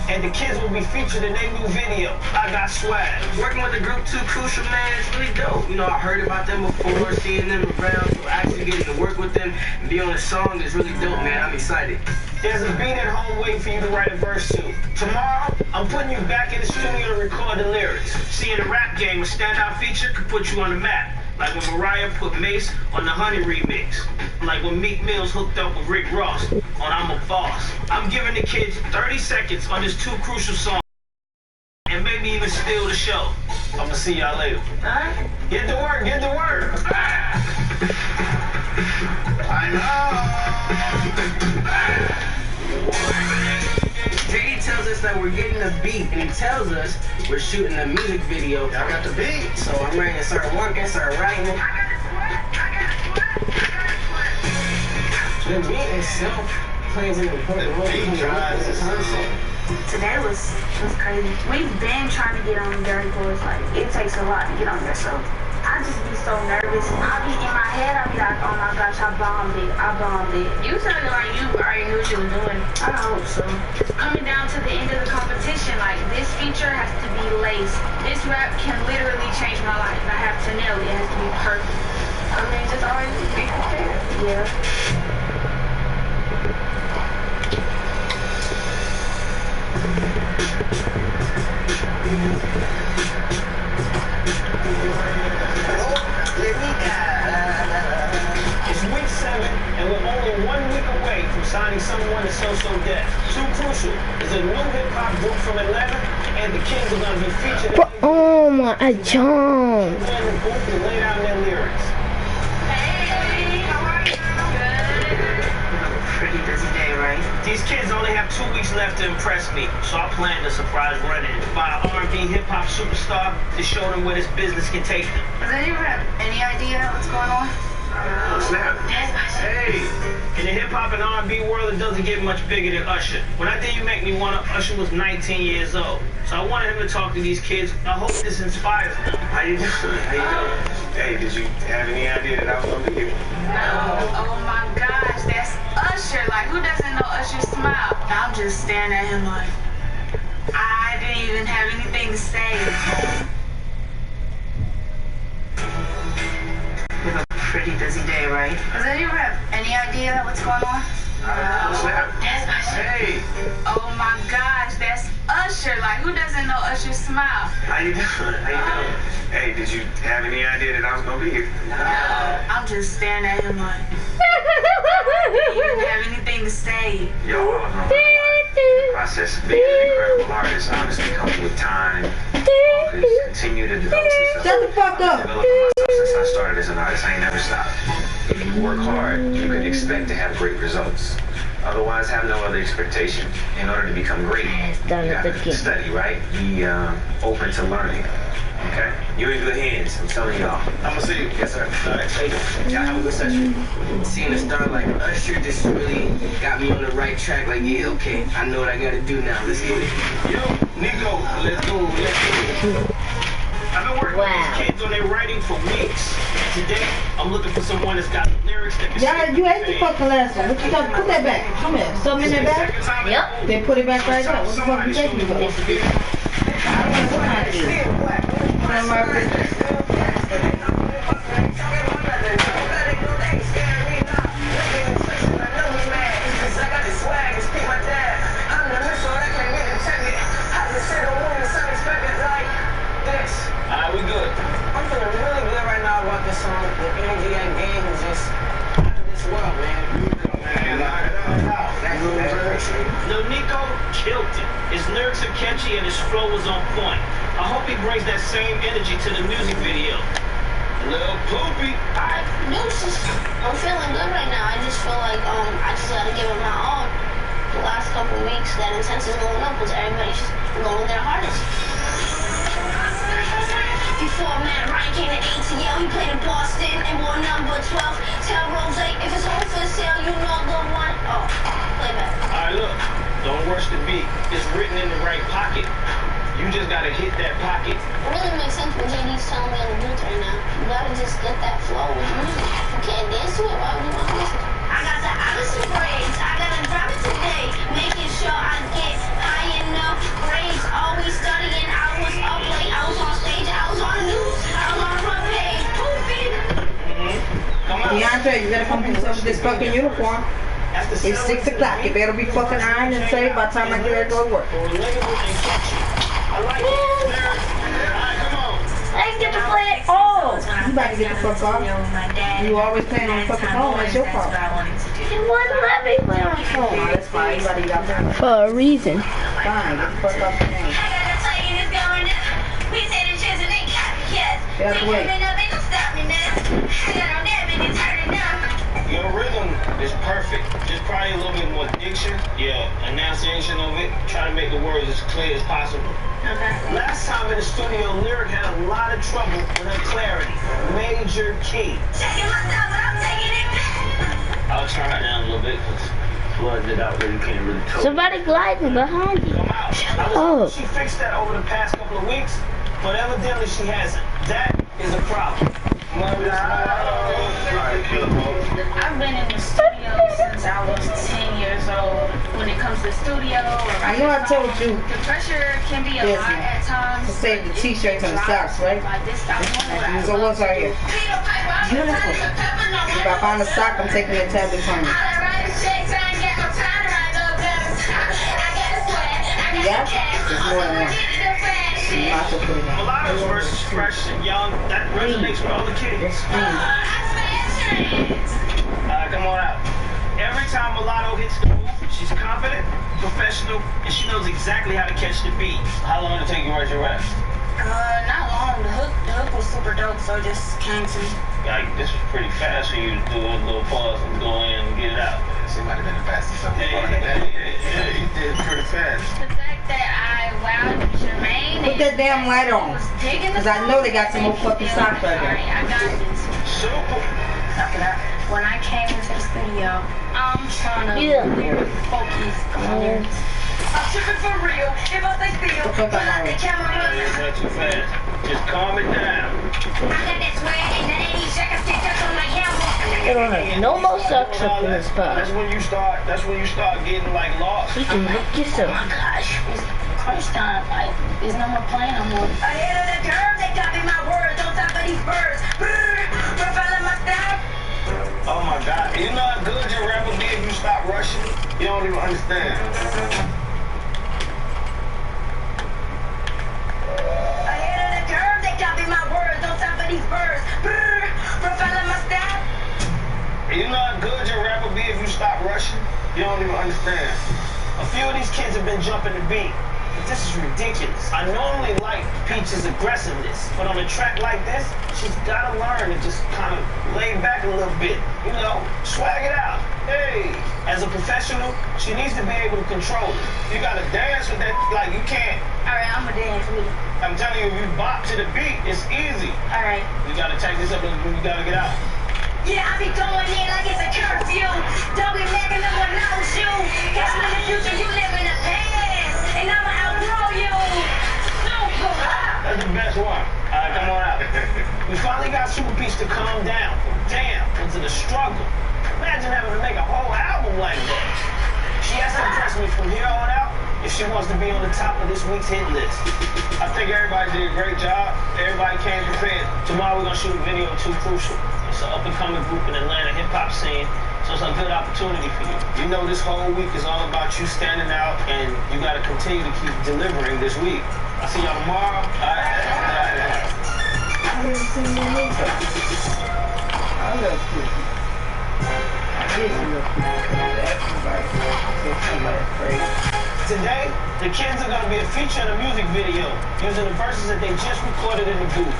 and the kids will be featured in their new video. I got swag. Working with the group Too Crucial, man, it's really dope. I heard about them before, seeing them around, so actually getting to work with them and be on a song is really dope, man. I'm excited. There's a beat at home waiting for you to write a verse to. Tomorrow, I'm putting you back in the studio to record the lyrics. See, in the rap game, a standout feature could put you on the map. Like when Mariah put Mace on the Honey remix. Like when Meek Mill's hooked up with Rick Ross on I'm a Boss. I'm giving the kids 30 seconds on this Too Crucial song. And maybe even steal the show. I'ma see y'all later. Alright? Get to work. I know. JD tells us that we're getting a beat, and he tells us we're shooting a music video. Y'all got the beat. So I'm ready to start working, start writing. The beat itself plays an important role in the concept. Today was crazy. We've been trying to get on Dirty Boys. Like, it takes a lot to get on there, so I just be so nervous. I be in my head, I be like, oh my gosh, I bombed it. You sounded like you already knew what you were doing. I hope so. Coming down to the end of the competition, like, this feature has to be laced. This rap can literally change my life. I have to nail it. It has to be perfect. I mean, just always be prepared. Yeah. It's week 7, and we're only 1 week away from signing someone to So-So Def. Too Crucial is a new hip-hop group from Atlanta, and the kids are going to be featured in Oh my John. the booth to lay down their lyrics. Pretty busy day, right? These kids only have 2 weeks left to impress me, so I plan to surprise run-in by an R&B hip-hop superstar to show them where this business can take them. Does anyone have any idea what's going on? Snap. Hey, in the hip-hop and R&B world, it doesn't get much bigger than Usher. When I Did You Make Me Wanna, Usher was 19 years old. So I wanted him to talk to these kids. I hope this inspires them. How you doing? Hey, did you have any idea that I was gonna be here? No. Oh my gosh, that's Usher. Like, who doesn't know Usher's smile? I'm just staring at him like, I didn't even have anything to say. Pretty busy day, right? Does anyone have any idea what's going on? Snap. That's Usher. Hey. Oh my gosh, that's Usher. Like, who doesn't know Usher's smile? How you doing? How you doing? Hey, did you have any idea that I was gonna be here? No. I'm just staring at him like, you didn't have anything to say. Yo, the process of being an incredible artist honestly comes with time. Focus, continue to develop yourself. Shut the fuck up. Develop myself since I started as an artist. I ain't never stopped. If you work hard, you can expect to have great results. Otherwise, have no other expectation. In order to become great, you gotta study, right? Be open to learning. Okay? You're in good hands. I'm telling y'all. I'm gonna see you. Yes, sir. All right. Hey, y'all have a good session. Seeing a star like Usher just really got me on the right track. Like, yeah, okay, I know what I gotta do now. Let's get it. Yo, Nico, let's go. I've been working with these kids on their writing for weeks. Today, I'm looking for someone that's got lyrics that can Yeah, you ate the fucking last one. What you talking? Put that back. Come here. Something in that bag? Yep. Then put it back right there. What the fuck you taking me for? Alright, we good. I'm feeling really good right now about this song. The energy I gained is just out of this world, man. Lil Nico killed it. His lyrics are catchy and his flow was on point. I hope he brings that same energy to the music video. Lil Poopy. I'm feeling good right now. I just feel like I just gotta give it my all. The last couple weeks, that intensity is going up because everybody's just going their hardest. Before Matt Ryan came to ATL, he played in Boston and wore number 12. Tell Rose if it's home for sale, you know the one. Oh, play back. Alright, look. Don't rush the beat. It's written in the right pocket. You just gotta hit that pocket. It really makes sense when JD's telling me on the booth right now. You gotta just get that flow with music. If you can't dance to it, why would you want to listen? I got the Allison braids. I gotta drop it today. Making sure I get high enough grades. Always studying. I was up late. I was on stage. I was on the news. I was on the front page. DeAndre, you gotta come do something with this fucking uniform. It's 6 o'clock. You better be fucking ironed and saved by the time I get ready to go to work. I didn't get to play it all. You about to get the fuck off. You always playing on the fucking phone. That's your fault. It wouldn't let me play on the phone. That's fine. You gotta get out there. For a reason. Fine. Get the fuck off the phone. That's way. Your rhythm is perfect. Just probably a little bit more diction. Yeah, enunciation of it. Try to make the words as clear as possible. Last time in the studio, Lyric had a lot of trouble with her clarity. Major key. I'll turn it down a little bit because flooding it out where you can't really tell. Somebody gliding behind you. Oh. She fixed that over the past couple of weeks, but evidently she hasn't. That is a problem. I've been in the studio since I was 10 years old. When it comes to studio or I know I told you. the pressure can be a lot at times. To save the t-shirts and the socks, right? These are ones right here. Beautiful. If I find a sock, I'm taking a tablet from you. Yeah? There's more than one. Mulatto's versus fresh and young. That resonates with all the kids. Come on out. Every time Mulatto hits the move, she's confident, professional, and she knows exactly how to catch the beat. How long did it take you to write your raps? Not long. The hook was super dope, so it just came to me. Like, this was pretty fast for you to do a little pause and go in and get it out. It might have been the fastest I've Yeah, you did pretty fast. The fact that I wowed Jermaine. Put that damn light on. Because I know they got some more fucking socks right there. I got this. Super. After that, when I came into the studio, I'm trying to focus on lyrics. I'm tripping for real. If I think feel, Not too fast. Just calm it down. They don't have no more socks up in this spot. That's when you start getting like lost. You can look yourself. Oh my gosh, it's crunch time. Like, there's no more playing no more. Ahead of the curve, they copy my words on top of these birds. My style. Oh my God. You know how good your rap will be if you stop rushing? You don't even understand. You don't even understand. A few of these kids have been jumping the beat. But this is ridiculous. I normally like Peach's aggressiveness, but on a track like this, she's gotta learn to just kind of lay back a little bit. You know, swag it out. Hey, as a professional, she needs to be able to control it. You gotta dance with that like you can't. Alright, I'ma dance with it. I'm telling you, if you bop to the beat, it's easy. Alright. You gotta take this up and you gotta get out. Yeah, I be going in like it's a curfew. Don't be making no one knows you. Catch me in the future, you live in the past. And I'ma outgrow you. That's the best one. Alright, come on out. We finally got Super Peach to calm down from jam into the struggle. Imagine having to make a whole album like that. She has to impress me from here on out if she wants to be on the top of this week's hit list. I think everybody did a great job. Everybody came prepared. Tomorrow we're gonna shoot a video of Too Crucial. It's an up-and-coming group in Atlanta hip-hop scene, so it's a good opportunity for you. You know this whole week is all about you standing out, and you gotta continue to keep delivering this week. I'll see y'all tomorrow. Today, the kids are going to be a feature in a music video using the verses that they just recorded in the booth.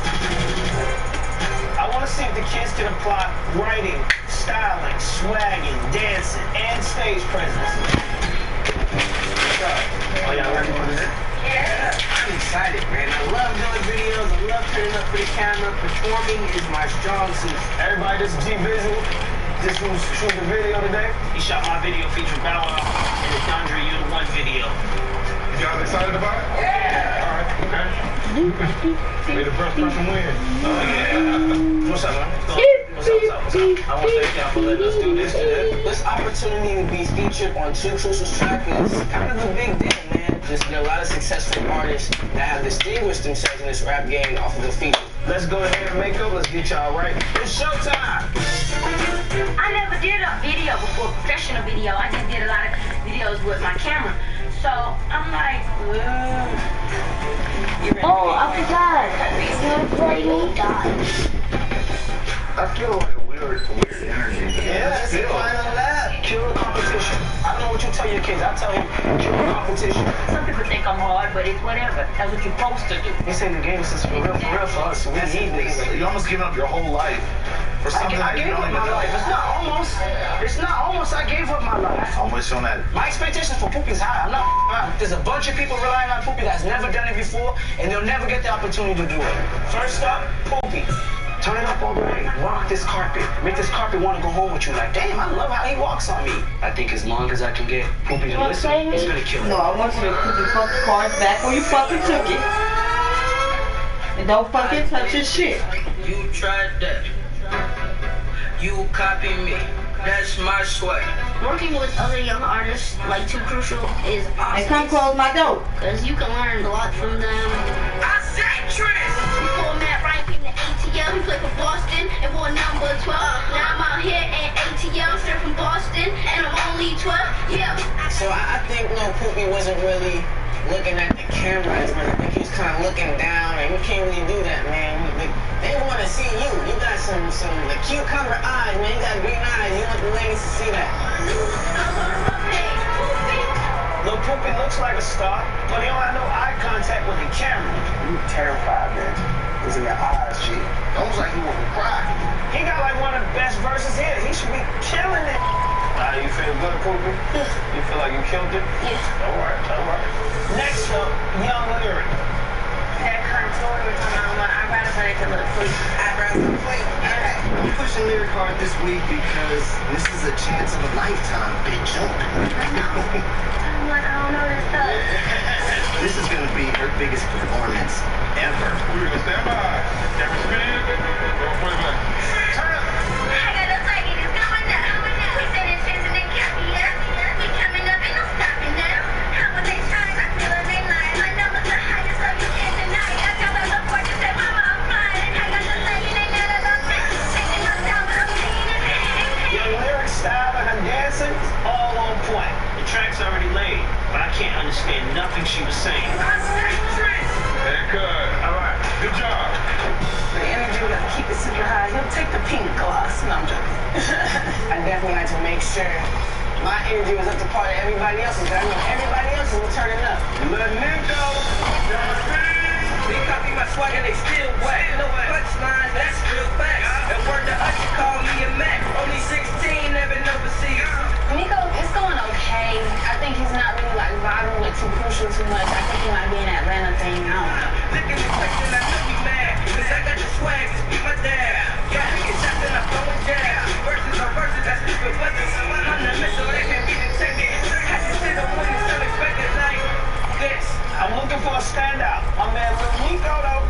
I want to see if the kids can apply writing, styling, swagging, dancing, and stage presence. Oh, y'all ready for this? Yeah, I'm excited, man. I love doing videos. I love turning up for the camera. Performing is my strong suit. Everybody, this is G Visual. This who's shooting the video today. He shot my video featuring Bow Wow in the Dondre You the One video. You guys excited about it? Yeah. All right, okay. May the best person win. Oh, yeah. What's up, man? What's up? I want to thank y'all for letting us do this today. This opportunity to be featured on Too Crucial's track is kind of a big deal, man. There are a lot of successful artists that have distinguished themselves in this rap game off of the feature. Let's go ahead and make up. Let's get y'all right. It's showtime. I never did a video before, professional video. I just did a lot of videos with my camera. So I'm like, oh, I forgot. You want to play me? I feel like a weird energy. Yeah, it's the final lap. Kill the competition. I don't know what you tell your kids. I tell them, kill the competition. Some people think I'm hard, but it's whatever. That's what you're supposed to do. They say the game is for real for us. We need this. You almost giving up your whole life for something I gave up my life. It's not almost. It's not almost. I gave up my life. Almost on that. My expectations for Poopy is high. I'm not. There's a bunch of people relying on Poopy that's never done it before, and they'll never get the opportunity to do it. First up, Poopy. Turn it up all the way. Rock this carpet. Make this carpet want to go home with you. Like, damn, I love how he walks on me. I think as long as I can get Poopy to listen, it's gonna kill him. No, I want you to put the fucking cards back where you fucking took it. And don't fucking touch his shit. You tried that. You copy me. That's my swag. Working with other young artists like Too Crucial is awesome. And come close my door. Because you can learn a lot from them. I said Tris! We call Matt Wright in the ATL. He played for Boston and wore number 12. Now I'm out here in ATL, straight from Boston, and I'm only 12. Yeah. So I think Poopy wasn't really looking at the camera as much. I think he was kind of looking down, and you can't really do that, man. They want to see you. You got some the cucumber eyes, man. You got green eyes. You want the ladies to see that. Lil Poopy looks like a star, but he don't have no eye contact with the camera. You terrified, man. It's in your eyes, G. Almost like he want to cry. He got like one of the best verses here. He should be killing it. You feel good, Poopy? Yeah. You feel like you killed it? Yeah. Don't worry. Next up, Young Lyric. That contour we're talking about, my eyebrows are like a little fleek. Eyebrows are fleek. Okay. I'm pushing Lyric hard this week because this is a chance of a lifetime, bitch. I don't know this stuff. This is going to be her biggest performance ever. We're going to stand by. Every speed. Go play back. I got a fight, it's going up. We said it's chasing and counting up. We coming up, ain't no stopping now. How would they try? I feel like they lying. My numbers are higher, so you can't deny it. I tell them the fortune, say, mama, I'm flying. I got the thing, ain't none of them things. Taking my down, but I'm taking it. Young Lyric style and her dancing, all on point. The track's already laid, but I can't understand nothing she was saying. Hey, good. All right. Good job. The energy, we gotta keep it super high. He'll take the pink gloss. No, I'm joking. I definitely like to make sure my energy was up to par to everybody else's. I know everybody else is turning up. Let Nico. They copy my swag and they still whack. No punchlines, that's real facts. And word to Usher, call me a Mac. Only 16, never overseas. Nico, it's going okay. I think he's not really like vibing with Too Crucial too much. I think he might be an Atlanta thing. I don't know. Look at the question, I know he mad. Cause I got the swag, just be my dad. Got me get shots and I'm throwing jabs. Verses on verses, that's stupid buttons. I'm the missile, they can be detected. I just sit on when it's unexpected like this. I'm looking for a standout. My man Lil Nico, though,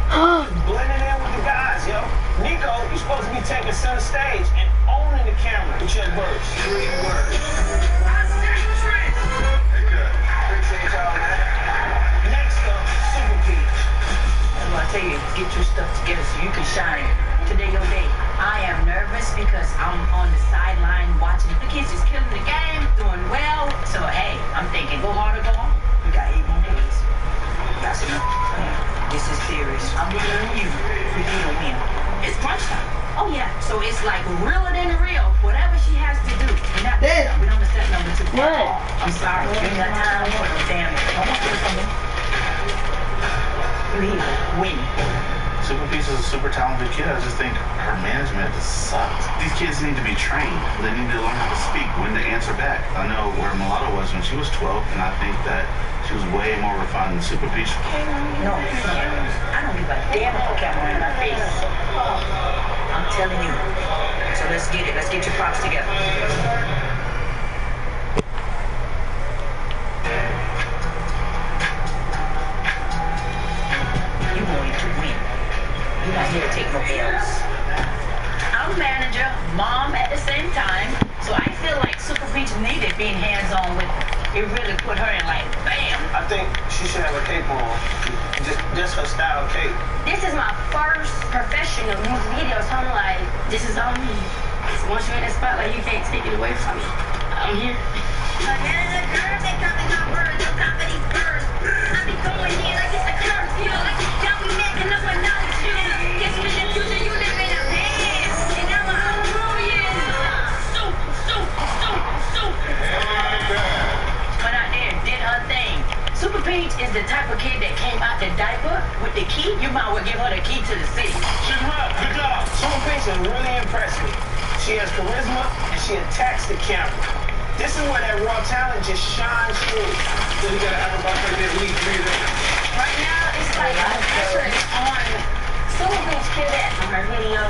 blending in with the guys, yo. Nico, you supposed to be taking center stage and owning the camera with your verse. 3 words. Appreciate y'all, man. Next up, Super Peach. I'm gonna tell you, get your stuff together so you can shine. Today your day. I am nervous because I'm on the sideline watching the kids just killing the game, doing well. So hey, I'm thinking, go hard or go home. We got 8 more days. That's enough. This is serious. I'm believing in you. We need a win. It's crunch time. Oh yeah. So it's like realer than real. Whatever she has to do. And that we don't set number 2. What? I'm sorry. You ain't got time for no damn it. I want to do something. You need to win. Super Peach is a super talented kid. I just think her management just sucks. These kids need to be trained. They need to learn how to speak, when to answer back. I know where Mulatto was when she was 12, and I think that she was way more refined than Super Peach. No, I don't give a damn if a camera in my face. I'm telling you. So let's get it. Let's get your props together. You're going to win. You're not here to take no L's. I'm manager, mom at the same time, so I feel like Super Peach needed being hands-on with her. It really put her in like, bam. I think she should have a cape on. Just her style cape. This is my first professional music video, so I'm like, this is on me. So once you're in the spotlight, you can't take it away from me. I'm here. Super Peach is the type of kid that came out the diaper with the key. You might well give her the key to the city. Shut up, good job. Super Peach has really impressed me. She has charisma and she attacks the camera. This is where that raw talent just shines through. So you gotta have about like that lead breather. Right now, it's like the pressure is on. Super Peach kid that on her video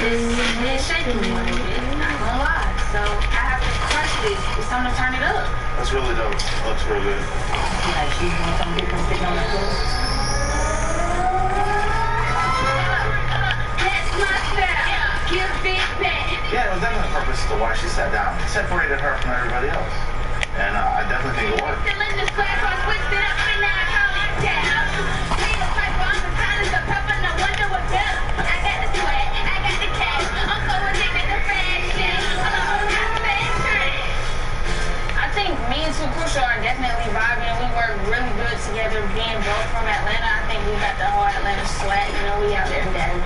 is shaking me a little bit. Not gonna lie. So I have to crush this. It's time to turn it up. That's really dope. Looks real good. Like she's doing something different sitting on the floor. That's my style. Give big back. Yeah, it was definitely a purpose to why she sat down. It separated her from everybody else. And I definitely think it worked. Still in this class, I switched it up and now I call it down. Leave a pipe on the college, the pepper, no wonder what better. I got the sweat, I got the cash. I'm so addicted to fashion. I think me and Too Crucial are definitely vibing. We work really good together. Being both from Atlanta, I think we got the whole Atlanta swag. You know, we out there battling.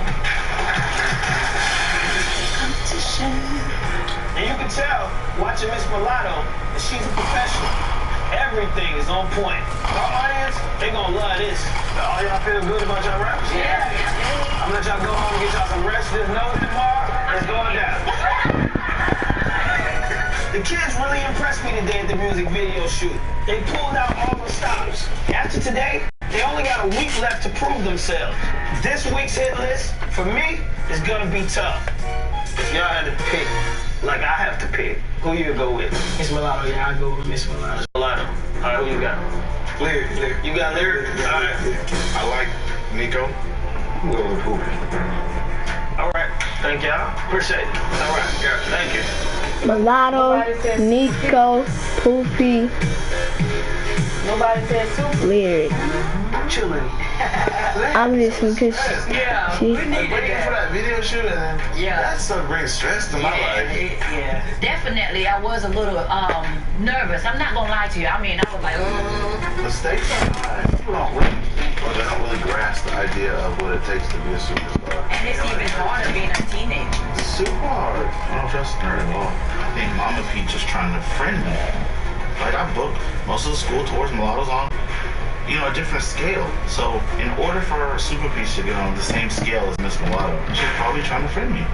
And you can tell, watching Miss Mulatto, that she's a professional. Everything is on point. Our audience, they gonna love this. All y'all feel good about y'all raps? Yeah. I'm gonna let y'all go home and get y'all some rest. Just know tomorrow, it's going down. The kids really impressed me today at the music video shoot. They pulled out all the stops. After today, they only got a week left to prove themselves. This week's hit list, for me, is gonna be tough. If y'all had to pick, like I have to pick, who you go with? Miss Mulatto, yeah, I go with Miss Mulatto. Mulatto. All right, who you got? Lyric. You got Lyric? All right. I like Nico. I'm going with Poopy. All right. Thank y'all. Appreciate it. All right. Yeah. Thank you. Mulatto, Nico, Poopy. Nobody said Super. Lyric. Chilling. Obviously, because Yeah, she. we needed Waiting for that video shoot, and that stuff brings stress to my life. Yeah, definitely. I was a little nervous. I'm not gonna lie to you. I mean, I was like, The stakes are high. People don't really grasp the idea of what it takes to be a superstar. And it's even harder being a teenager. It's super hard. I don't trust her at all. I think Mama P just trying to friend me. Like, I booked most of the school tours, mulattoes on, you know, a different scale. So in order for Super Peach to get on the same scale as Miss Mulatto, she's probably trying to friend me.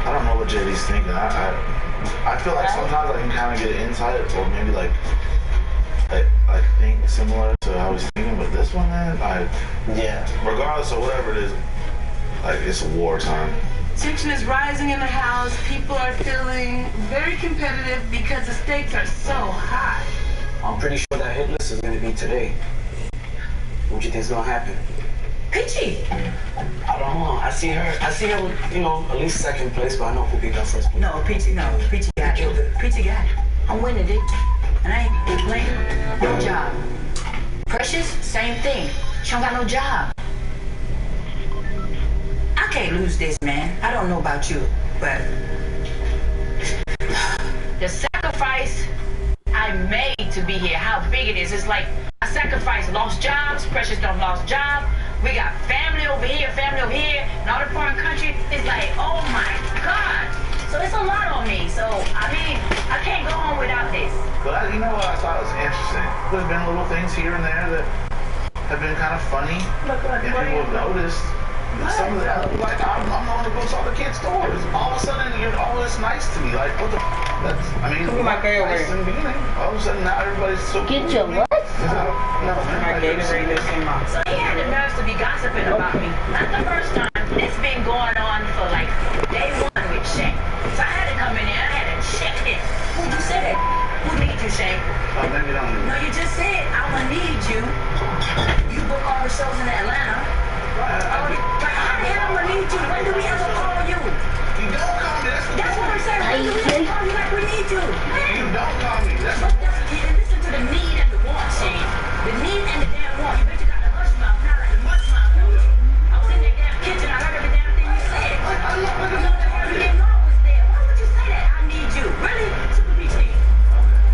I don't know what JD's thinking. I feel like sometimes I can kind of get insight, or maybe like think similar to how I was thinking. But this one, man, yeah. Regardless of whatever it is, like, it's wartime. Tension is rising in the house. People are feeling very competitive because the stakes are so high. I'm pretty sure that hit list is going to be today. What do you think's going to happen? Peachy! I don't know. I see her, you know, at least second place, but I know who picked up first place. No, Peachy got it. Peachy got it. I'm winning, dude. And I ain't been playing. No job. Precious, same thing. She don't got no job. I can't lose this, man. I don't know about you, but the sacrifice I made to be here, how big it is. It's like I sacrificed lost jobs. Precious don't lost job. We got family over here, in all the foreign country. It's like, oh my God. So it's a lot on me. So, I mean, I can't go on without this. But you know what I thought was interesting? There's been little things here and there that have been kind of funny, and people have noticed. Some of that, like, I'm the one that goes to all the kids' stores. All of a sudden, you're always nice to me. Like, what the that's, I mean, it's nice in the beginning. All of a sudden, now everybody's so cool. Get your what? No, My Gatorade is in my. So he had the nerves to be gossiping about me. Not the first time. It's been going on for like day one with Shane. So I had to come in there. I had to check it. Who you said that? Who needs you, Shane? Maybe don't. No, you just said I'ma need you. You book all the shows in Atlanta. But how the hell I'ma need you? When do we ever call you? You don't call me. That's what I'm saying. When do we ever call you like we need you? You don't call me. That's but listen to the need and the want, Shane. The need and the damn want. You bet you got the hush mouth, not like the mush mouth. I was in that damn kitchen. I heard every damn thing you said. You know that everything wrong was there. Why would you say that? I need you. Really? Super Peach needs you.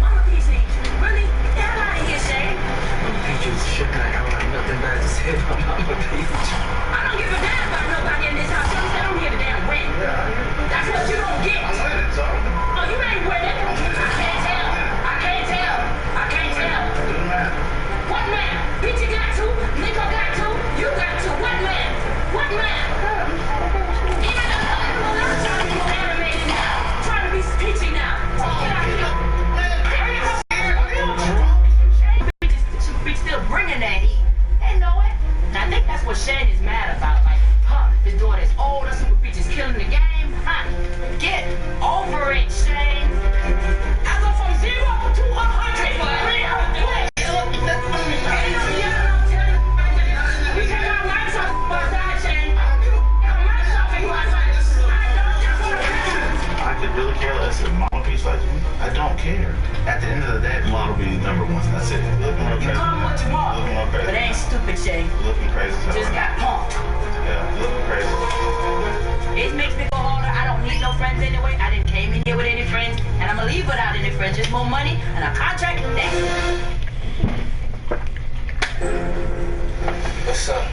Mama Peach needs you. Really? Get the hell out of here, Shane. Peach is shit like I don't have nothing bad to say about Mama Peach. I don't give a damn about nobody in this house. You said I'm here to damn win. That's what you don't get. I'm winning, so. Oh, you ain't winning. I can't tell. I can't tell. I can't tell. Do the math. What man? Peachy got two. Nico got two. You got two. What man? What man? Even the other one, I'm trying to be more animated now. Trying to be Peachy now. Get out of here. Peach still bringing that heat. They know it. And I think that's what Shane is mad about. Like, his daughter's older. Super Peach is killing the game. Get over it, Shane. I go from 0 to 100 real quick. We take our lights off outside, Shane. Our lights off and go outside. I could really care less if Mama Peach likes me. I don't care. At the end of the day, Mom will be number one. That's it. Looking real You crazy. call what you want, Looking real crazy. but it ain't stupid, Shane. Looking crazy. Just got pumped. Yeah, looking crazy. It makes me go harder. I don't need no friends anyway. I didn't came in here with any friends, and I'm gonna leave without any friends. Just more money and a contract. That's it. What's up?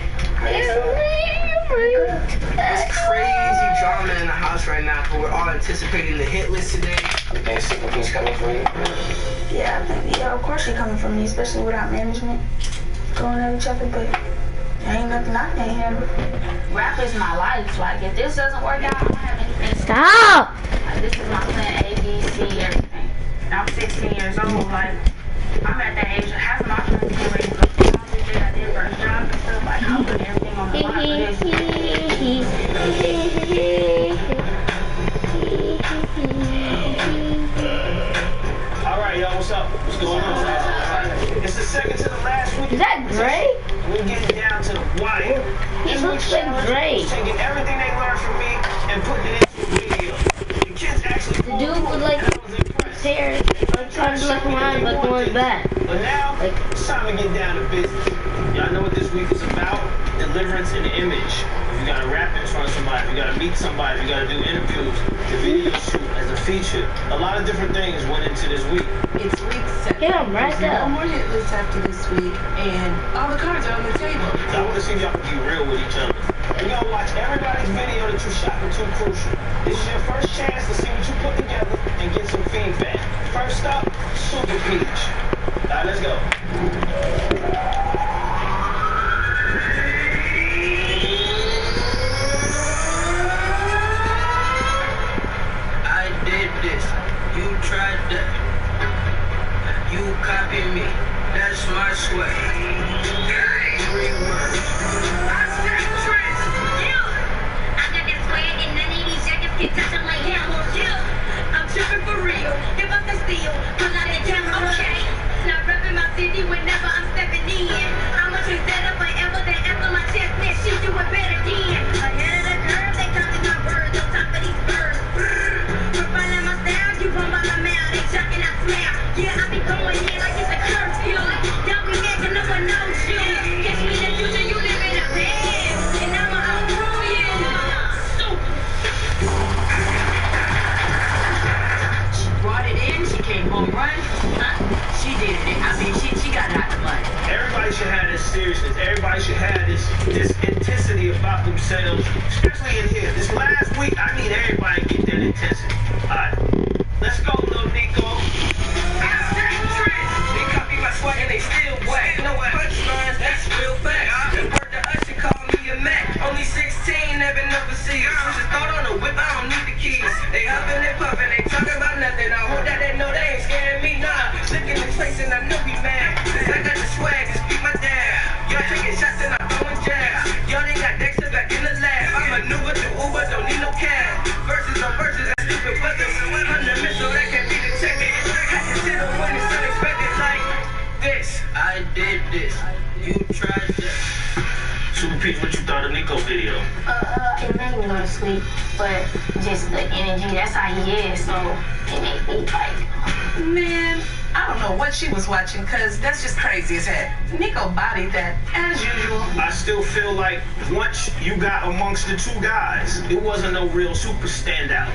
It's crazy drama in the house right now, but we're all anticipating the hit list today. You think Super Peach coming for you? Yeah, of course she coming for me, especially without management going at each other, but ain't nothing I can't handle. Rap is my life. Like, if this doesn't work out, I don't have anything. Stop! Like, this is my plan, A, B, C, everything. And I'm 16 years old. Like, I'm at that age. Half my friends get ready to go to college. They got their first job and stuff. Like, I'm putting everything on the line for this. All right, y'all, what's up? What's going on? It's the second to the last week. Is that Dre? We're getting down to the wire. He looks like Dre. Taking everything they learned from me and putting it into a video. The kids actually. The dude with like his hair trying to look around but going back. But now, it's time to get down to business. Y'all know what this week is about? Deliverance and image. If you gotta rap in front of somebody, if you gotta meet somebody, if you gotta do interviews, the video shoot as a feature. A lot of different things went into this week. It's week 7. Yeah, I'm right there. No more hit list after this week, and all the cards are on the table. I want to see if y'all can be real with each other. We're gonna watch everybody's video that you shot with Too Crucial. This is your first chance to see what you put together and get some feedback. First up, Super Peach. Alright, let's go. I did this, you tried that. You copy me, that's my swag. 3 words. I'm tripping for real. If I can steal, pull out that camera, okay? Not repping my city whenever I'm stepping in. I'ma treat that up forever, then after my chest, man, she do it better than. Ahead of the curve, they counting my words on top of these birds. Refining my style, you run by my mouth, they chucking out smell. Yeah, I be going in like it's a curfew. Don't be making up with no shoes. Catch me in the future, you live in a van. And I'ma outgrow you. Brought it in, she came home run. She did it. I mean, she got it out the mud. Everybody should have this seriousness. Everybody should have this intensity about themselves, especially in here. This last week, I need everybody to get that intensity. Alright, let's go, little Nico. They copy my swag and they still whack. No punchlines, that's real facts. Word to us, she call me a Mac. Only 16, never overseas. Just thought on the whip, I don't need the keys. They huffing and puffing, they talking about nothing. I hope that they know they ain't scaring me, nah. Look in the face and I know we mad. Cause I got the swag, just beat my dad. Y'all taking shots and I'm throwing jabs. Y'all ain't got Dexter back in the lab. I maneuver through Uber, don't need no cab. Verses on verses, that's stupid weapons. 100 missile, that can't be detected. I can sit on when it's unexpected like this. I did this, you tried that. Super Peach, what you thought of Nico's video? It made me go to sleep, but just the energy, that's how he is, so it made me like... Man, I don't know what she was watching, because that's just crazy as heck. Nico bodied that, as usual. I still feel like once you got amongst the two guys, it wasn't no real super standout.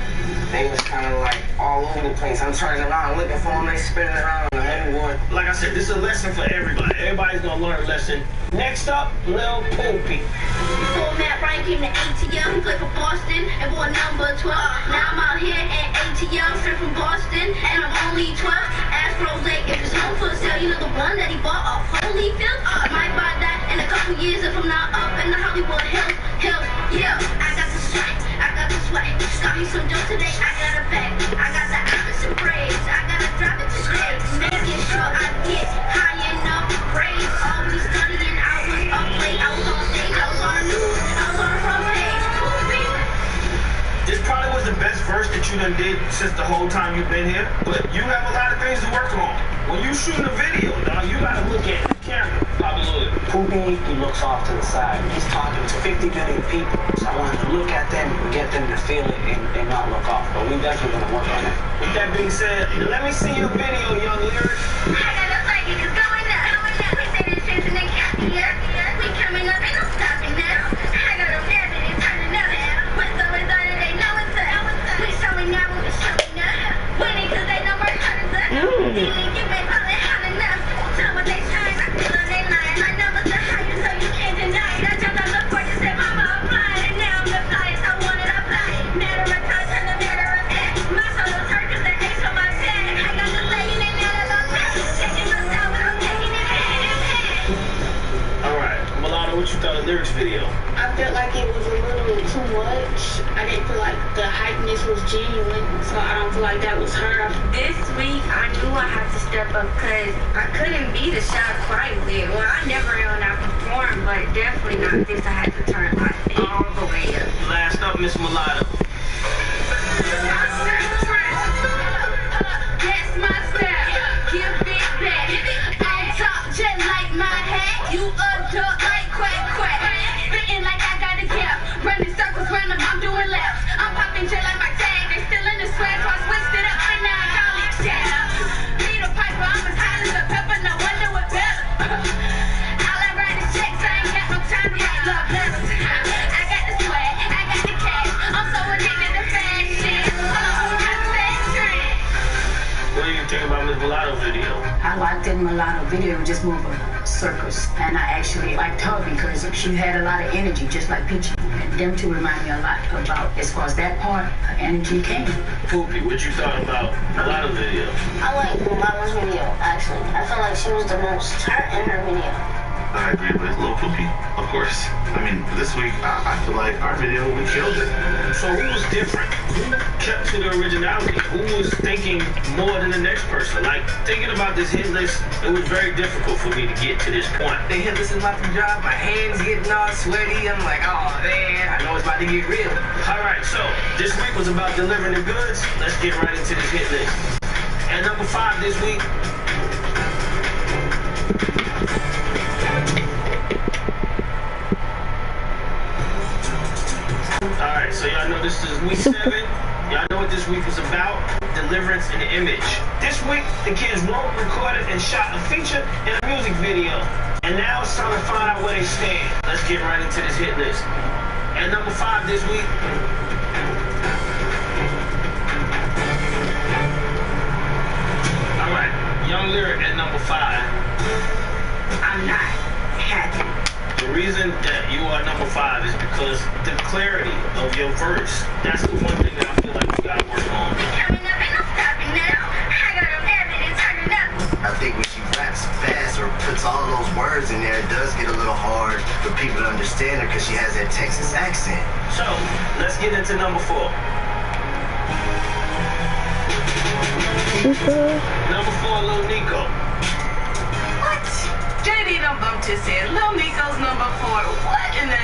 They was kind of like all over the place. I'm turning around looking for them, they spinning around, and then one. Like I said, this is a lesson for everybody. Everybody's gonna learn a lesson. Next up, Lil Poopy. Before Matt Ryan came to ATL, he played for Boston and wore number 12. Now I'm out here at ATL, straight from Boston, and I'm only 12. Ask Rose if it's home for sale, you know the one that he bought off Holyfield. I might buy that in a couple years if I'm not up in the Hollywood Hills. Yeah, I got the swag, I got the swag. Got me some dope today, I got a bag. I got the opposite braids, I gotta drop it today. Making sure I get high enough grades. Always studying, I was up late, I was on stage, I was on the news, I was on the front page. This probably was the best verse that you done did since the whole time you've been here, but you have a lot of things to work on. When you shoot a video, dog, you gotta look at the camera. Hallelujah. Poopy, he looks off to the side. He's talking to 50 million people. So I wanted to look at them and get them to feel it and not look off. But we definitely gonna work on it. With that being said, let me see your video, young lyric. I got a like it, it's going up. We said it's chasing the cat here. We coming up, ain't no stopping now. I got a bad and it's turning up. What's always on it, they know it's up. We showing out, we showing up. Winning cause they know we're hurting us. You may call it hot enough. Tell what they shine, I feel on they line. My numbers are higher so you can't deny it. I jumped on the court and said mama applied. And now I'm the flyest, I want it, I fly. Matter of time, turn the matter of that. My shoulders hurt cause the ace on my back. I got the lady, they mad about that. Taking my style, but I'm taking it back. Alright, Milano, what you thought of the lyrics video? I felt like it was a little too much. I didn't feel like the hypeness was genuine, so I don't feel like that was her. This week, I knew I had to step up because I couldn't be the shot quietly. Well, I never really not performed, but definitely not this. I had to turn my thing all the way up. Last up, Miss Mulatto. That's my style. Give it back. On top, just like my hat. You a duck like quack quack. Spitting like I got a gap. Running circles round them, I'm doing laps. I'm popping just like my tag. They still in the swag, so I switched it up and now I call it jab. Peter Piper, I'm as hot as a pepper. No one film a lot of video, just more of a circus. And I actually liked her because she had a lot of energy, just like Peachy. And them two remind me a lot about, as far as that part, her energy came. Poopy, what you thought about Mulatto video? I like Mulatto's video, actually. I feel like she was the most turned in her video. I agree with Lil Poopy, of course. I mean, this week, I feel like our video, we killed it. So who was different? Who kept to the originality? Who was thinking more than the next person? Like, thinking about this hit list, it was very difficult for me to get to this point. The hit list is about to drop, my hands getting all sweaty. I'm like, oh man, I know it's about to get real. All right, so this week was about delivering the goods. Let's get right into this hit list. At number 5 this week, alright, so y'all know this is week 7. Y'all know what this week is about. Deliverance and Image. This week, the kids wrote, recorded, and shot a feature and a music video. And now it's time to find out where they stand. Let's get right into this hit list. At number 5 this week, alright, Young Lyric at number 5. I'm not happy. The reason that you are number 5 is because the clarity of your verse. That's the one thing that I feel like you gotta work on. I think when she raps fast or puts all those words in there, it does get a little hard for people to understand her because she has that Texas accent. So, let's get into number 4. Number 4, Lil Nico. What? JD done bumped his head. Lil Nico's number 4. What in the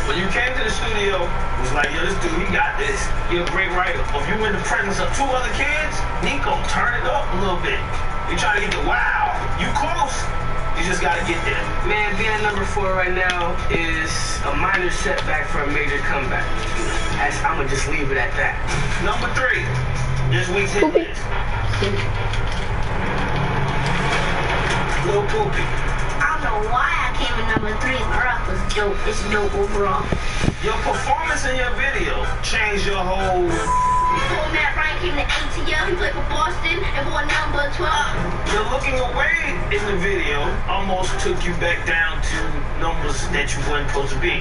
When you came to the studio, it was like, yo, this dude, he got this. You're a great writer. If you in the presence of 2 other kids, Nico, turn it up a little bit. You try to get the wow. You close. You just gotta get there. Man, being number 4 right now is a minor setback for a major comeback. I'm gonna just leave it at that. Number 3, this week's hit list. Lil Poopy. I don't know why I came in number 3. My rap was dope. It's dope overall. Your performance in your video changed your whole... Before Matt Ryan came to ATL, he played for Boston and for number 12. The looking away in the video almost took you back down to numbers that you weren't supposed to be.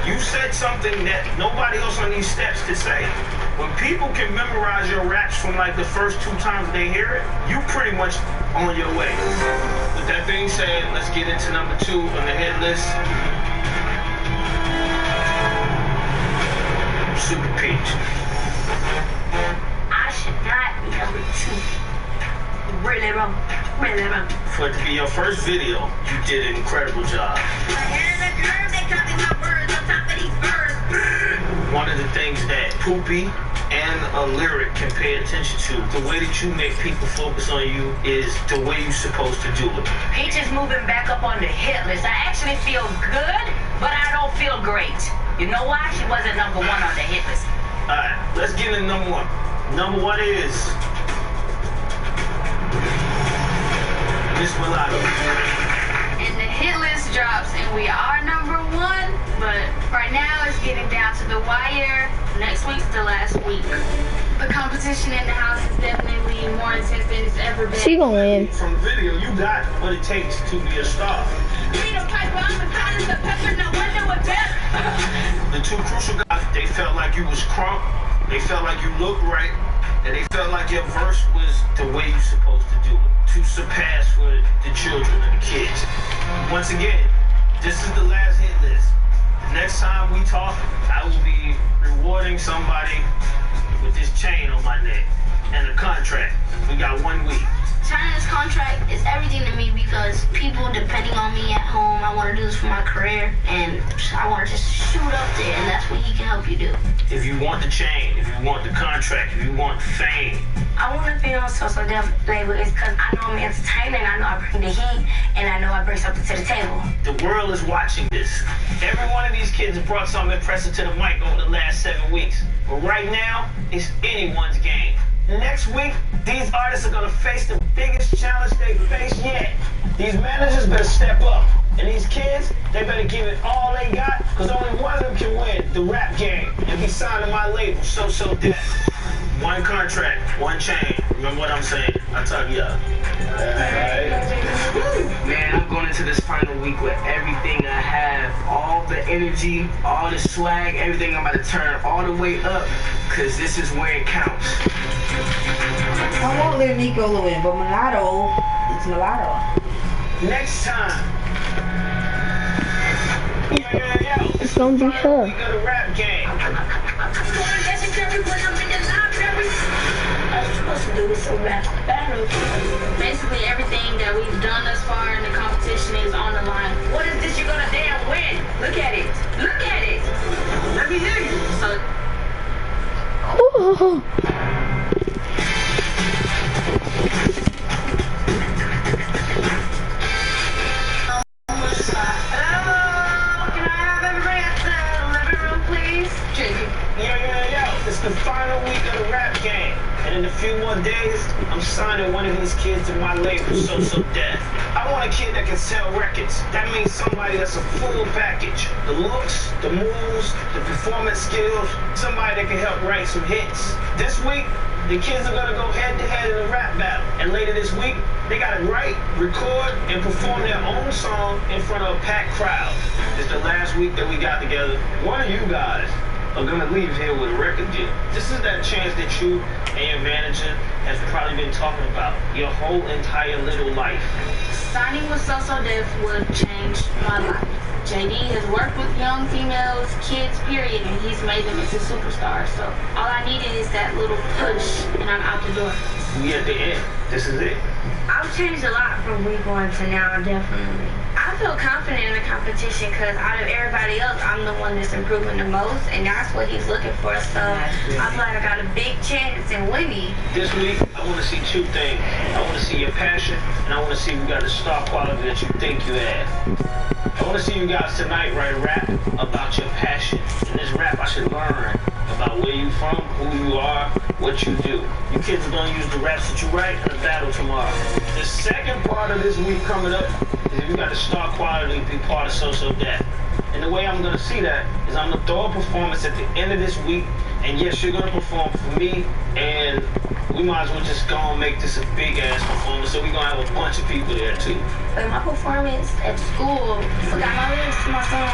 You said something that nobody else on these steps could say. When people can memorize your raps from like the first 2 times they hear it, you pretty much on your way. With that being said, let's get into number 2 on the hit list. Super Peach. I should not be number 2. Really wrong. Really wrong. For it to be your first video, you did an incredible job. One of the things that Poopy and a lyric can pay attention to, the way that you make people focus on you is the way you're supposed to do it. Peach is moving back up on the hit list. I actually feel good, but I don't feel great. You know why? She wasn't number 1 on the hit list. Alright, let's get into number 1. Number 1 is Miss Mulatto. And the hit list drops, and we are number 1, but right now it's getting down to the wire. Next week's the last week. The competition in the house is definitely more intense than it's ever been. She gonna win. From the video, you got what it takes to be a star. The 2 crucial guys, they felt like you was crunk, they felt like you looked right, and they felt like your verse was the way you're supposed to do it, to surpass for the children and the kids. Once again, this is the last hit list. The next time we talk, I will be rewarding somebody with this chain on my neck and a contract. We got 1 week. Signing this contract is everything to me because people depending on me at home. I want to do this for my career, and I want to just shoot up there, and that's what he can help you do. If you want the chain, if you want the contract, if you want fame. I want to be on So Def label is because I know I'm entertaining, I know I bring the heat, and I know I bring something to the table. The world is watching this. Every one of these kids has brought something impressive to the mic over the last 7 weeks. But right now, it's anyone's game. Next week, these artists are gonna face the biggest challenge they faced yet. These managers better step up. And these kids, they better give it all they got, because only one of them can win the rap game and be signed to my label, So Def. one contract, one chain. Remember what I'm saying? I tell you. Man, I'm going into this final week with everything I have, all the energy, all the swag, everything. I'm about to turn all the way up, because this is where it counts. I won't let Nico win, but Mulatto, it's Mulatto. Next time. It's gonna be her. We go to rap game. I was supposed to do this so rap battle. Basically, everything that we've done thus far in the competition is on the line. What is this you're gonna damn win? Look at it. Look at it. Let me hear you. So. Ooh. It's the final week of the rap game. And in a few more days, I'm signing one of these kids to my label, So Def. I want a kid that can sell records. That means somebody that's a full package. The looks, the moves, the performance skills, somebody that can help write some hits. This week, the kids are gonna go head to head in a rap battle. And later this week, they gotta write, record, and perform their own song in front of a packed crowd. It's the last week that we got together. One of you guys are gonna leave here with a record deal. This is that chance that you and your manager has probably been talking about your whole entire little life. Signing with So Def would change my life. JD has worked with young females, kids, period, and he's made them into superstars. So all I needed is that little push, and I'm out the door. We at the end. This is it. I've changed a lot from week 1 to now, definitely. I feel confident in the competition because out of everybody else, I'm the one that's improving the most, and that's what he's looking for. So I feel like I got a big chance in winning. This week, I want to see 2 things. I want to see your passion, and I want to see if you got the star quality that you think you have. I want to see you guys tonight write a rap about your passion. In this rap, I should learn about where you from, who you are, what you do. You kids are going to use the raps that you write in the battle tomorrow. The second part of this week coming up is if you got the star quality to be part of So Def. And the way I'm going to see that is I'm going to throw a performance at the end of this week. And yes, you're going to perform for me. And we might as well just go and make this a big-ass performance. So we're going to have a bunch of people there, too. But my performance at school, forgot my lyrics to my song.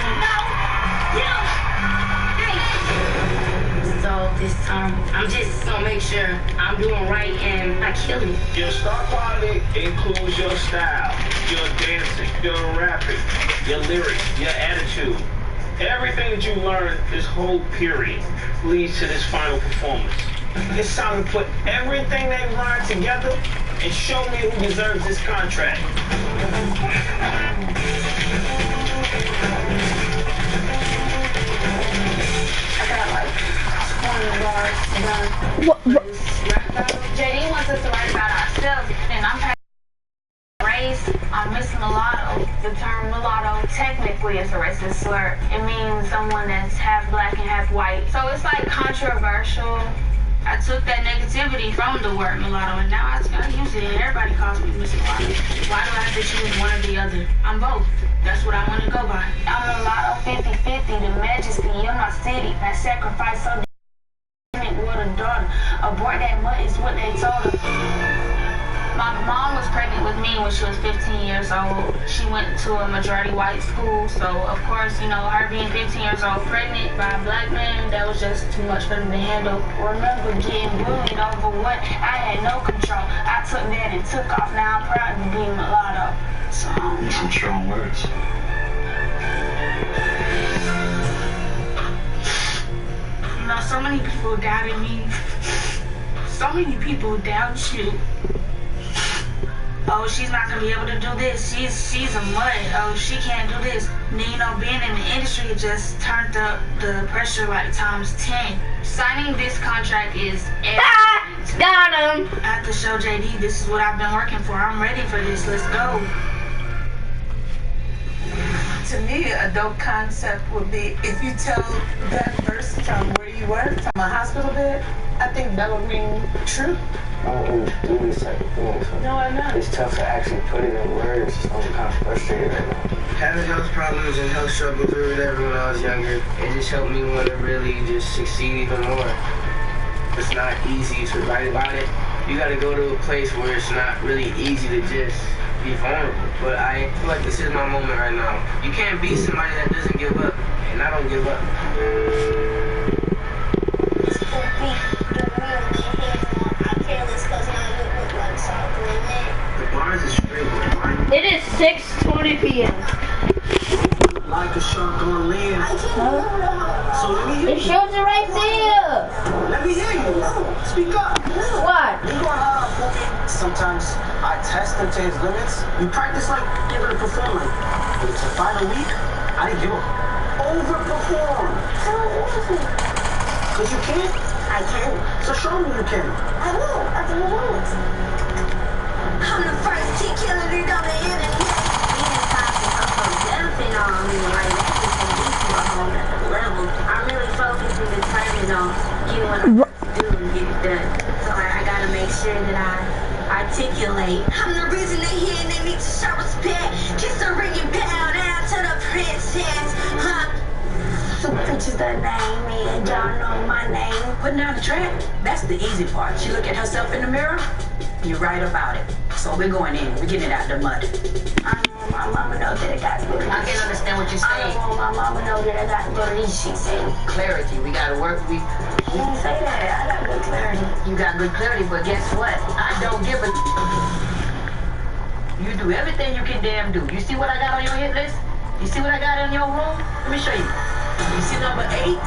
So this time, I'm just gonna make sure I'm doing right and I kill it. Your star quality includes your style, your dancing, your rapping, your lyrics, your attitude. Everything that you learn this whole period leads to this final performance. It's time to put everything they've learned together and show me who deserves this contract. I got like 20 bars done. JD wants us to write about ourselves, and I'm race. I'm Miss Mulatto. The term mulatto technically is a racist slur. It means someone that's half black and half white. So it's like controversial. I took that negativity from the word mulatto, and now I use it, and everybody calls me Miss Mulatto. Why do I have to choose one or the other? I'm both. That's what I want to go by. I'm mulatto 50-50, the majesty of my city. That sacrifice so with a daughter. Abort that mutt is what they told her. My mom was pregnant with me when she was 15 years old. She went to a majority white school, so of course, you know, her being 15 years old pregnant by a black man, that was just too much for them to handle. Remember getting bullied over what? I had no control. I took that and took off. Now I'm proud to be mulatto. So, some strong words. You know, so many people doubted me. So many people doubt you. Oh, she's not gonna be able to do this. She's a mutt. Oh, she can't do this. And, you know, being in the industry just turned up the pressure like times 10. Signing this contract is everything. Got him. I have to show JD this is what I've been working for. I'm ready for this. Let's go. To me, a dope concept would be if you tell that verse from where you work, from a hospital bed, I think that would ring true. I don't do this type of thing. So no, I know. It's tough to actually put it in words. I'm kind of frustrated right now. Having health problems and health struggles or whatever when I was younger, it just helped me want to really just succeed even more. it's not easy to write about it. You gotta go to a place where it's not really easy to just be vulnerable. But I feel like this is my moment right now. You can't be somebody that doesn't give up, and I don't give up. The bars is straight. It is 6:20 p.m. Like a shark on land. So let me hear It you. shows it right there. Let me hear you. Speak up. What? Sometimes I test him to his limits. You practice like you're gonna perform like. But it's a final week. I didn't give up. Overperform. Cause you can. I can. So show me you can. I will. After the moment. I'm the first T killer to go to internet. Jumping on me like that just to get to a whole nother level. I'm really focused and determined on getting what I'm supposed to do and get it done. So I gotta make sure that I articulate. I'm the reason they here and they need to show respect. Kiss the ring and bow down to the princess. Huh? The bitches that name me and y'all know my name. Putting down the track, that's the easy part. She look at herself in the mirror, you write about it. So we're going in, we're getting it out the mud. I don't want my mama know that I got to go to these. I can't understand what you're I saying. don't want my mama know that I got to go to these. She said. Clarity. We gotta work. I didn't say that. I got good clarity. You got good clarity, but guess what? I don't give a. You do everything you can damn do. You see what I got on your hit list? You see what I got in your room? Let me show you. You see number 8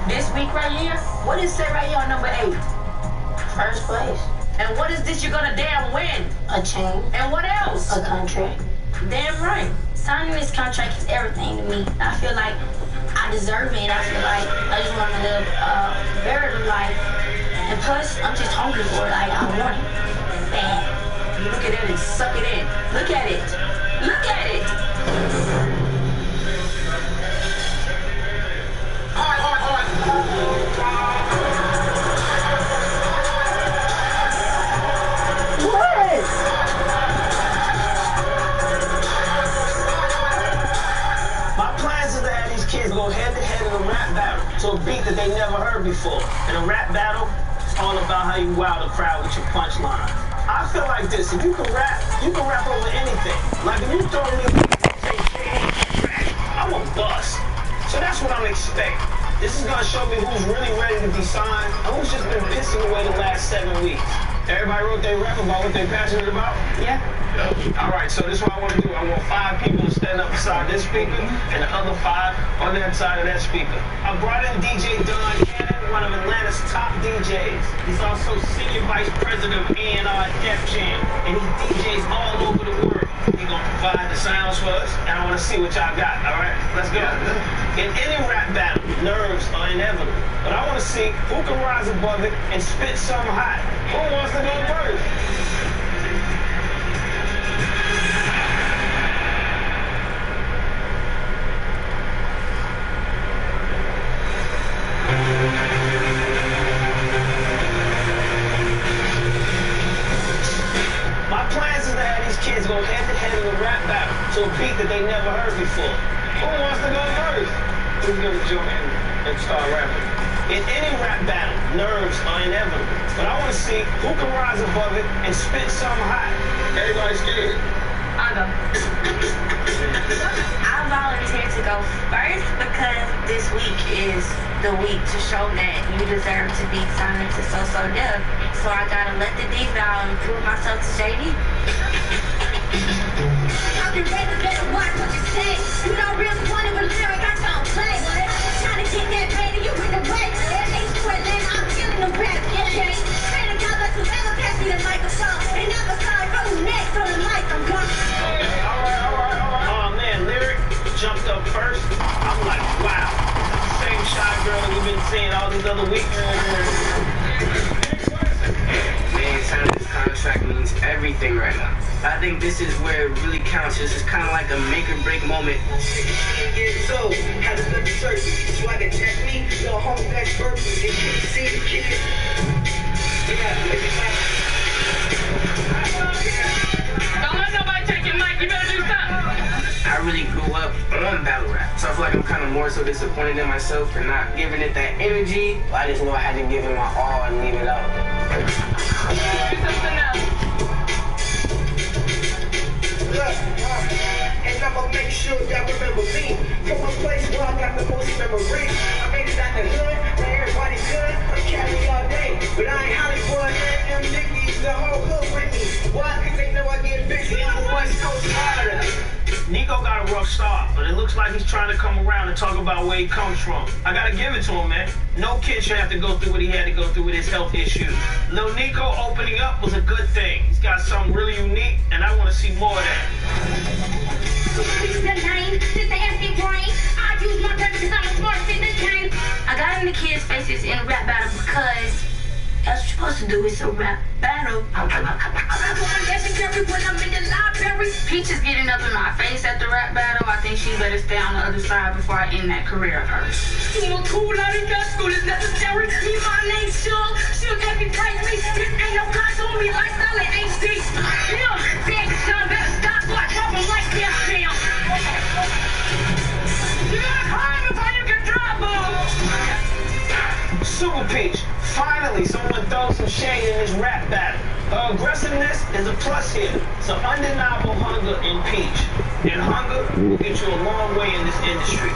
this week right here? What does it say right here on number 8? First place. And what is this you're gonna damn win? A chain. And what else? A contract. Damn right. Signing this contract is everything to me. I feel like I deserve it. I feel like I just want to live a better life. And plus, I'm just hungry for it. Like, I want it. Bad. You look at it and suck it in. Look at it. Look at it. My plans is to have these kids go head to head in a rap battle to a beat that they never heard before. In a rap battle, it's all about how you wow the crowd with your punchline. I feel like this, if you can rap over anything. Like if you throw me I'm a bust. So that's what I'm expecting. This is gonna show me who's really ready to be signed and who's just been pissing away the last 7 weeks. Everybody wrote their rap about what they're passionate about? Yeah. All right, so this is what I want to do. I want 5 people to stand up beside this speaker and the other 5 on that side of that speaker. I brought in DJ Don Cannon, one of Atlanta's top DJs. He's also Senior Vice President of A&R at Def Jam, and he DJs all over the world. He's going to provide the sounds for us, and I want to see what y'all got, all right? Let's go. In any rap battle, nerves are inevitable, but I want to see who can rise above it and spit something hot. Who wants to go first? My plans is to have these kids go head to head in a rap battle to a beat that they never heard before. Who wants to go first? Who's gonna join and start rapping? In any rap battle, nerves are inevitable. But I want to see who can rise above it and spit something hot. Everybody's scared. I go. I volunteered to go first because this week is the week to show that you deserve to be signed to So So Def. So I gotta let the diva out and prove myself to JD. I've been ready to watch what you say. You don't really want it, but lyric I don't play. Trying to get that baby, you in the way. It's sweat, I'm killing them rap, okay? Pray to God, let whoever pass me the microphone. And never saw it from next on the mic, I'm gone. Okay, all right. Oh man, Lyric jumped up first. I'm like, wow. Same shy girl that we've been seeing all these other weeks. Man, signing this contract means everything right now. I think this is where it really counts. This is kind of like a make or break moment. 16 years old, had a good surgery. Swagger check me, no home that's purpose. If you see the kid, Don't let nobody take your mic, you better do something. I really grew up on battle rap. So So I feel like I'm kind of more so disappointed in myself for not giving it that energy. I just know I had to give it my all and leave it out. And I'ma make sure y'all remember me. From a place where I got the most memories. I made it out the hood, where everybody good. I'm Cali all day, but I ain't Hollywood. And them niggas, the whole hood with me. Why? Cause they know I get busy. I'm a West Coast rider. Nico got a rough start, but it looks like he's trying to come around and talk about where he comes from. I gotta give it to him, man. No kid should have to go through what he had to go through with his health issues. Lil Nico opening up was a good thing. He's got something really unique, and I want to see more of that. I got in the kids' faces in a rap battle because that's what you're supposed to do. It's a rap battle. Peach is getting up in my face at the rap battle. I think she better stay on the other side before I end that career of hers. Cool out in your school is necessary. Me, my name's Sean. She'll get me break me. Ain't no cops on me like Solid HD. Yeah, big son, better stop so I drop him like this damn. You gotta climb before you can drop him. Super Peach, finally someone throws some shade in this rap battle. Her aggressiveness is a plus here. It's an undeniable hunger in Peach. And hunger will get you a long way in this industry.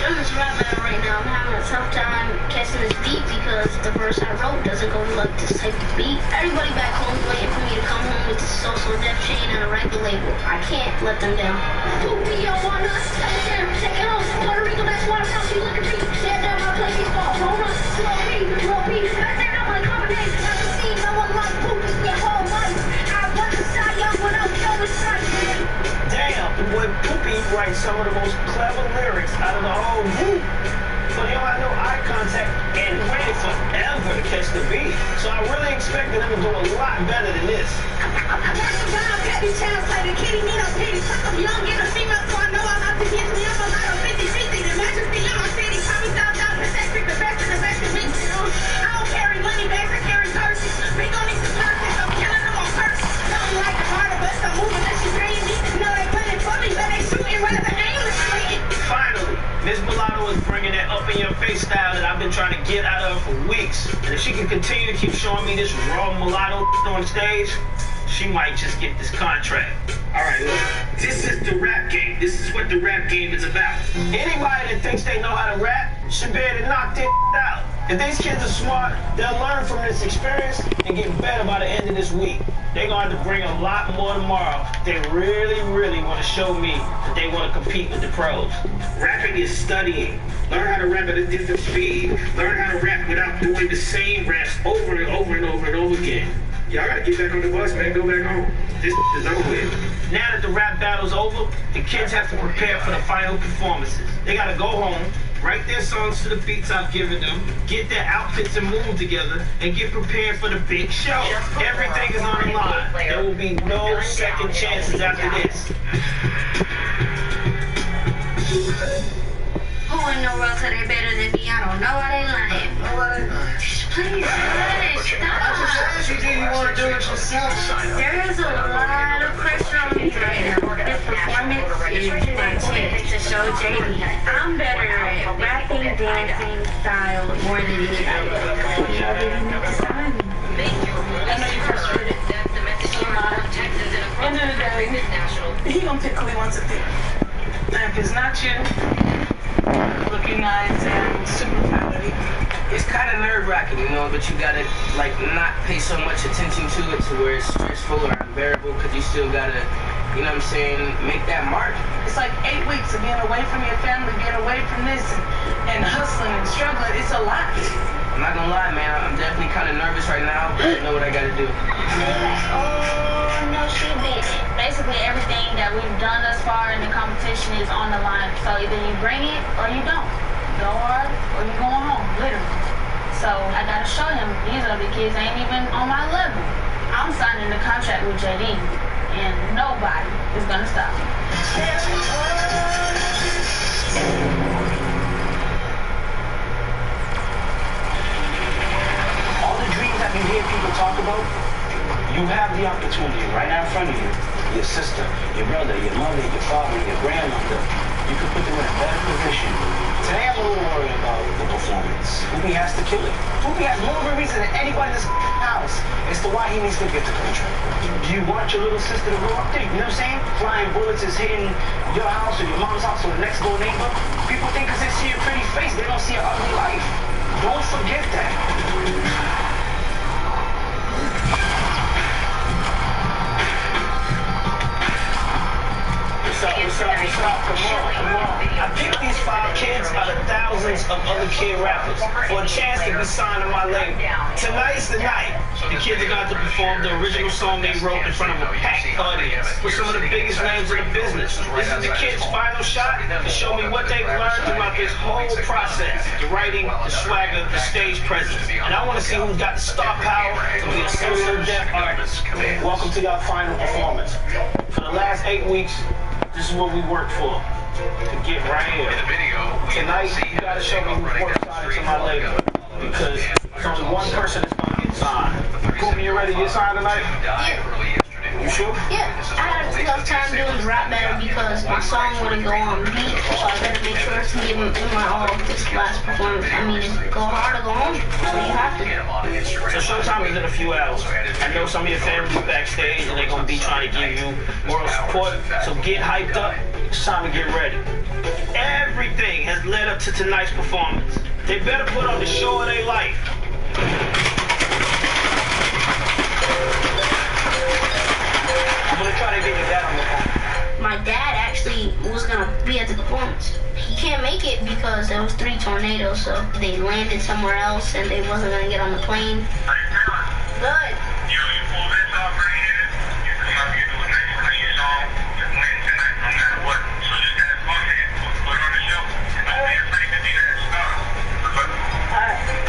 I'm just rap battle right now. I'm having a tough time catching this beat because the verse I wrote doesn't go like this type of beat. Everybody back home is waiting for me to come home with the social death chain and a record label. I can't let them down. Poopy, I wanna take it home. Puerto Rico, that's why I'm out. You look at me. Stand down, my place is fall. Hold on, slow me. Back down, I'm like combination. I can see no one like Poopy your whole life. I was a shy young when I was going straight. Damn, the boy Poopy writes some of the most clever lyrics out of the whole group. But he don't have no eye contact and waited forever to catch the beat. So I really expected him to do a lot better than this. Finally, Miss Mulatto is bringing that up-in-your-face style that I've been trying to get out of her for weeks. And if she can continue to keep showing me this raw mulatto on stage, she might just get this contract. Alright, look, this is the rap game. This is what the rap game is about. Anybody that thinks they know how to rap should be able to knock their out. If these kids are smart, they'll learn from this experience and get better by the end of this week. They're going to have to bring a lot more tomorrow. They really, really want to show me that they want to compete with the pros. Rapping is studying. Learn how to rap at a different speed. Learn how to rap without doing the same raps over and over and over and over again. Y'all gotta get back on the bus, man. Go back home. This is over with. Now that the rap battle's over, the kids have to prepare for the final performances. They gotta go home, write their songs to the beats I've given them, get their outfits and move together, and get prepared for the big show. Everything is on the line. There will be no second chances after this. Who in the world said they better than me? I don't know why they lying. Please, hush, stop. You want to do it yourself? There is a lot of pressure on me right now. This performance is my chance to show JD I'm better at rapping, dancing, style, more than anything. You know, they need to sign me. I know you're frustrated. End of the day, he gonna pick who he wants to pick. And if it's not you, looking nice and super quality. It's kind of nerve-wracking, you know, but you gotta, like, not pay so much attention to it to where it's stressful or unbearable, because you still gotta, you know what I'm saying, make that mark. It's like 8 weeks of being away from your family, being away from this, and hustling and struggling. It's a lot. I'm not gonna lie, man, I'm definitely kind of nervous right now, but I know what I gotta do. Oh, no, she did. Basically, everything that we've done thus far in the competition is on the line. So either you bring it or you don't. Go hard or you're going home, literally. So I gotta show him these other kids ain't even on my level. I'm signing the contract with JD, and nobody is gonna stop me. All the dreams that you hear people talk about, You have the opportunity right now in front of you. Your sister, your brother, your mother, your father, your grandmother. You can put them in a better position. Today I'm a little worried about the performance. Hoopy has to kill it. Hoopy has more of a reason than anybody in this house as to why he needs to get the contract. Do you want your little sister to grow up there? You know what I'm saying? Flying bullets is hitting your house or your mom's house or the next door neighbor. People think because they see a pretty face, they don't see an ugly life. Don't forget that. What's up? Come on. I picked these 5 kids out of thousands of other kid rappers for a chance to be signed to my label. Tonight's the night. The kids are going to perform the original song they wrote in front of a packed audience with some of the biggest names in the business. This is the kids' final shot to show me what they've learned throughout this whole process. The writing, the swagger, the stage presence. And I want to see who's got the star power to be a solo deaf artist. Welcome to your final performance. For the last 8 weeks, this is what we worked for. To get right here. Tonight, you gotta show me who's worked hard into my label. Because there's only one person that's gonna get signed. Hoopy, you ready to get signed tonight? Yeah. You sure? Yeah. I had a tough time doing the rap battle because my song wouldn't go on beat, so I gotta make sure to give it my all this last performance. I mean, go hard or go home, so you have to. So Showtime is in a few hours. I know some of your family backstage and they're gonna be trying to give you moral support. So get hyped up. It's time to get ready. Everything has led up to tonight's performance. They better put on the show of their life. I'm gonna try to get your dad on the phone. My dad actually was gonna be at the performance. He can't make it because there was 3 tornadoes, so they landed somewhere else and they wasn't gonna get on the plane. Good.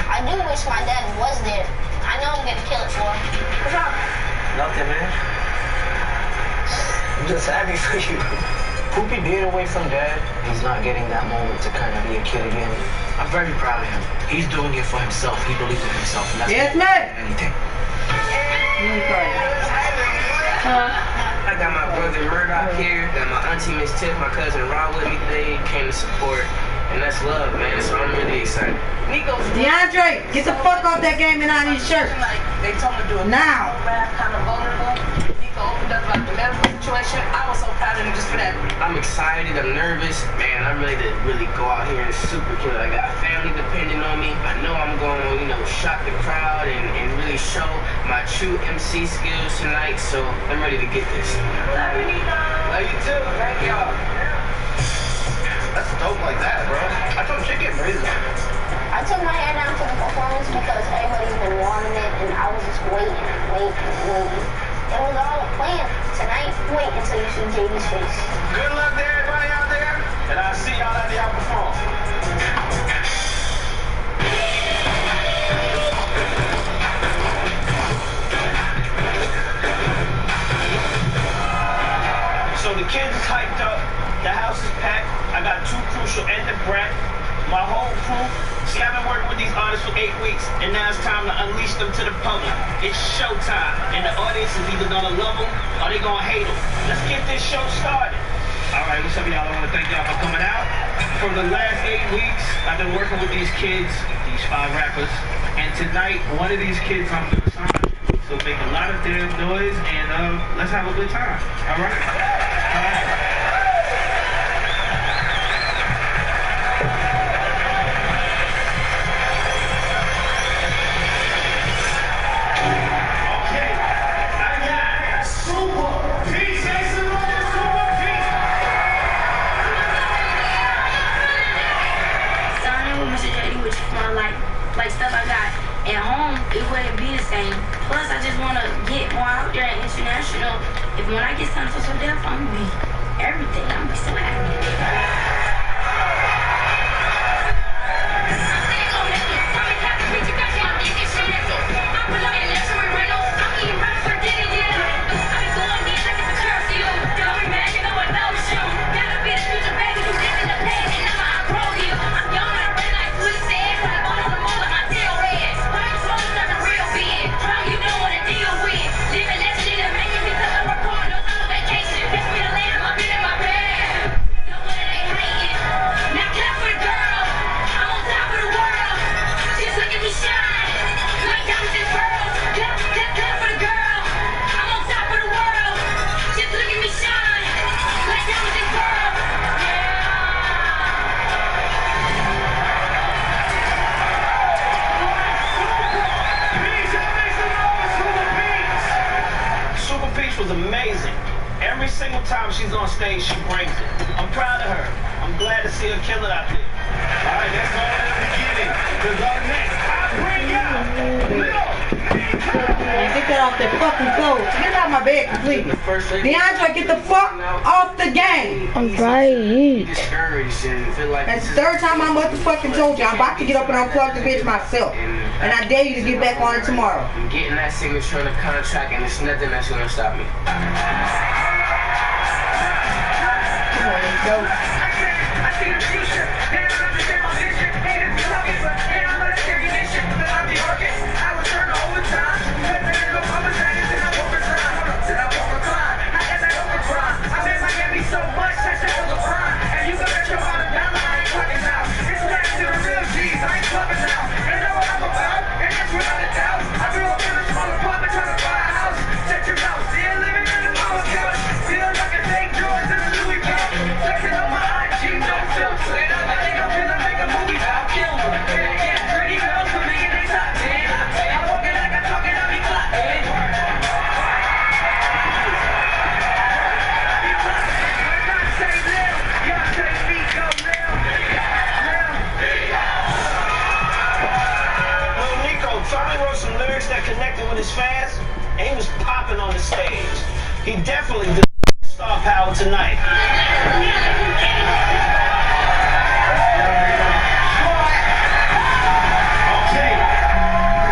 I do wish my dad was there. I know I'm gonna kill it for him. What's wrong? Nothing, man. I'm just happy for you. Hoopy did away from dad. He's not getting that moment to kind of be a kid again. I'm very proud of him. He's doing it for himself. He believes in himself. And that's anything. I got my brother Murdoch here. Got my auntie Miss Tiff, my cousin Rob with me today. Came to support. And that's love, man. So I'm really excited. Nico, DeAndre, get the fuck off that game and out of his shirt. They told me to do a now. Rap, kind of vulnerable. Nico opened up about the medical situation. I was so proud of him just for that. I'm excited. I'm nervous. Man, I'm ready to really go out here and super kill. I got family depending on me. I know I'm going to, shock the crowd and really show my true MC skills tonight. So I'm ready to get this. Love you, Nico. Love you too. Thank y'all. That's dope like that, bro. I told you to get ready. I took my hair down for the performance because everybody's been wanting it and I was just waiting. It was all a plan. Tonight, wait until you see JD's face. Good luck to everybody out there, and I'll see y'all after y'all perform. So the kids is hyped up, the house is packed, I got 2 Crucial and the Brat, my whole crew. See, I've been working with these artists for 8 weeks, and now it's time to unleash them to the public. It's showtime, and the audience is either gonna love them or they gonna hate them. Let's get this show started. All right, what's up, y'all? I want to thank y'all for coming out. For the last 8 weeks, I've been working with these kids, these 5 rappers, and tonight, one of these kids I'm gonna sign. So make a lot of damn noise, and let's have a good time. All right? All right. Like stuff I got at home, it wouldn't be the same. Plus, I just want to get more out there and international. If when I get signed to So Def, I'm going to be everything. I'm going to be so happy. Living speech was amazing. Every single time she's on stage, she brings it. I'm proud of her. I'm glad to see her kill it out there. All right, that's all in the beginning. Because up next, I bring out Lil Man, get that off that fucking clothes. Get out of my bed completely. DeAndre, get the fuck off the game. I'm right. That's the third time I motherfucking told you. I'm about to get up and unplug the bitch myself. And I dare you to get back on it tomorrow. I'm getting that signature on the contract, and there's nothing that's gonna stop me. Come on, go. So much that was a crime, and you can bet your $100 I ain't fucking out. It's back to the real G's, I ain't fucking out. And know what I'm about, and that's without a doubt. I grew up in a small apartment trying to buy a house. Check your out, still living in the mama couch. Still rocking St. George and a Louis belt. Flexing on my IG, no filter. And I'm like, I'm gonna make a movie about killer. And again, pretty girls for me in they top 10. I'm walking like I'm talking, I'll be clocking. Finally wrote some lyrics that connected with his fans, and he was popping on the stage. He definitely did star power tonight.